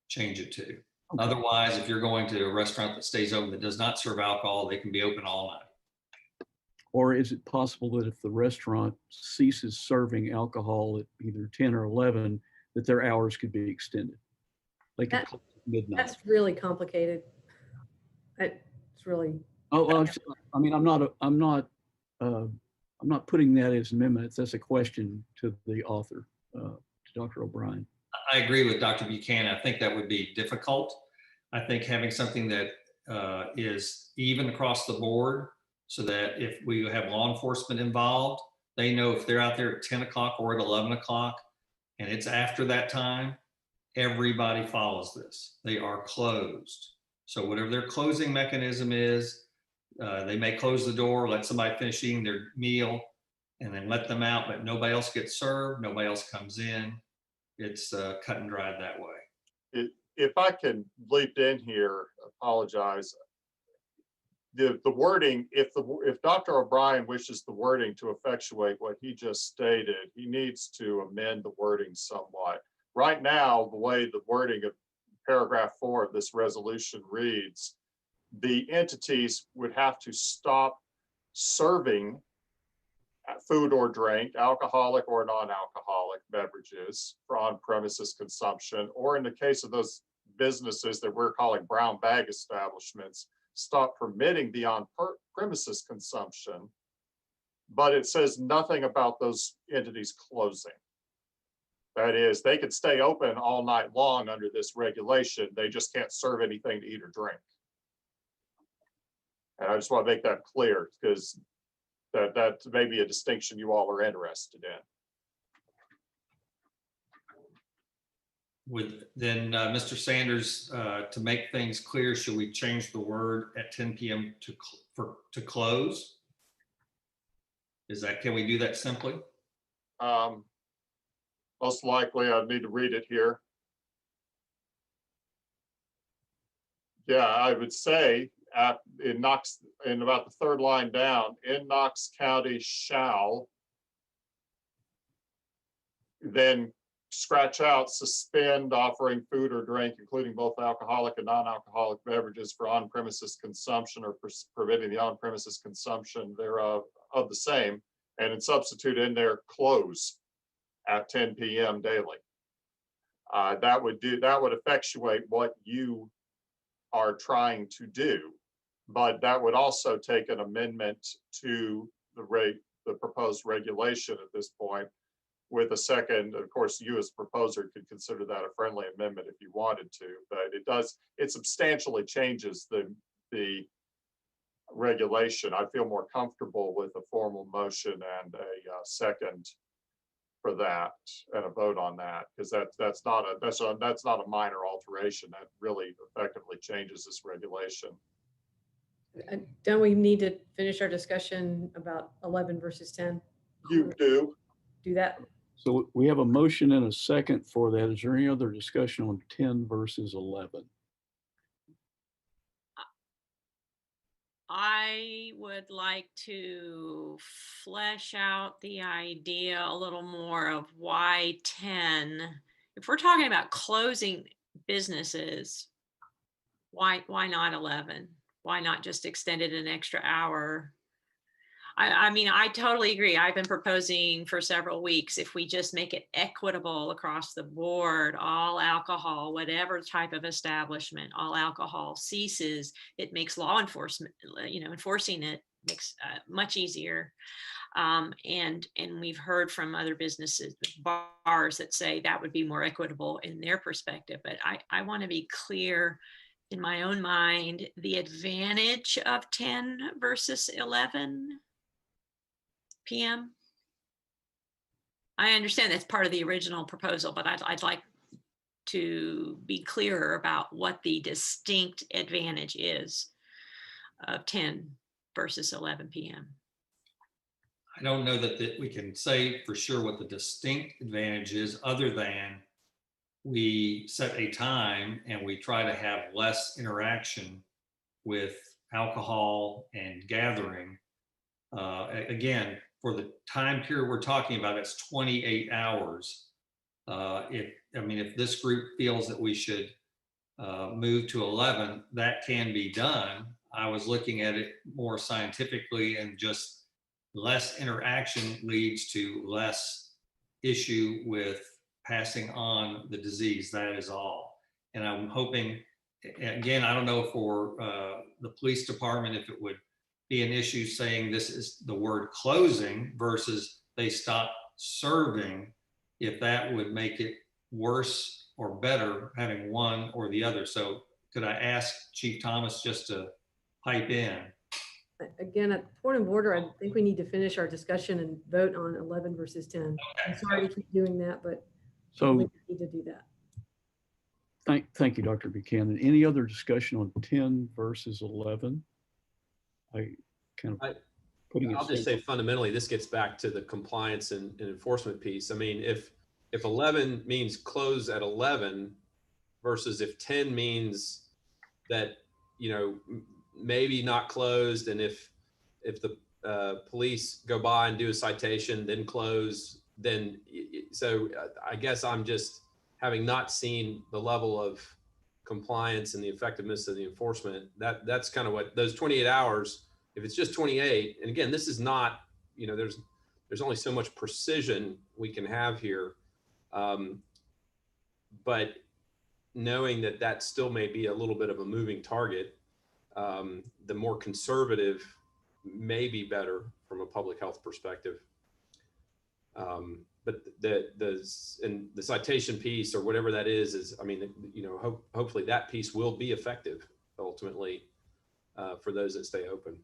change it to. Okay. Otherwise, if you're going to a restaurant that stays open that does not serve alcohol, they can be open all night. Or is it possible that if the restaurant ceases serving alcohol at either 10 or 11, that their hours could be extended? They could close at midnight. That's really complicated. It's really. Oh, I mean, I'm not putting that as an amendment. That's a question to the author, to Dr. O'Brien. I agree with Dr. Buchanan. I think that would be difficult. I think having something that is even across the board, so that if we have law enforcement involved, they know if they're out there at 10 o'clock or at 11 o'clock, and it's after that time, everybody follows this. They are closed. So whatever their closing mechanism is, they may close the door, let somebody finish eating their meal, and then let them out, but nobody else gets served, nobody else comes in. It's cut and dried that way. If I can leap in here, apologize. The wording, if Dr. O'Brien wishes the wording to effectuate what he just stated, he needs to amend the wording somewhat. Right now, the way the wording of paragraph 4 of this resolution reads, the entities would have to stop serving food or drink, alcoholic or non-alcoholic beverages for on-premises consumption, or in the case of those businesses that we're calling brown bag establishments, stop permitting the on-premises consumption. But it says nothing about those entities closing. That is, they could stay open all night long under this regulation. They just can't serve anything to eat or drink. And I just want to make that clear because that may be a distinction you all are interested in. With then, Mr. Sanders, to make things clear, should we change the word at 10 p.m. to close? Can we do that simply? Most likely, I'd need to read it here. Yeah, I would say in Knox, in about the third line down, in Knox County shall, then scratch out, suspend offering food or drink, including both alcoholic and non-alcoholic beverages for on-premises consumption or preventing the on-premises consumption thereof of the same, and then substitute in there close at 10 p.m. daily. That would effectuate what you are trying to do, but that would also take an amendment to the proposed regulation at this point with a second. Of course, you as proposer could consider that a friendly amendment if you wanted to, but it substantially changes the regulation. I feel more comfortable with a formal motion and a second for that and a vote on that, because that's not a minor alteration. That really effectively changes this regulation. Don't we need to finish our discussion about 11 versus 10? You do. Do that. So we have a motion and a second for that. Is there any other discussion on 10 versus 11? I would like to flesh out the idea a little more of why 10. If we're talking about closing businesses, why not 11? Why not just extend it an extra hour? I mean, I totally agree. I've been proposing for several weeks, if we just make it equitable across the board, all alcohol, whatever type of establishment, all alcohol ceases, it makes law enforcement, enforcing it makes much easier. And we've heard from other businesses, bars, that say that would be more equitable in their perspective. But I want to be clear in my own mind, the advantage of 10 versus 11 p.m. I understand that's part of the original proposal, but I'd like to be clearer about what the distinct advantage is of 10 versus 11 p.m. I don't know that we can say for sure what the distinct advantage is, other than we set a time and we try to have less interaction with alcohol and gathering. Again, for the time period we're talking about, it's 28 hours. If this group feels that we should move to 11, that can be done. I was looking at it more scientifically, and just less interaction leads to less issue with passing on the disease. That is all. And I'm hoping, again, I don't know for the police department if it would be an issue saying this is the word closing versus they stop serving, if that would make it worse or better having one or the other. So could I ask Chief Thomas just to pipe in? Again, at point of order, I think we need to finish our discussion and vote on 11 versus 10. Okay. I'm sorry to keep doing that, but So we need to do that. thank you, Dr. Buchanan. Any other discussion on 10 versus 11? I'll just say fundamentally, this gets back to the compliance and enforcement piece. I mean, if 11 means close at 11 versus if 10 means that, maybe not closed, and if the police go by and do a citation, then close, then, so I guess I'm just having not seen the level of compliance and the effectiveness of the enforcement, that's kind of what those 28 hours, if it's just 28, and again, this is not, you know, there's only so much precision we can have here. But knowing that that still may be a little bit of a moving target, the more conservative may be better from a public health perspective. But the citation piece or whatever that is, I mean, you know, hopefully that piece will be effective ultimately for those that stay open.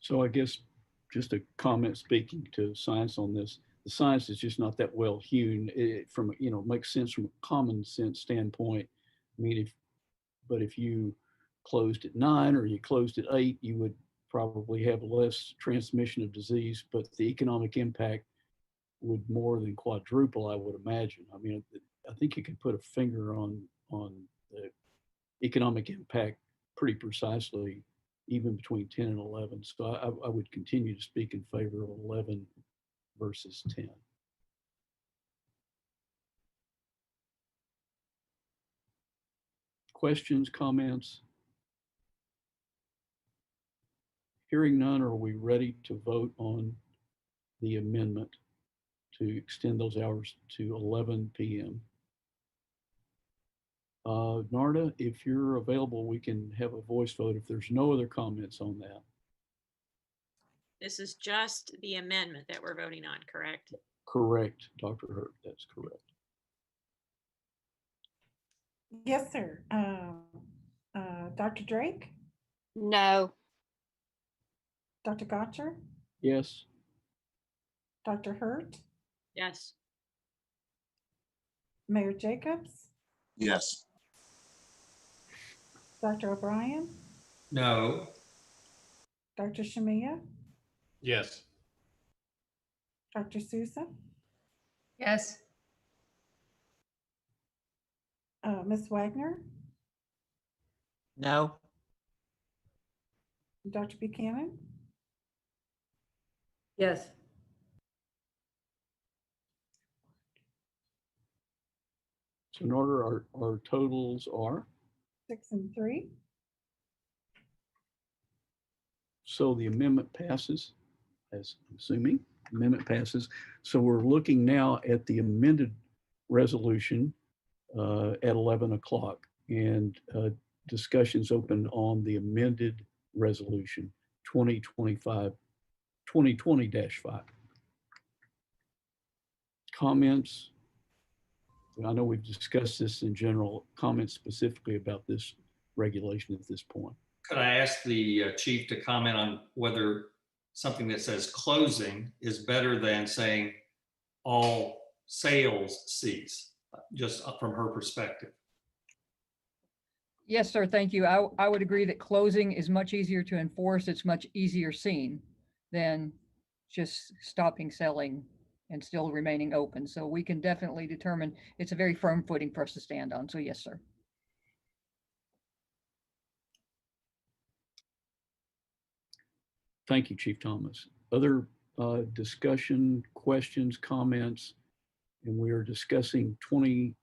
So I guess just a comment speaking to science on this, the science is just not that well hewn. It, from, you know, makes sense from a common sense standpoint. I mean, if you closed at 9 or you closed at 8, you would probably have less transmission of disease, but the economic impact would more than quadruple, I would imagine. I mean, I think you can put a finger on the economic impact pretty precisely, even between 10 and 11. So I would continue to speak in favor of 11 versus 10. Questions, comments? Hearing none, are we ready to vote on the amendment to extend those hours to 11 p.m.? Narda, if you're available, we can have a voice vote if there's no other comments on that. This is just the amendment that we're voting on, correct? Correct, Dr. Hurt, that's correct. Yes, sir. Dr. Drake, No. Dr. Gotcher, Yes. Dr. Hurt, Yes. Mayor Jacobs, Yes. Dr. O'Brien, No. Dr. Shamia, Yes. Dr. Sousa, Yes. Ms. Wagner, No. Dr. Buchanan, Yes. So in order, our totals are, 6 and 3. so the amendment passes, as I'm assuming, amendment passes. So we're looking now at the amended resolution at 11 o'clock, and discussions open on the amended resolution 2020-5. Comments? I know we've discussed this in general. Comments specifically about this regulation at this point. Could I ask the chief to comment on whether something that says closing is better than saying all sales cease, just from her perspective? Yes, sir. Thank you. I would agree that closing is much easier to enforce. It's much easier seen than just stopping selling and still remaining open. So we can definitely determine it's a very firm footing for us to stand on. So yes, sir. Thank you, Chief Thomas. Other discussion, questions, comments, and we are discussing 2020-5.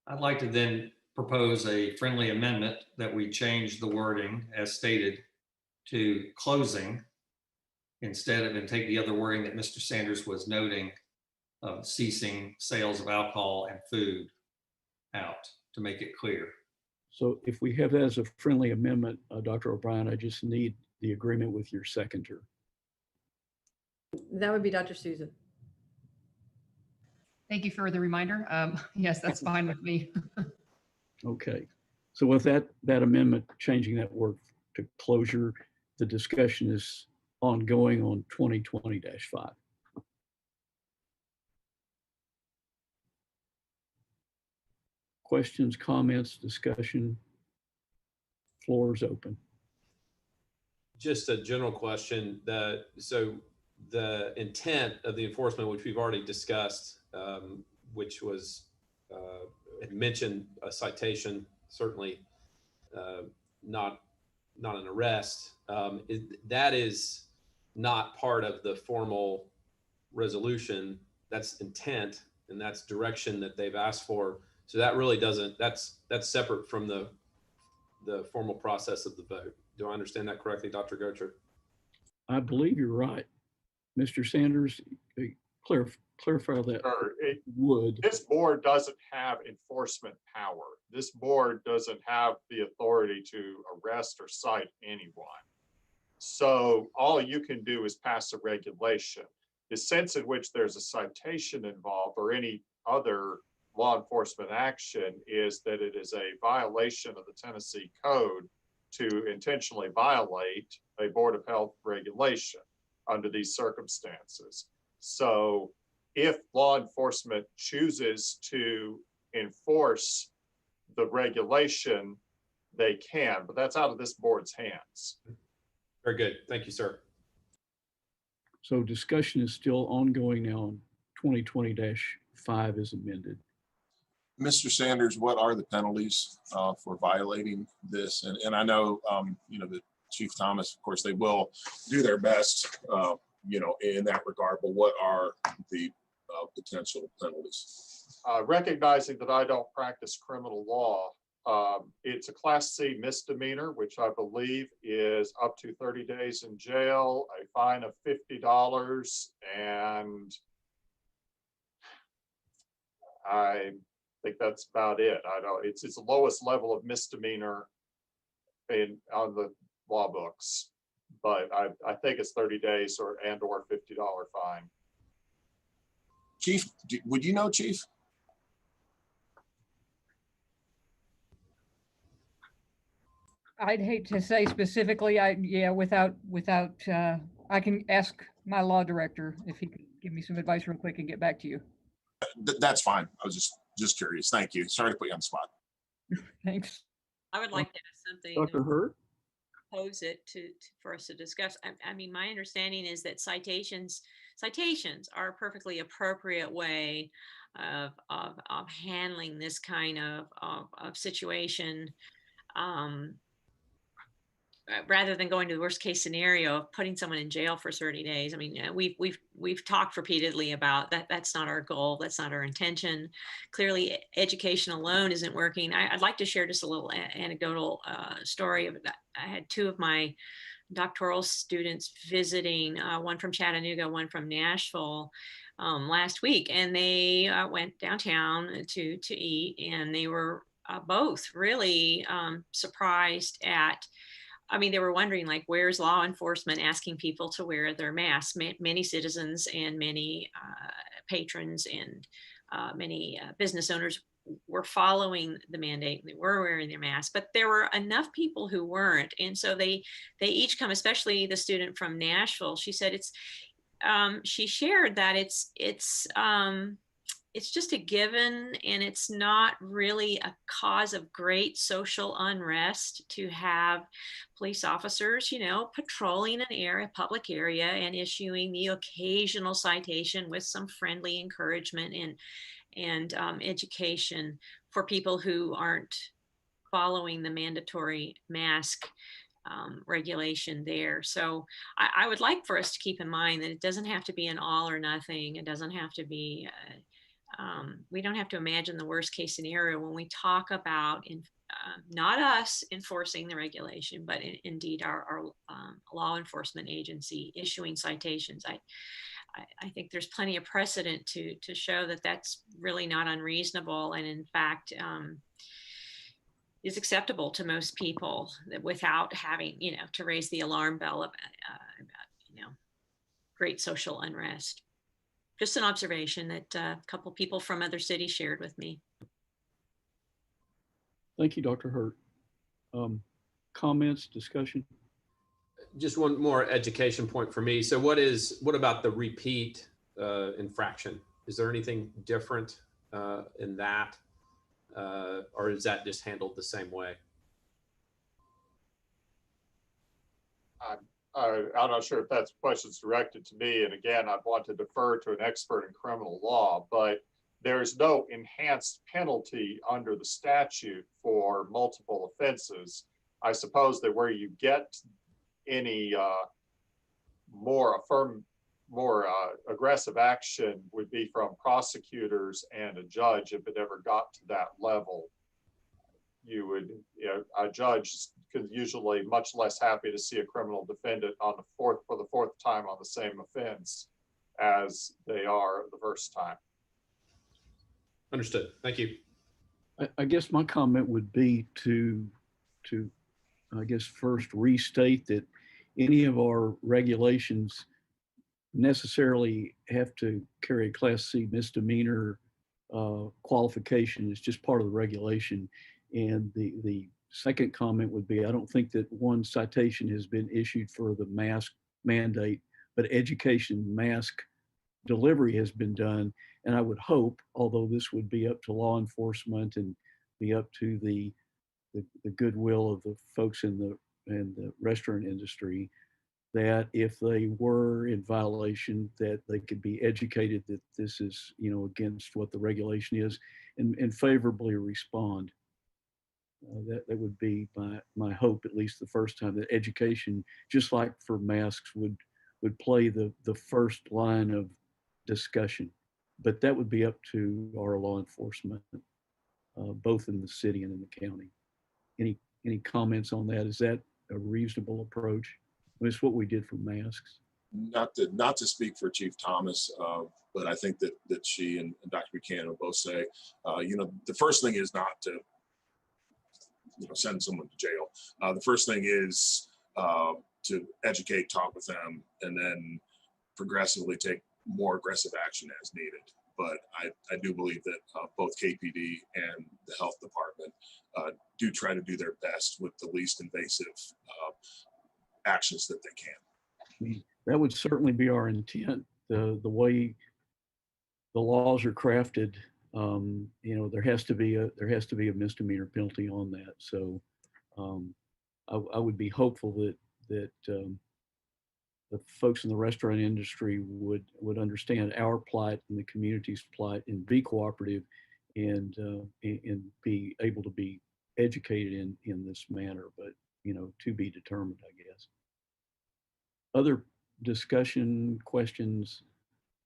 I'd like to then propose a friendly amendment that we change the wording as stated to closing instead of, and take the other wording that Mr. Sanders was noting of ceasing sales of alcohol and food out, to make it clear. So if we have that as a friendly amendment, Dr. O'Brien, I just need the agreement with your seconder. That would be Dr. Sousa. Thank you for the reminder. Yes, that's fine with me. Okay. So with that amendment, changing that word to closure, the discussion is ongoing on 2020-5. Questions, comments, discussion? Floor is open. Just a general question. So the intent of the enforcement, which we've already discussed, which was it mentioned a citation, certainly not an arrest. That is not part of the formal resolution, that's intent and that's direction that they've asked for. So that really doesn't, that's separate from the formal process of the vote. Do I understand that correctly, Dr. Gocher? I believe you're right. Mr. Sanders, clarify that. Sure. Would. This board doesn't have enforcement power. This board doesn't have the authority to arrest or cite anyone. So all you can do is pass a regulation. The sense in which there's a citation involved or any other law enforcement action is that it is a violation of the Tennessee Code to intentionally violate a Board of Health regulation under these circumstances. So if law enforcement chooses to enforce the regulation, they can, but that's out of this board's hands. Very good. Thank you, sir. So discussion is still ongoing now on 2020-5 as amended. Mr. Sanders, what are the penalties for violating this? And I know, the Chief Thomas, of course, they will do their best, in that regard, but what are the potential penalties? Recognizing that I don't practice criminal law, it's a Class C misdemeanor, which I believe is up to 30 days in jail, a fine of $50, and I think that's about it. I don't. It's the lowest level of misdemeanor on the law books, but I think it's 30 days or $50 fine. Chief, would you know, Chief? I'd hate to say specifically. Without I can ask my law director if he could give me some advice real quick and get back to you. That's fine. I was just curious. Thank you. Sorry to put you on the spot. Thanks. I would like to ask something. Dr. Hurt? Pose it for us to discuss. I mean, my understanding is that citations are a perfectly appropriate way of handling this kind of situation, rather than going to the worst case scenario of putting someone in jail for 30 days. I mean, we've talked repeatedly about that. That's not our goal. That's not our intention. Clearly, education alone isn't working. I'd like to share just a little anecdotal story of that. I had two of my doctoral students visiting, one from Chattanooga, one from Nashville, last week, and they went downtown to eat, and they were both really surprised at. I mean, they were wondering, like, where's law enforcement asking people to wear their masks? Many citizens and many patrons and many business owners were following the mandate. They were wearing their masks, but there were enough people who weren't. And so they each come, especially the student from Nashville. She said she shared that it's just a given, and it's not really a cause of great social unrest to have police officers, patrolling a public area and issuing the occasional citation with some friendly encouragement and education for people who aren't following the mandatory mask regulation there. So I would like for us to keep in mind that it doesn't have to be an all or nothing. It doesn't have to be we don't have to imagine the worst case scenario when we talk about not us enforcing the regulation, but indeed our law enforcement agency issuing citations. I think there's plenty of precedent to show that that's really not unreasonable, and in fact is acceptable to most people without having to raise the alarm bell about great social unrest. Just an observation that a couple people from other cities shared with me. Thank you, Dr. Hurt. Comments, discussion? Just one more education point for me. So what about the repeat infraction? Is there anything different in that? Or is that just handled the same way? I'm not sure if that's questions directed to me. And again, I'd want to defer to an expert in criminal law, but there's no enhanced penalty under the statute for multiple offenses. I suppose that where you get any more more aggressive action would be from prosecutors and a judge if it ever got to that level. A judge could usually much less happy to see a criminal defendant for the fourth time on the same offense as they are the first time. Understood. Thank you. I guess my comment would be to I guess first restate that any of our regulations necessarily have to carry a Class C misdemeanor qualification. It's just part of the regulation. And the second comment would be, I don't think that one citation has been issued for the mask mandate, but education mask delivery has been done. And I would hope, although this would be up to law enforcement and be up to the goodwill of the folks in the restaurant industry, that if they were in violation, that they could be educated that this is, against what the regulation is, and favorably respond. That would be my hope, at least the first time, that education, just like for masks, would play the first line of discussion. But that would be up to our law enforcement, both in the city and in the county. Any comments on that? Is that a reasonable approach? I mean, it's what we did for masks. Not to speak for Chief Thomas, but I think that she and Dr. Buchanan will both say, the first thing is not to, send someone to jail. The first thing is to educate, talk with them, and then progressively take more aggressive action as needed. But I do believe that both KPD and the health department do try to do their best with the least invasive actions that they can. That would certainly be our intent. The way the laws are crafted, there has to be a misdemeanor penalty on that. So I would be hopeful that the folks in the restaurant industry would understand our plight and the community's plight and be cooperative and be able to be educated in this manner, but to be determined, I guess. Other discussion questions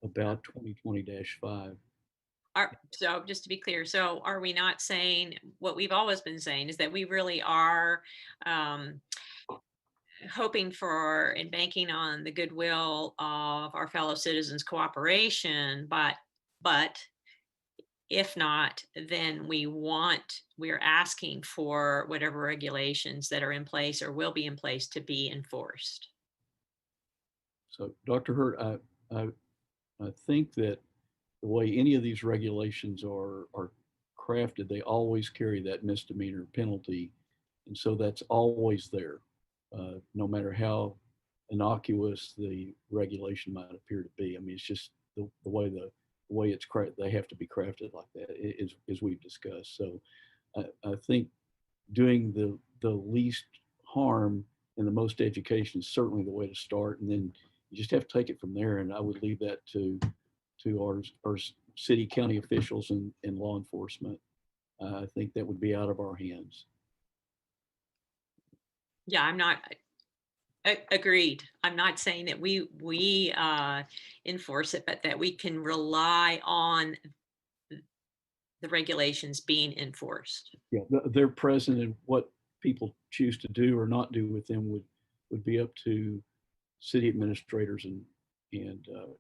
about 2020-5? So just to be clear, so are we not saying what we've always been saying is that we really are hoping for and banking on the goodwill of our fellow citizens' cooperation, but if not, then we're asking for whatever regulations that are in place or will be in place to be enforced. So Dr. Hurt, I think that the way any of these regulations are crafted, they always carry that misdemeanor penalty. And so that's always there, no matter how innocuous the regulation might appear to be. I mean, it's just the way it's crafted, they have to be crafted like that, as we've discussed. So I think doing the least harm and the most education is certainly the way to start. And then you just have to take it from there. And I would leave that to our city, county officials and law enforcement. I think that would be out of our hands. Yeah, agreed. I'm not saying that we enforce it, but that we can rely on the regulations being enforced. Yeah, they're present, and what people choose to do or not do with them would be up to city administrators and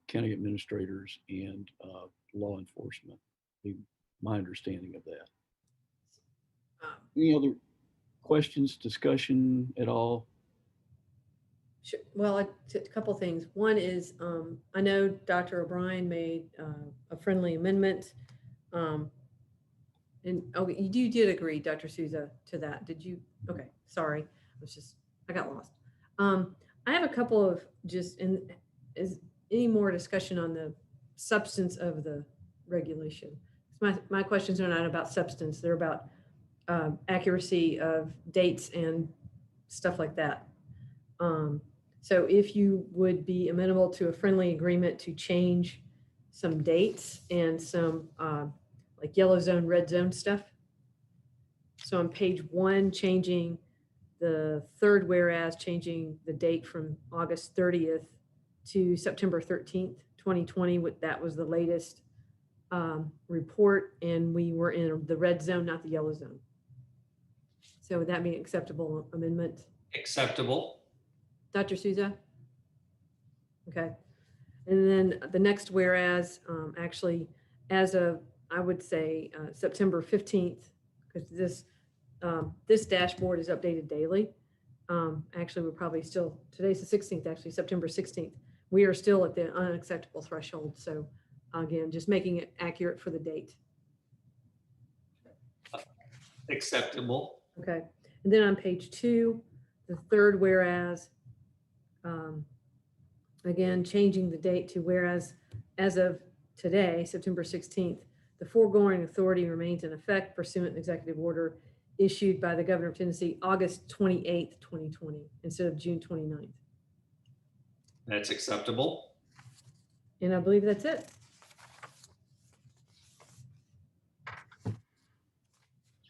county administrators and law enforcement. Be my understanding of that. Any other questions, discussion at all? Sure. Well, a couple things. One is, I know Dr. O'Brien made a friendly amendment. And you did agree, Dr. Souza, to that. Did you? Okay, sorry. I got lost. I have a couple of is any more discussion on the substance of the regulation? My questions are not about substance. They're about accuracy of dates and stuff like that. So if you would be amenable to a friendly agreement to change some dates and some like yellow zone, red zone stuff. So on page 1, changing the third whereas, changing the date from August 30th to September 13th, 2020. That was the latest report, and we were in the red zone, not the yellow zone. So would that be an acceptable amendment? Acceptable. Dr. Souza? Okay. And then the next whereas, actually, as of, I would say, September 15th, because this dashboard is updated daily. Actually, we're probably still, today's the 16th, actually, September 16th. We are still at the unacceptable threshold. So again, just making it accurate for the date. Acceptable. Okay. And then on page 2, the third whereas, again, changing the date to whereas as of today, September 16th, the foregoing authority remains in effect pursuant to executive order issued by the Governor of Tennessee August 28th, 2020, instead of June 29th. That's acceptable. And I believe that's it.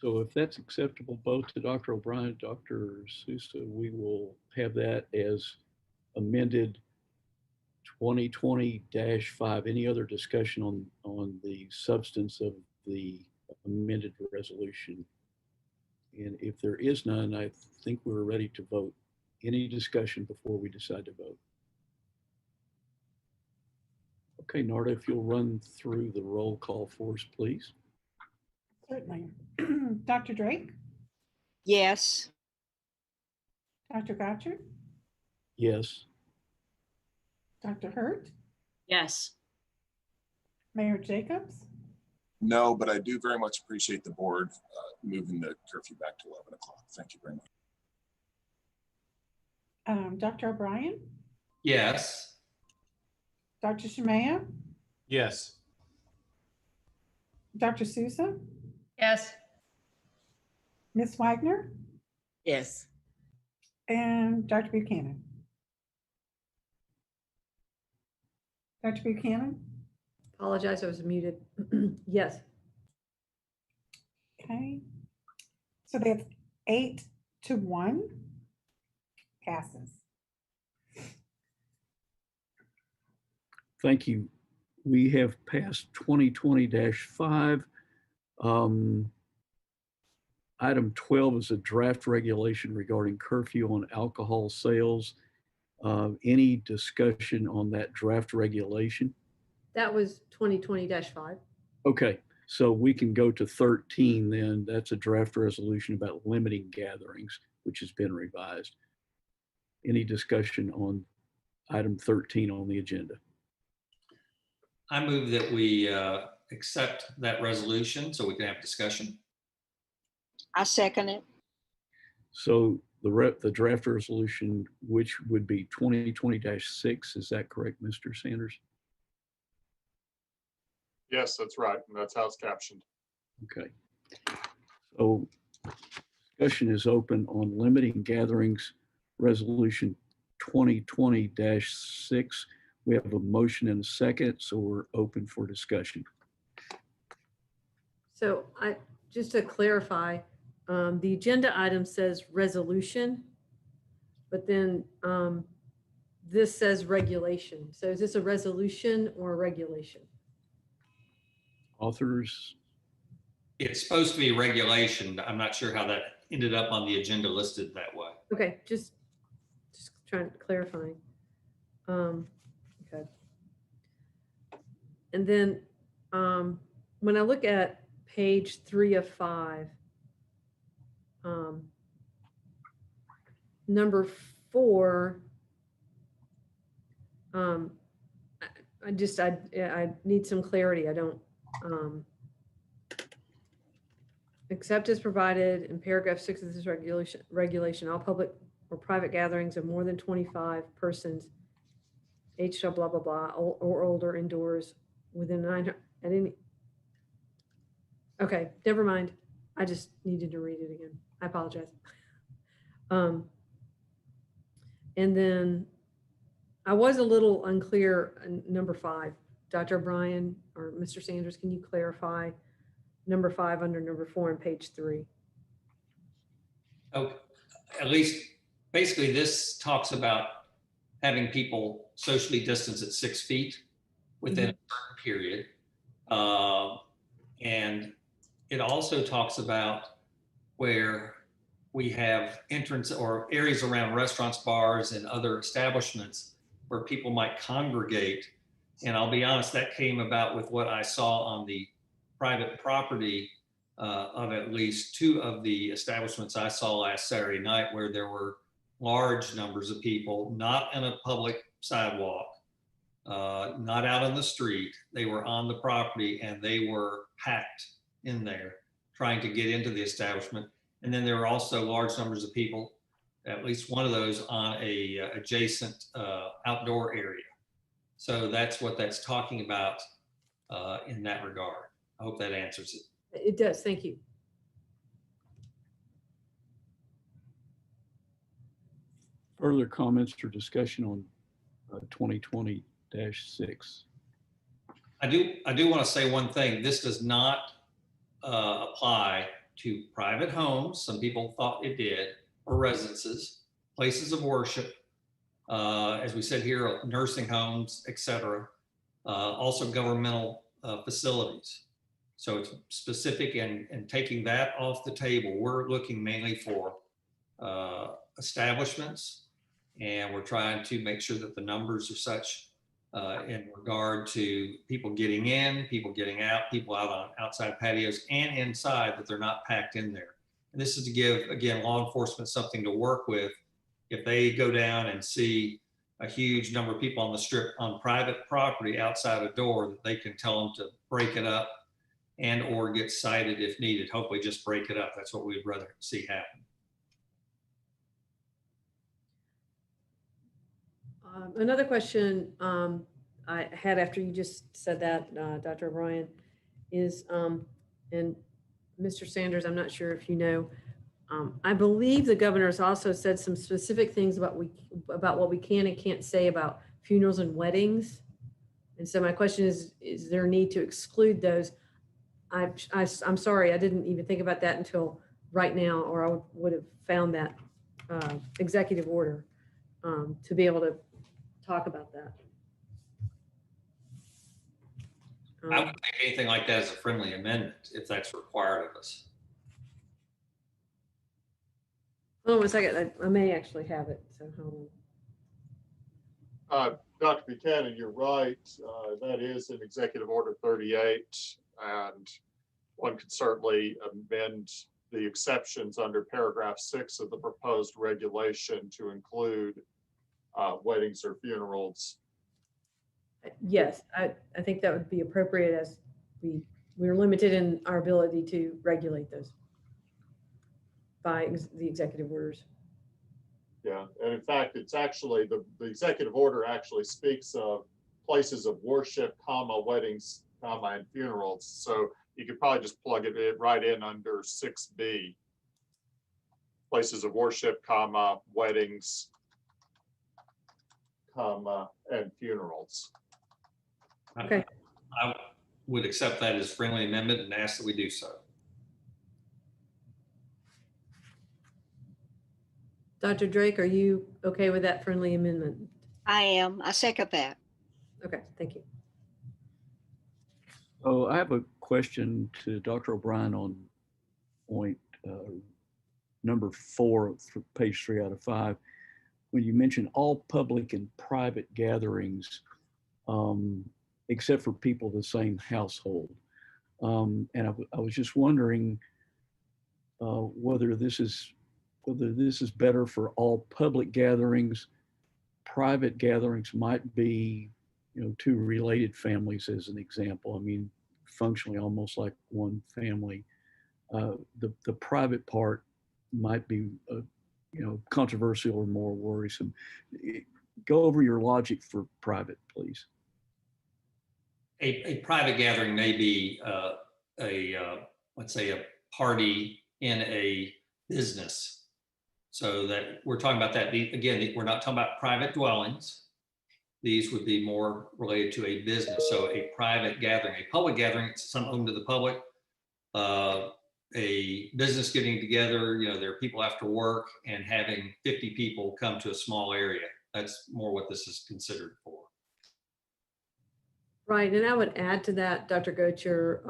So if that's acceptable both to Dr. O'Brien and Dr. Sousa, we will have that as amended 2020-5. Any other discussion on the substance of the amended resolution? And if there is none, I think we're ready to vote. Any discussion before we decide to vote? Okay, Narda, if you'll run through the roll call for us, please. Certainly. Dr. Drake, Yes. Dr. Gotchard, Yes. Dr. Hurt, Yes. Mayor Jacobs, No, but I do very much appreciate the board moving the curfew back to 11 o'clock. Thank you very much. Dr. O'Brien, Yes. Dr. Shemaya, Yes. Dr. Sousa, Yes. Ms. Wagner, Yes. and Dr. Buchanan. Dr. Buchanan, Apologize, I was muted. Yes. okay. So that's 8-1 passes. Thank you. We have passed 2020-5. Item 12 is a draft regulation regarding curfew on alcohol sales. Any discussion on that draft regulation? That was 2020-5. Okay, so we can go to 13 then. That's a draft resolution about limiting gatherings, which has been revised. Any discussion on item 13 on the agenda? I move that we accept that resolution so we can have discussion. I second it. So the draft resolution, which would be 2020-6, is that correct, Mr. Sanders? Yes, that's right. And that's how it's captioned. Okay. So discussion is open on limiting gatherings, resolution 2020-6. We have a motion and a second, so we're open for discussion. So just to clarify, the agenda item says resolution, but then this says regulation. So is this a resolution or a regulation? Authors, It's supposed to be regulation. I'm not sure how that ended up on the agenda listed that way. Okay, just trying to clarify. Okay. And then when I look at page 3 of 5, number 4, I need some clarity. I don't, except as provided in paragraph 6 of this regulation, all public or private gatherings of more than 25 persons, age shall blah, blah, blah, or older indoors within 900, at any. Okay, never mind. I just needed to read it again. I apologize. And then I was a little unclear on number 5. Dr. O'Brien or Mr. Sanders, can you clarify number 5 under number 4 on page 3? Oh, at least basically this talks about having people socially distance at 6 feet within a certain period. And it also talks about where we have entrance or areas around restaurants, bars, and other establishments where people might congregate. And I'll be honest, that came about with what I saw on the private property of at least 2 of the establishments I saw last Saturday night, where there were large numbers of people, not in a public sidewalk, not out on the street. They were on the property and they were packed in there trying to get into the establishment. And then there were also large numbers of people, at least one of those on a adjacent outdoor area. So that's what that's talking about in that regard. I hope that answers it. It does, thank you. Further comments or discussion on 2020-6? I do want to say one thing. This does not apply to private homes. Some people thought it did, or residences, places of worship, as we said here, nursing homes, etc. Also governmental facilities. So it's specific, and taking that off the table, we're looking mainly for establishments, and we're trying to make sure that the numbers are such in regard to people getting in, people getting out, people out on outside patios and inside, that they're not packed in there. And this is to give, again, law enforcement something to work with. If they go down and see a huge number of people on the strip on private property outside a door, that they can tell them to break it up and or get cited if needed. Hopefully just break it up. That's what we'd rather see happen. Another question I had after you just said that, Dr. O'Brien, is, and Mr. Sanders, I'm not sure if you know, I believe the governor has also said some specific things about what we can and can't say about funerals and weddings. And so my question is there a need to exclude those? I'm sorry, I didn't even think about that until right now, or I would have found that executive order to be able to talk about that. I would think anything like that is a friendly amendment if that's required of us. Hold on one second, I may actually have it, so hold on. Dr. Buchanan, you're right. That is in Executive Order 38, and one could certainly amend the exceptions under paragraph 6 of the proposed regulation to include weddings or funerals. Yes, I think that would be appropriate, as we're limited in our ability to regulate those by the executive orders. Yeah, and in fact, it's actually, the executive order actually speaks of places of worship, weddings, and funerals. So you could probably just plug it right in under 6B. Places of worship, weddings, and funerals. Okay. I would accept that as friendly amendment and ask that we do so. Dr. Drake, are you okay with that friendly amendment? I am. I second that. Okay, thank you. Oh, I have a question to Dr. O'Brien on point number 4, page 3 out of 5. When you mention all public and private gatherings, except for people of the same household. And I was just wondering whether this is better for all public gatherings. Private gatherings might be, 2 related families, as an example. I mean, functionally almost like one family. The private part might be, controversial or more worrisome. Go over your logic for private, please. A private gathering may be let's say a party in a business. So that we're talking about that. Again, we're not talking about private dwellings. These would be more related to a business. So a private gathering, a public gathering, it's some open to the public. A business getting together, there are people after work and having 50 people come to a small area. That's more what this is considered for. Right, and I would add to that, Dr. Gocher,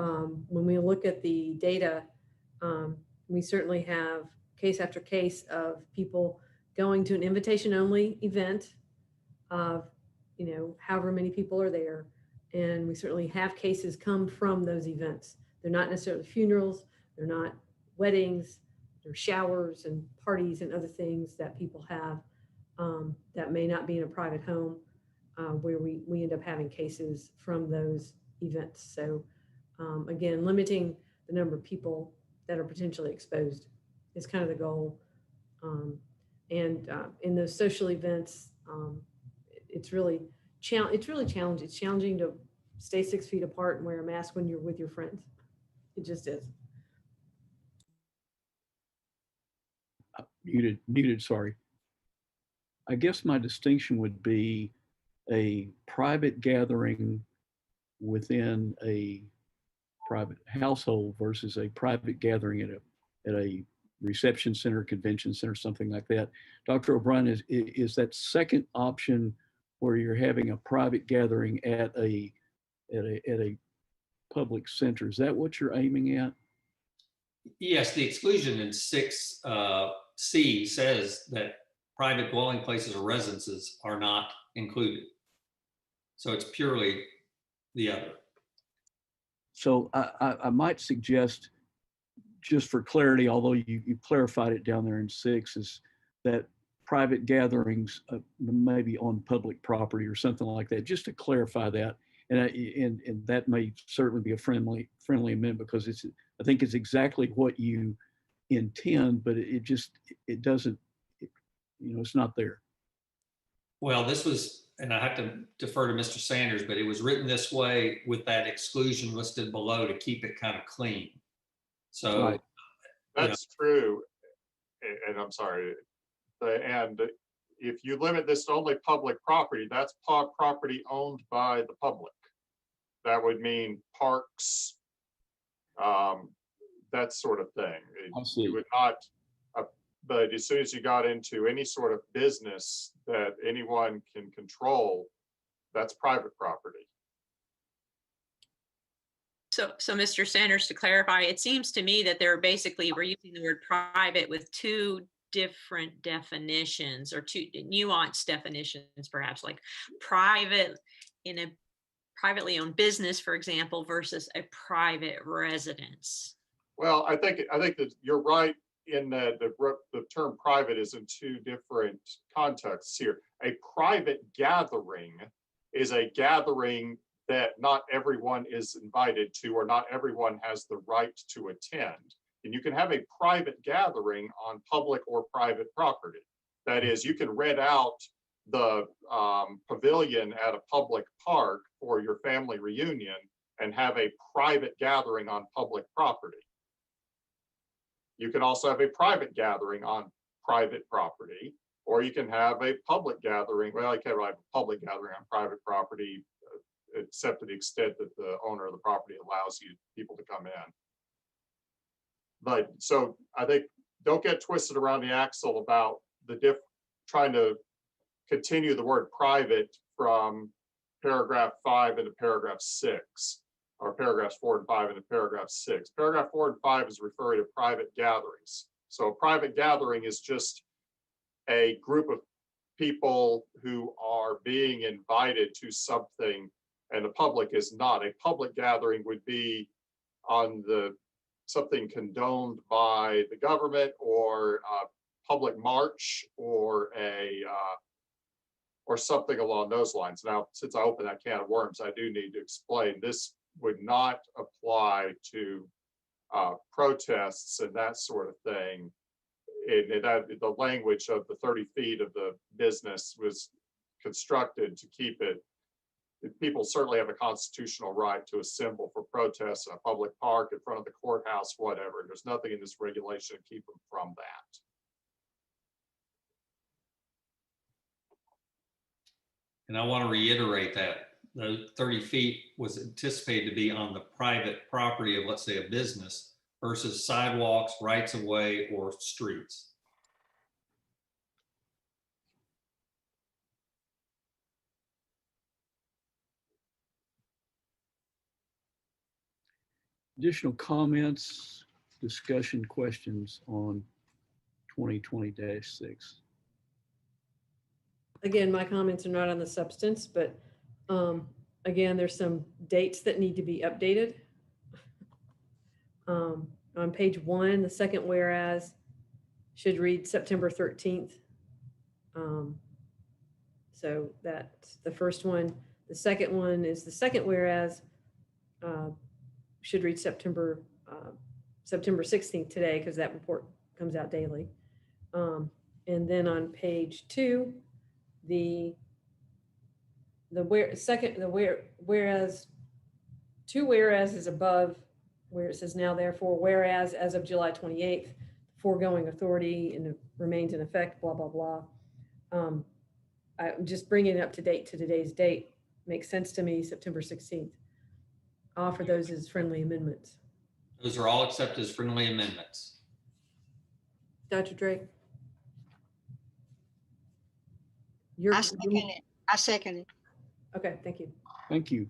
when we look at the data, we certainly have case after case of people going to an invitation-only event of, however many people are there. And we certainly have cases come from those events. They're not necessarily funerals, they're not weddings, they're showers and parties and other things that people have that may not be in a private home. Where we end up having cases from those events. So again, limiting the number of people that are potentially exposed is kind of the goal. And in those social events, it's really challenging. It's challenging to stay 6 feet apart and wear a mask when you're with your friends. It just is. Muted, sorry. I guess my distinction would be a private gathering within a private household versus a private gathering at a reception center, convention center, something like that. Dr. O'Brien, is that second option where you're having a private gathering at a public center, is that what you're aiming at? Yes, the exclusion in 6C says that private dwelling places or residences are not included. So it's purely the other. So I might suggest, just for clarity, although you clarified it down there in 6, is that private gatherings maybe on public property or something like that, just to clarify that. And that may certainly be a friendly amendment, because I think it's exactly what you intend, but it doesn't, it's not there. Well, this was, and I have to defer to Mr. Sanders, but it was written this way with that exclusion listed below to keep it kind of clean. So Right. That's true. And I'm sorry. And if you limit this to only public property, that's property owned by the public. That would mean parks, that sort of thing. You would not, but as soon as you got into any sort of business that anyone can control, that's private property. So Mr. Sanders, to clarify, it seems to me that we're using the word private with two different definitions, or two nuanced definitions, perhaps, like private in a privately owned business, for example, versus a private residence. Well, I think that you're right in that the term private is in two different contexts here. A private gathering is a gathering that not everyone is invited to, or not everyone has the right to attend. And you can have a private gathering on public or private property. That is, you can rent out the pavilion at a public park for your family reunion and have a private gathering on public property. You can also have a private gathering on private property, or you can have a public gathering. Well, you can't really have a public gathering on private property, except to the extent that the owner of the property allows people to come in. But so I think don't get twisted around the axle about trying to continue the word private from paragraph 5 into paragraph 6, or paragraphs 4 and 5 into paragraph 6. Paragraph 4 and 5 is referring to private gatherings. So a private gathering is just a group of people who are being invited to something, and the public is not. A public gathering would be on something condoned by the government, or a public march, or or something along those lines. Now, since I opened that can of worms, I do need to explain this would not apply to protests and that sort of thing. The language of the 30 feet of the business was constructed to keep it. People certainly have a constitutional right to assemble for protests in a public park, in front of the courthouse, whatever. There's nothing in this regulation to keep them from that. And I want to reiterate that the 30 feet was anticipated to be on the private property of, let's say, a business, versus sidewalks, rights of way, or streets. Additional comments, discussion, questions on 2020-6? Again, my comments are not on the substance, but again, there's some dates that need to be updated. On page 1, the second whereas should read September 13th. So that's the first one. The second one is the second whereas should read September 16th today, because that report comes out daily. And then on page 2, whereas, 2 whereas is above where it says now therefore, whereas as of July 28th, foregoing authority and remains in effect, blah, blah, blah. I'm just bringing it up to date to today's date. Makes sense to me, September 16th. I'll offer those as friendly amendments. Those are all accepted as friendly amendments. Dr. Drake? I second it. I second it. Okay, thank you. Thank you.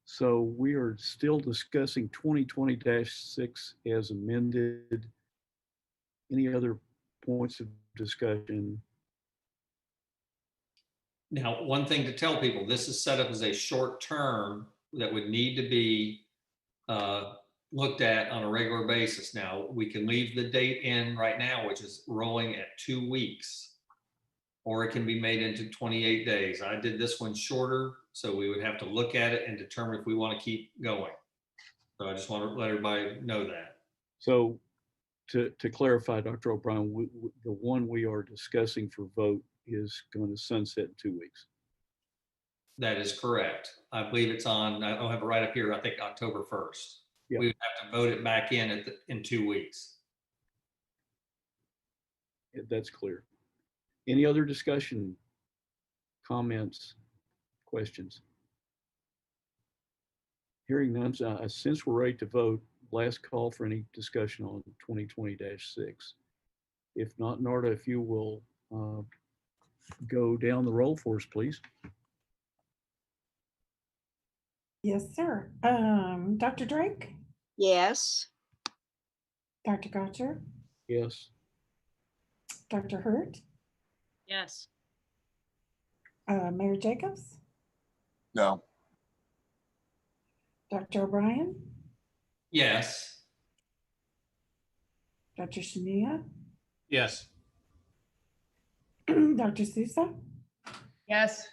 So we are still discussing 2020-6 as amended. Any other points of discussion? Now, one thing to tell people, this is set up as a short term that would need to be looked at on a regular basis. Now, we can leave the date in right now, which is rolling at 2 weeks, or it can be made into 28 days. I did this one shorter, so we would have to look at it and determine if we want to keep going. So I just want to let everybody know that. So to clarify, Dr. O'Brien, the one we are discussing for vote is going to sunset in 2 weeks. That is correct. I believe it's on, I don't have it right up here, I think October 1st. Yep. We would have to vote it back in in 2 weeks. That's clear. Any other discussion, comments, questions? Hearing none, since we're ready to vote, last call for any discussion on 2020-6. If not, Narda, if you will go down the roll for us, please. Yes, sir. Dr. Drake, Yes. Dr. Gotcher, Yes. Dr. Hurt, Yes. Mayor Jacobs, No. Dr. O'Brien, Yes. Dr. Shania, Yes. Dr. Sousa, Yes.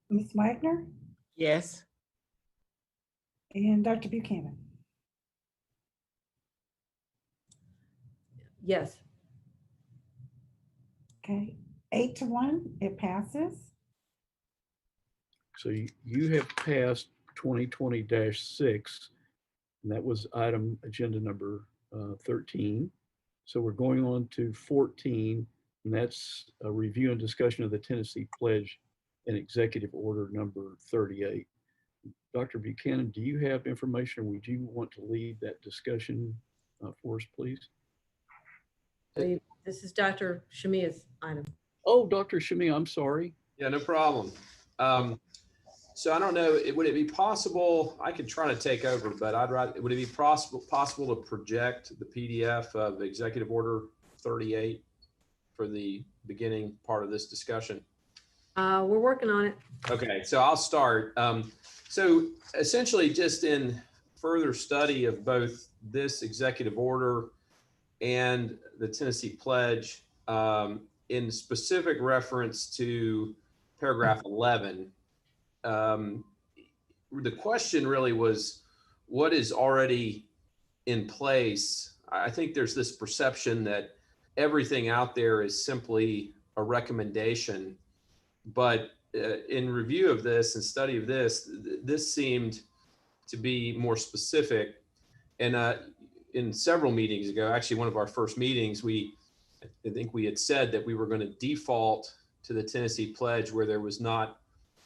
Ms. Wagner, Yes. and Dr. Buchanan. Yes. Okay, 8-1, it passes. So you have passed 2020-6, and that was item agenda number 13. So we're going on to 14, and that's a review and discussion of the Tennessee Pledge and Executive Order number 38. Dr. Buchanan, do you have information, or would you want to lead that discussion for us, please? This is Dr. Shamia's item. Oh, Dr. Shami, I'm sorry. Yeah, no problem. So I don't know, would it be possible, I could try to take over, but would it be possible to project the PDF of Executive Order 38 for the beginning part of this discussion? We're working on it. Okay, so I'll start. So essentially, just in further study of both this executive order and the Tennessee Pledge, in specific reference to paragraph 11, the question really was, what is already in place? I think there's this perception that everything out there is simply a recommendation, but in review of this and study of this, this seemed to be more specific. And in several meetings ago, actually one of our first meetings, I think we had said that we were going to default to the Tennessee Pledge where there was not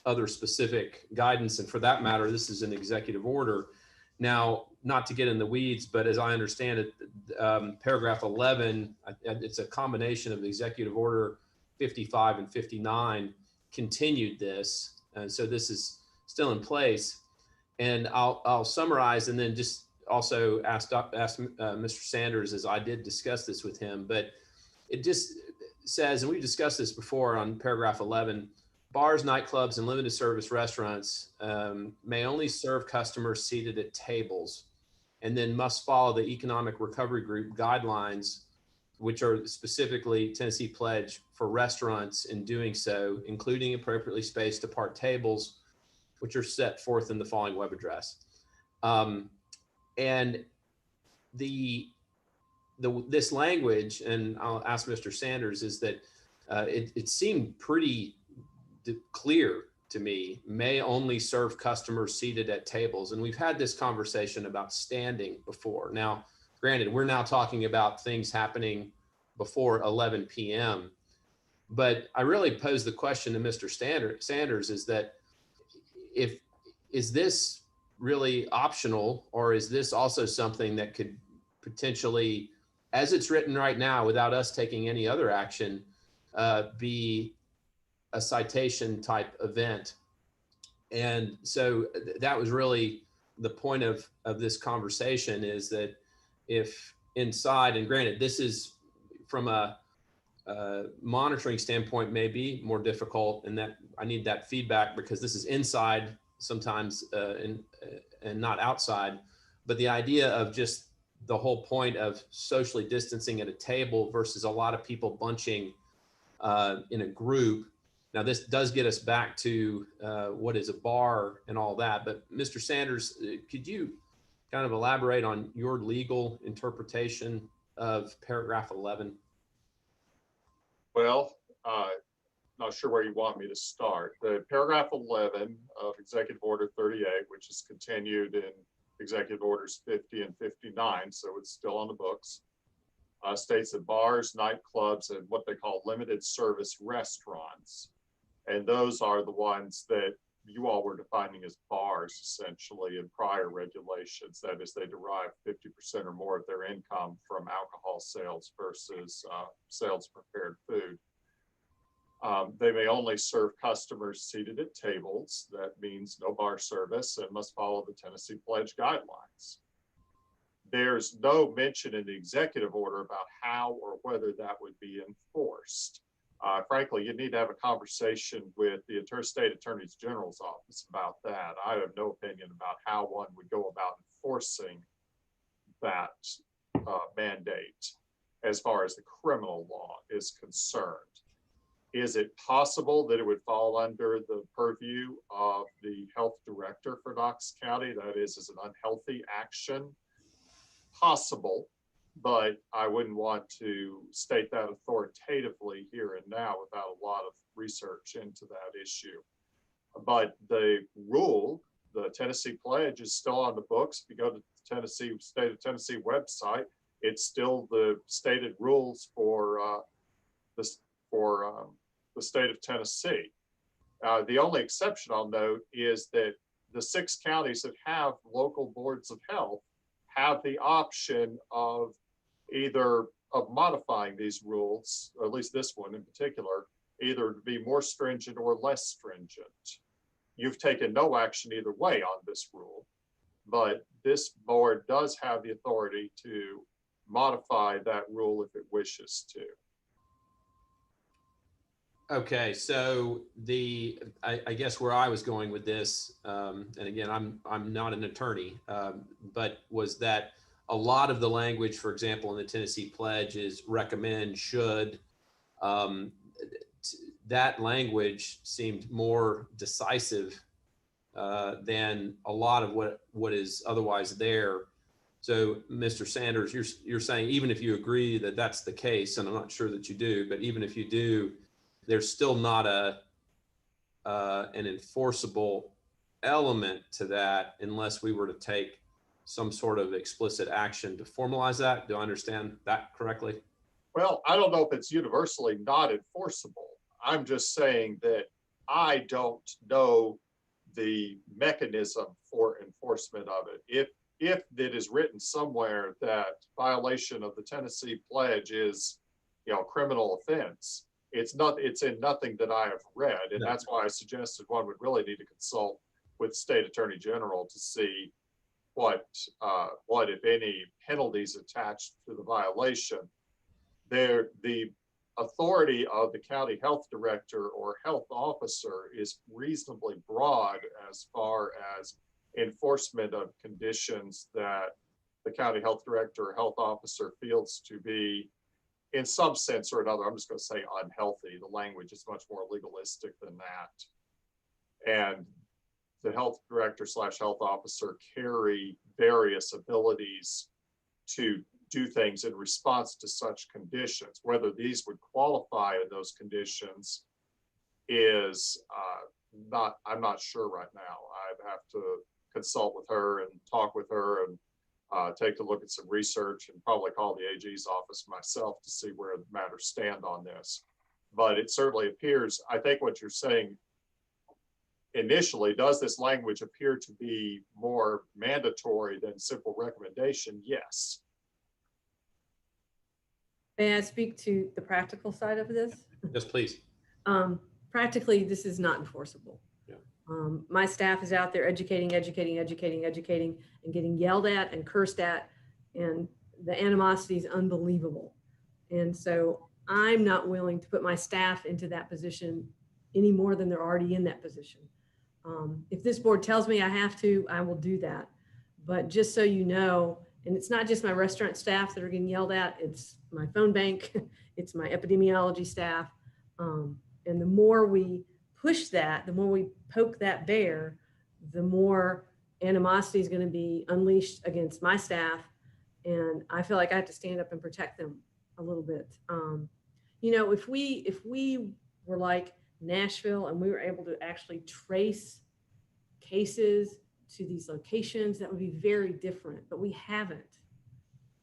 other specific guidance. And for that matter, this is an executive order. Now, not to get in the weeds, but as I understand it, paragraph 11, it's a combination of executive order 55 and 59 continued this. And so this is still in place. And I'll summarize and then just also ask Mr. Sanders, as I did discuss this with him, but it just says, and we discussed this before on paragraph 11, bars, nightclubs, and limited service restaurants may only serve customers seated at tables, and then must follow the Economic Recovery Group guidelines, which are specifically Tennessee Pledge for restaurants in doing so, including appropriately spaced apart tables, which are set forth in the following web address. And this language, and I'll ask Mr. Sanders, is that it seemed pretty clear to me, may only serve customers seated at tables. And we've had this conversation about standing before. Now, granted, we're now talking about things happening before 11 p.m. But I really pose the question to Mr. Sanders is that is this really optional, or is this also something that could potentially, as it's written right now, without us taking any other action, be a citation type event? And so that was really the point of this conversation, is that if inside, and granted, this is from a monitoring standpoint may be more difficult, and that I need that feedback because this is inside sometimes and not outside. But the idea of just the whole point of socially distancing at a table versus a lot of people bunching in a group. Now, this does get us back to what is a bar and all that. But Mr. Sanders, could you kind of elaborate on your legal interpretation of paragraph 11? Well, not sure where you want me to start. The paragraph 11 of Executive Order 38, which is continued in Executive Orders 50 and 59, so it's still on the books, states that bars, nightclubs, and what they call limited service restaurants, and those are the ones that you all were defining as bars, essentially, in prior regulations. That is, they derive 50% or more of their income from alcohol sales versus sales of prepared food. They may only serve customers seated at tables. That means no bar service and must follow the Tennessee Pledge guidelines. There's no mention in the executive order about how or whether that would be enforced. Frankly, you need to have a conversation with the State Attorney General's office about that. I have no opinion about how one would go about enforcing that mandate as far as the criminal law is concerned. Is it possible that it would fall under the purview of the health director for Knox County? That is an unhealthy action? Possible, but I wouldn't want to state that authoritatively here and now without a lot of research into that issue. But the rule, the Tennessee Pledge, is still on the books. If you go to the State of Tennessee website, it's still the stated rules for the state of Tennessee. The only exception I'll note is that the 6 counties that have local boards of health have the option of either of modifying these rules, or at least this one in particular, either to be more stringent or less stringent. You've taken no action either way on this rule, but this board does have the authority to modify that rule if it wishes to. Okay, so I guess where I was going with this, and again, I'm not an attorney, but was that a lot of the language, for example, in the Tennessee Pledge is recommend, should. That language seemed more decisive than a lot of what is otherwise there. So, Mr. Sanders, you're saying even if you agree that that's the case, and I'm not sure that you do, but even if you do, there's still not an enforceable element to that unless we were to take some sort of explicit action to formalize that. Do I understand that correctly? Well, I don't know if it's universally not enforceable. I'm just saying that I don't know the mechanism for enforcement of it. If it is written somewhere that violation of the Tennessee Pledge is, criminal offense, it's in nothing that I have read, and that's why I suggested one would really need to consult with State Attorney General to see what if any penalties attached to the violation. The authority of the county health director or health officer is reasonably broad as far as enforcement of conditions that the county health director or health officer feels to be, in some sense or another, I'm just going to say unhealthy. The language is much more legalistic than that. And the health director / health officer carry various abilities to do things in response to such conditions. Whether these would qualify in those conditions is I'm not sure right now. I'd have to consult with her and talk with her and take a look at some research and probably call the AG's office myself to see where the matters stand on this. But it certainly appears, I think what you're saying initially, does this language appear to be more mandatory than simple recommendation? Yes. May I speak to the practical side of this? Yes, please. Practically, this is not enforceable. Yeah. My staff is out there educating, and getting yelled at and cursed at, and the animosity is unbelievable. And so I'm not willing to put my staff into that position any more than they're already in that position. If this board tells me I have to, I will do that. But just so you know, and it's not just my restaurant staff that are getting yelled at, it's my phone bank, it's my epidemiology staff. And the more we push that, the more we poke that bear, the more animosity is going to be unleashed against my staff. And I feel like I have to stand up and protect them a little bit. You know, if we were like Nashville and we were able to actually trace cases to these locations, that would be very different, but we haven't.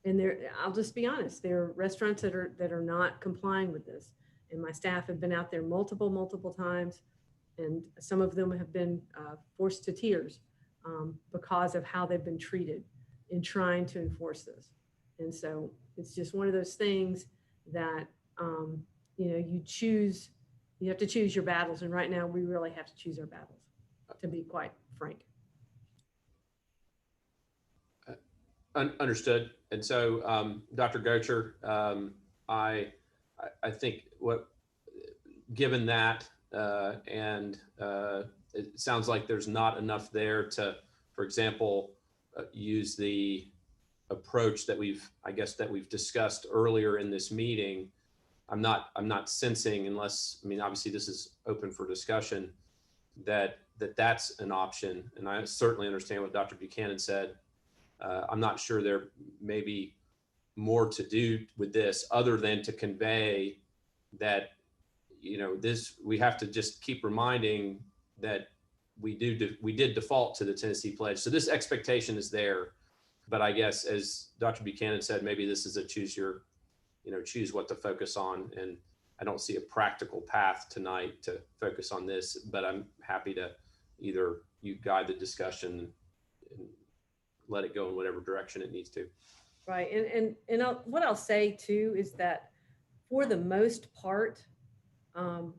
And I'll just be honest, there are restaurants that are not complying with this. And my staff have been out there multiple times, and some of them have been forced to tears because of how they've been treated in trying to enforce this. And so it's just one of those things that, you know, you have to choose your battles. And right now we really have to choose our battles, to be quite frank. Understood. And so, Dr. Gocher, I think given that, and it sounds like there's not enough there to, for example, use the approach that we've discussed earlier in this meeting. I'm not sensing, unless, I mean, obviously this is open for discussion, that's an option. And I certainly understand what Dr. Buchanan said. I'm not sure there may be more to do with this other than to convey that, you know, we have to just keep reminding that we did default to the Tennessee pledge. So this expectation is there, but I guess as Dr. Buchanan said, maybe this is a choose what to focus on. And I don't see a practical path tonight to focus on this, but I'm happy to either you guide the discussion and let it go in whatever direction it needs to. Right. And what I'll say too is that for the most part, the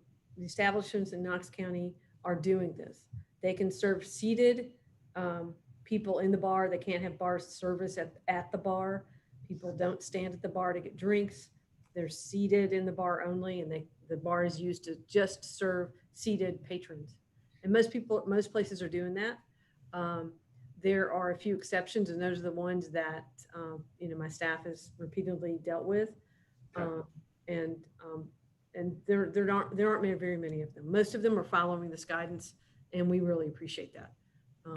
establishments in Knox County are doing this. They can serve seated people in the bar. They can't have bar service at the bar. People don't stand at the bar to get drinks. They're seated in the bar only, and the bar is used to just serve seated patrons. And most places are doing that. There are a few exceptions, and those are the ones that you know, my staff has repeatedly dealt with. And there aren't very many of them. Most of them are following this guidance, and we really appreciate that.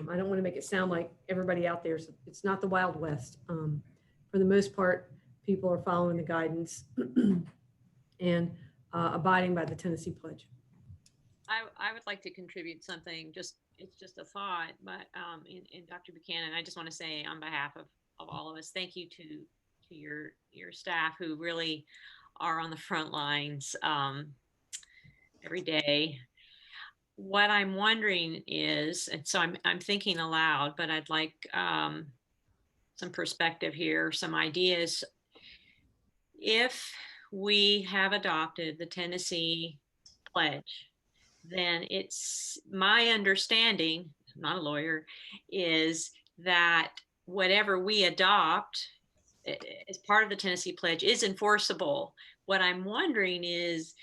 I don't want to make it sound like everybody out there, it's not the Wild West. For the most part, people are following the guidance and abiding by the Tennessee pledge. I would like to contribute something, it's just a thought, but in Dr. Buchanan, I just want to say on behalf of all of us, thank you to your staff who really are on the front lines every day. What I'm wondering is, and so I'm thinking aloud, but I'd like some perspective here, some ideas. If we have adopted the Tennessee pledge, then it's my understanding, not a lawyer, is that whatever we adopt as part of the Tennessee Pledge is enforceable. What I'm wondering is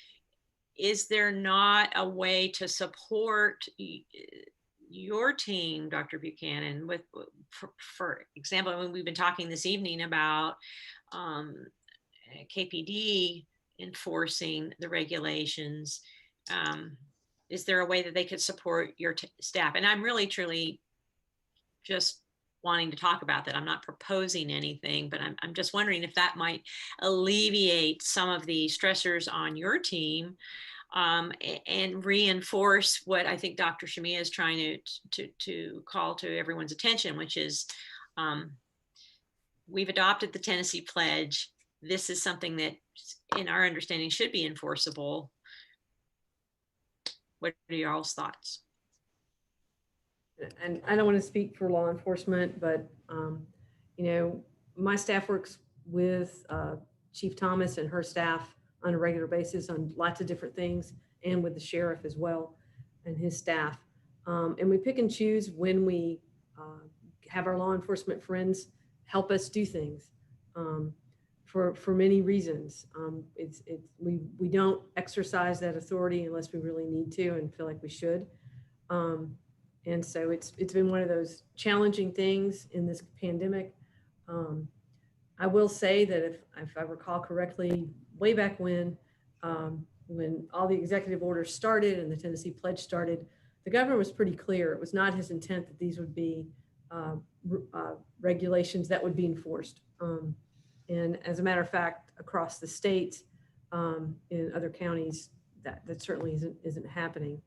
there not a way to support your team, Dr. Buchanan, with, for example, when we've been talking this evening about KPD enforcing the regulations, is there a way that they could support your staff? And I'm really, truly just wanting to talk about that. I'm not proposing anything, but I'm just wondering if that might alleviate some of the stressors on your team, and reinforce what I think Dr. Shamia is trying to call to everyone's attention, which is we've adopted the Tennessee Pledge. This is something that, in our understanding, should be enforceable. What are y'all's thoughts? And I don't want to speak for law enforcement, but you know, my staff works with Chief Thomas and her staff on a regular basis on lots of different things, and with the sheriff as well and his staff. And we pick and choose when we have our law enforcement friends help us do things for many reasons. We don't exercise that authority unless we really need to and feel like we should. And so it's been one of those challenging things in this pandemic. I will say that if I recall correctly, way back when all the executive orders started and the Tennessee Pledge started, the governor was pretty clear. It was not his intent that these would be regulations that would be enforced. And as a matter of fact, across the state, in other counties, that certainly isn't happening.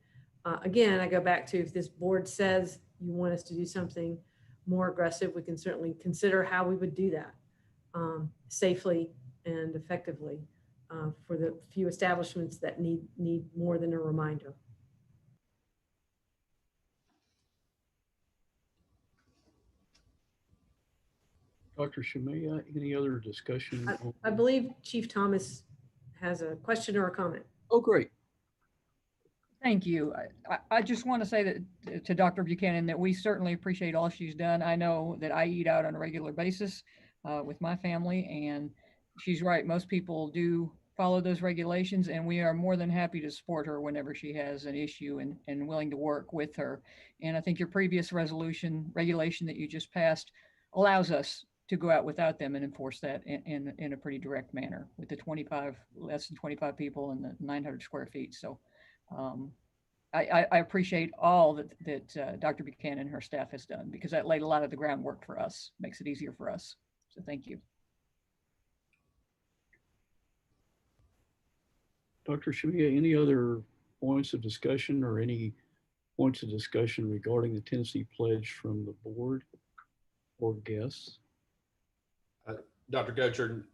Again, I go back to, if this board says you want us to do something more aggressive, we can certainly consider how we would do that safely and effectively for the few establishments that need more than a reminder. Dr. Shamia, any other discussion? I believe Chief Thomas has a question or a comment. Oh, great. Thank you. I just want to say that to Dr. Buchanan that we certainly appreciate all she's done. I know that I eat out on a regular basis with my family, and she's right. Most people do follow those regulations, and we are more than happy to support her whenever she has an issue and willing to work with her. And I think your previous regulation that you just passed allows us to go out without them and enforce that in a pretty direct manner with the less than 25 people and the 900 square feet. So I appreciate all that Dr. Buchanan and her staff has done, because that laid a lot of the groundwork for us, makes it easier for us. So thank you. Dr. Shamia, any other points of discussion or any points of discussion regarding the Tennessee Pledge from the board or guests? Dr. Gochard,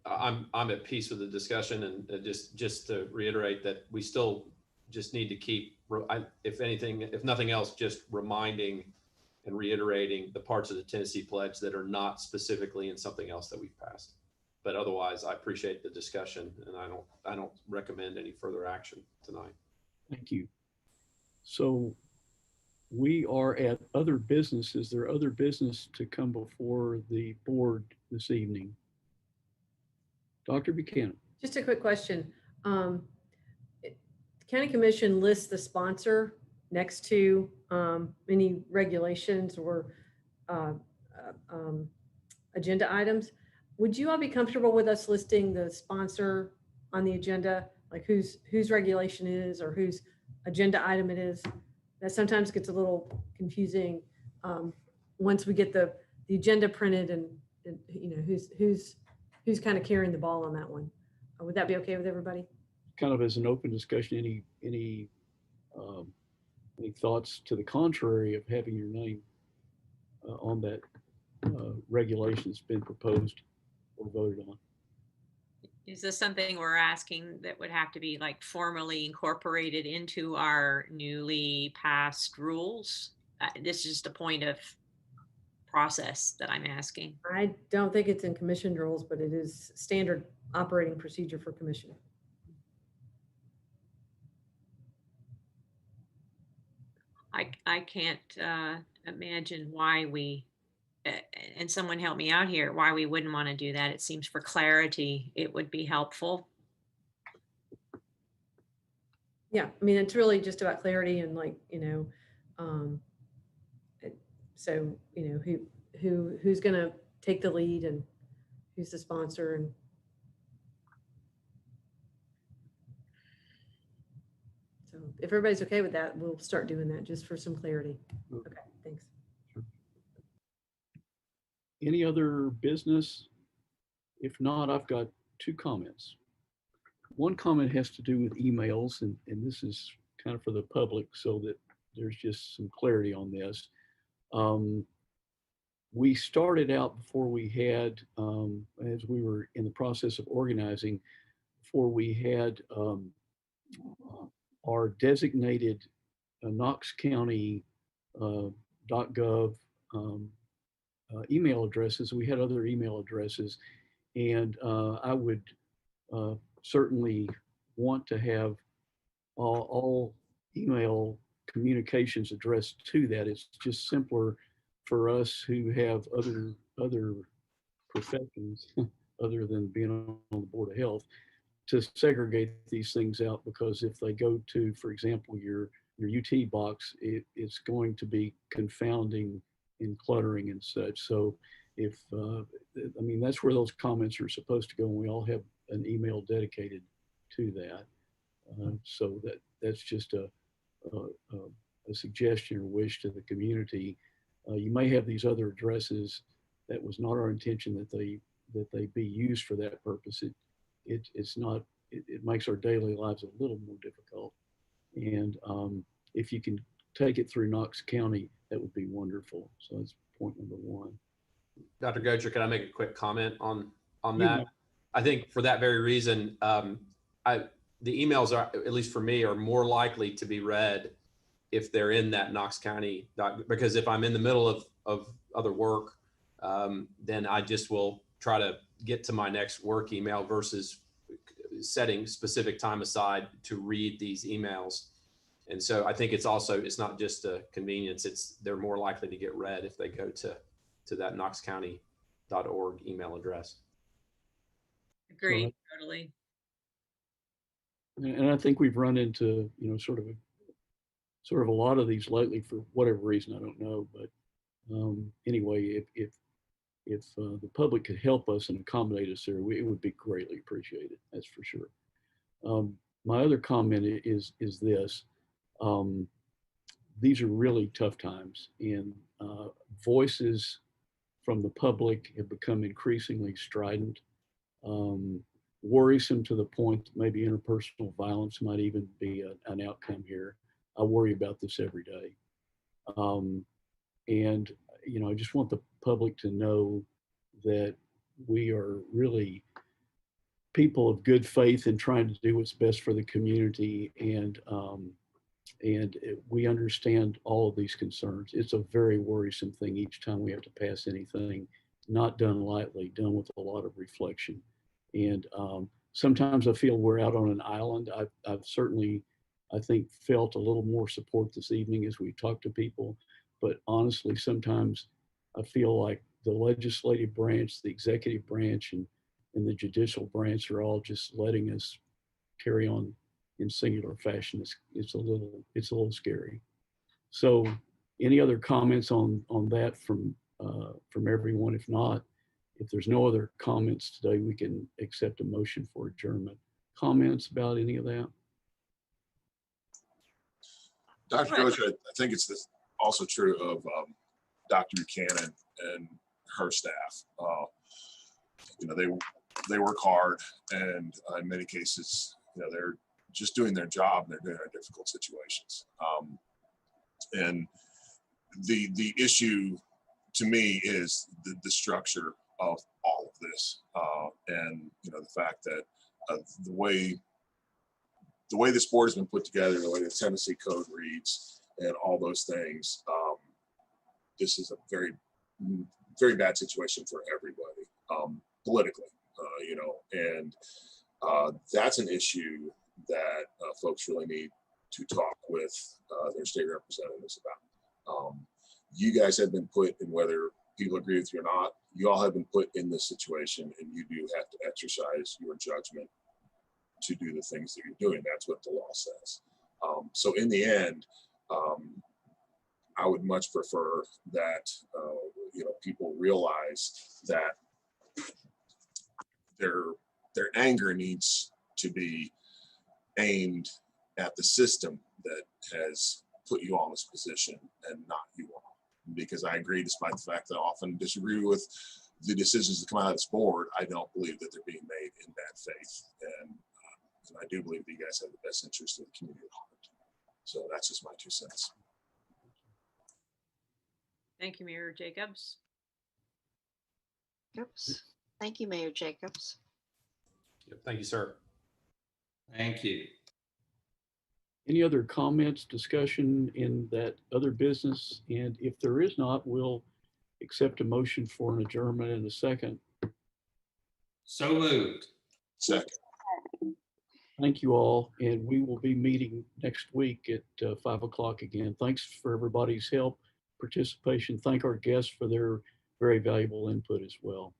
I'm at peace with the discussion, and just to reiterate that we still just need to keep, if nothing else, just reminding and reiterating the parts of the Tennessee Pledge that are not specifically in something else that we've passed. But otherwise, I appreciate the discussion, and I don't recommend any further action tonight. Thank you. So we are at other business. Is there other business to come before the board this evening? Dr. Buchanan. Just a quick question. The County Commission lists the sponsor next to any regulations or agenda items. Would you all be comfortable with us listing the sponsor on the agenda, like whose regulation it is or whose agenda item it is? That sometimes gets a little confusing once we get the agenda printed and you know who's kind of carrying the ball on that one. Would that be okay with everybody? Kind of as an open discussion, any thoughts to the contrary of having your name on that regulation that's been proposed or voted on? Is this something we're asking that would have to be like formally incorporated into our newly passed rules? This is just a point of process that I'm asking. I don't think it's in commission rules, but it is standard operating procedure for commission. I can't imagine why we, and someone help me out here, why we wouldn't want to do that. It seems for clarity, it would be helpful. Yeah, I mean, it's really just about clarity and like, so, who's gonna take the lead and who's the sponsor and. So if everybody's okay with that, we'll start doing that just for some clarity. Okay, thanks. Any other business? If not, I've got two comments. One comment has to do with emails, and this is kind of for the public so that there's just some clarity on this. We started out before we had, as we were in the process of organizing, before we had our designated Knox County .gov email addresses. We had other email addresses, and I would certainly want to have all email communications addressed to that. It's just simpler for us who have other professions other than being on the Board of Health to segregate these things out, because if they go to, for example, your UT box, it's going to be confounding and cluttering and such. So if, I mean, that's where those comments are supposed to go, and we all have an email dedicated to that. So that's just a suggestion or wish to the community. You may have these other addresses. That was not our intention that they be used for that purpose. It's not, it makes our daily lives a little more difficult. And if you can take it through Knox County, that would be wonderful. So that's point number one. Dr. Gocher, can I make a quick comment on You that? may. I think for that very reason, the emails are, at least for me, are more likely to be read if they're in that Knox County because if I'm in the middle of other work, then I just will try to get to my next work email versus setting specific time aside to read these emails. And so I think it's also, it's not just a convenience, they're more likely to get read if they go to that knoxcounty.org email address. Agree, totally. And I think we've run into, sort of a lot of these lately for whatever reason, I don't know. But anyway, if the public could help us and accommodate us there, it would be greatly appreciated. That's for sure. My other comment is this. These are really tough times, and voices from the public have become increasingly strident, worrisome to the point that maybe interpersonal violence might even be an outcome here. I worry about this every day. And, I just want the public to know that we are really people of good faith in trying to do what's best for the community. And we understand all of these concerns. It's a very worrisome thing each time we have to pass anything, not done lightly, done with a lot of reflection. And sometimes I feel we're out on an island. I've certainly, I think, felt a little more support this evening as we talk to people. But honestly, sometimes I feel like the legislative branch, the executive branch, and the judicial branch are all just letting us carry on in singular fashion. It's a little scary. So, any other comments on that from everyone? If not, if there's no other comments today, we can accept a motion for adjournment. Comments about any of that? Dr. Gocher, I think it's also true of Dr. Buchanan and her staff. They work hard, and in many cases, they're just doing their job, and they're doing it in difficult situations. And the issue to me is the structure of all of this, and the fact that the way this board has been put together, the way the Tennessee Code reads, and all those things, this is a very, very bad situation for everybody politically, and that's an issue that folks really need to talk with their state representatives about. You guys have been put in, whether people agree with you or not, you all have been put in this situation, and you do have to exercise your judgment to do the things that you're doing. That's what the law says. So in the end, I would much prefer that people realize that their anger needs to be aimed at the system that has put you all in this position and not you all. Because I agree, despite the fact that I often disagree with the decisions that come out of this board, I don't believe that they're being made in bad faith. And I do believe that you guys have the best interest of the community at heart. So that's just my 2 cents. Thank you, Mayor Jacobs. Oops. Thank you, Mayor Jacobs. Yep, thank you, sir. Thank you. Any other comments, discussion in that other business? And if there is not, we'll accept a motion for an adjournment in a second. So moved. Second. Thank you all, and we will be meeting next week at 5 o'clock again. Thanks for everybody's help, participation. Thank our guests for their very valuable input as well.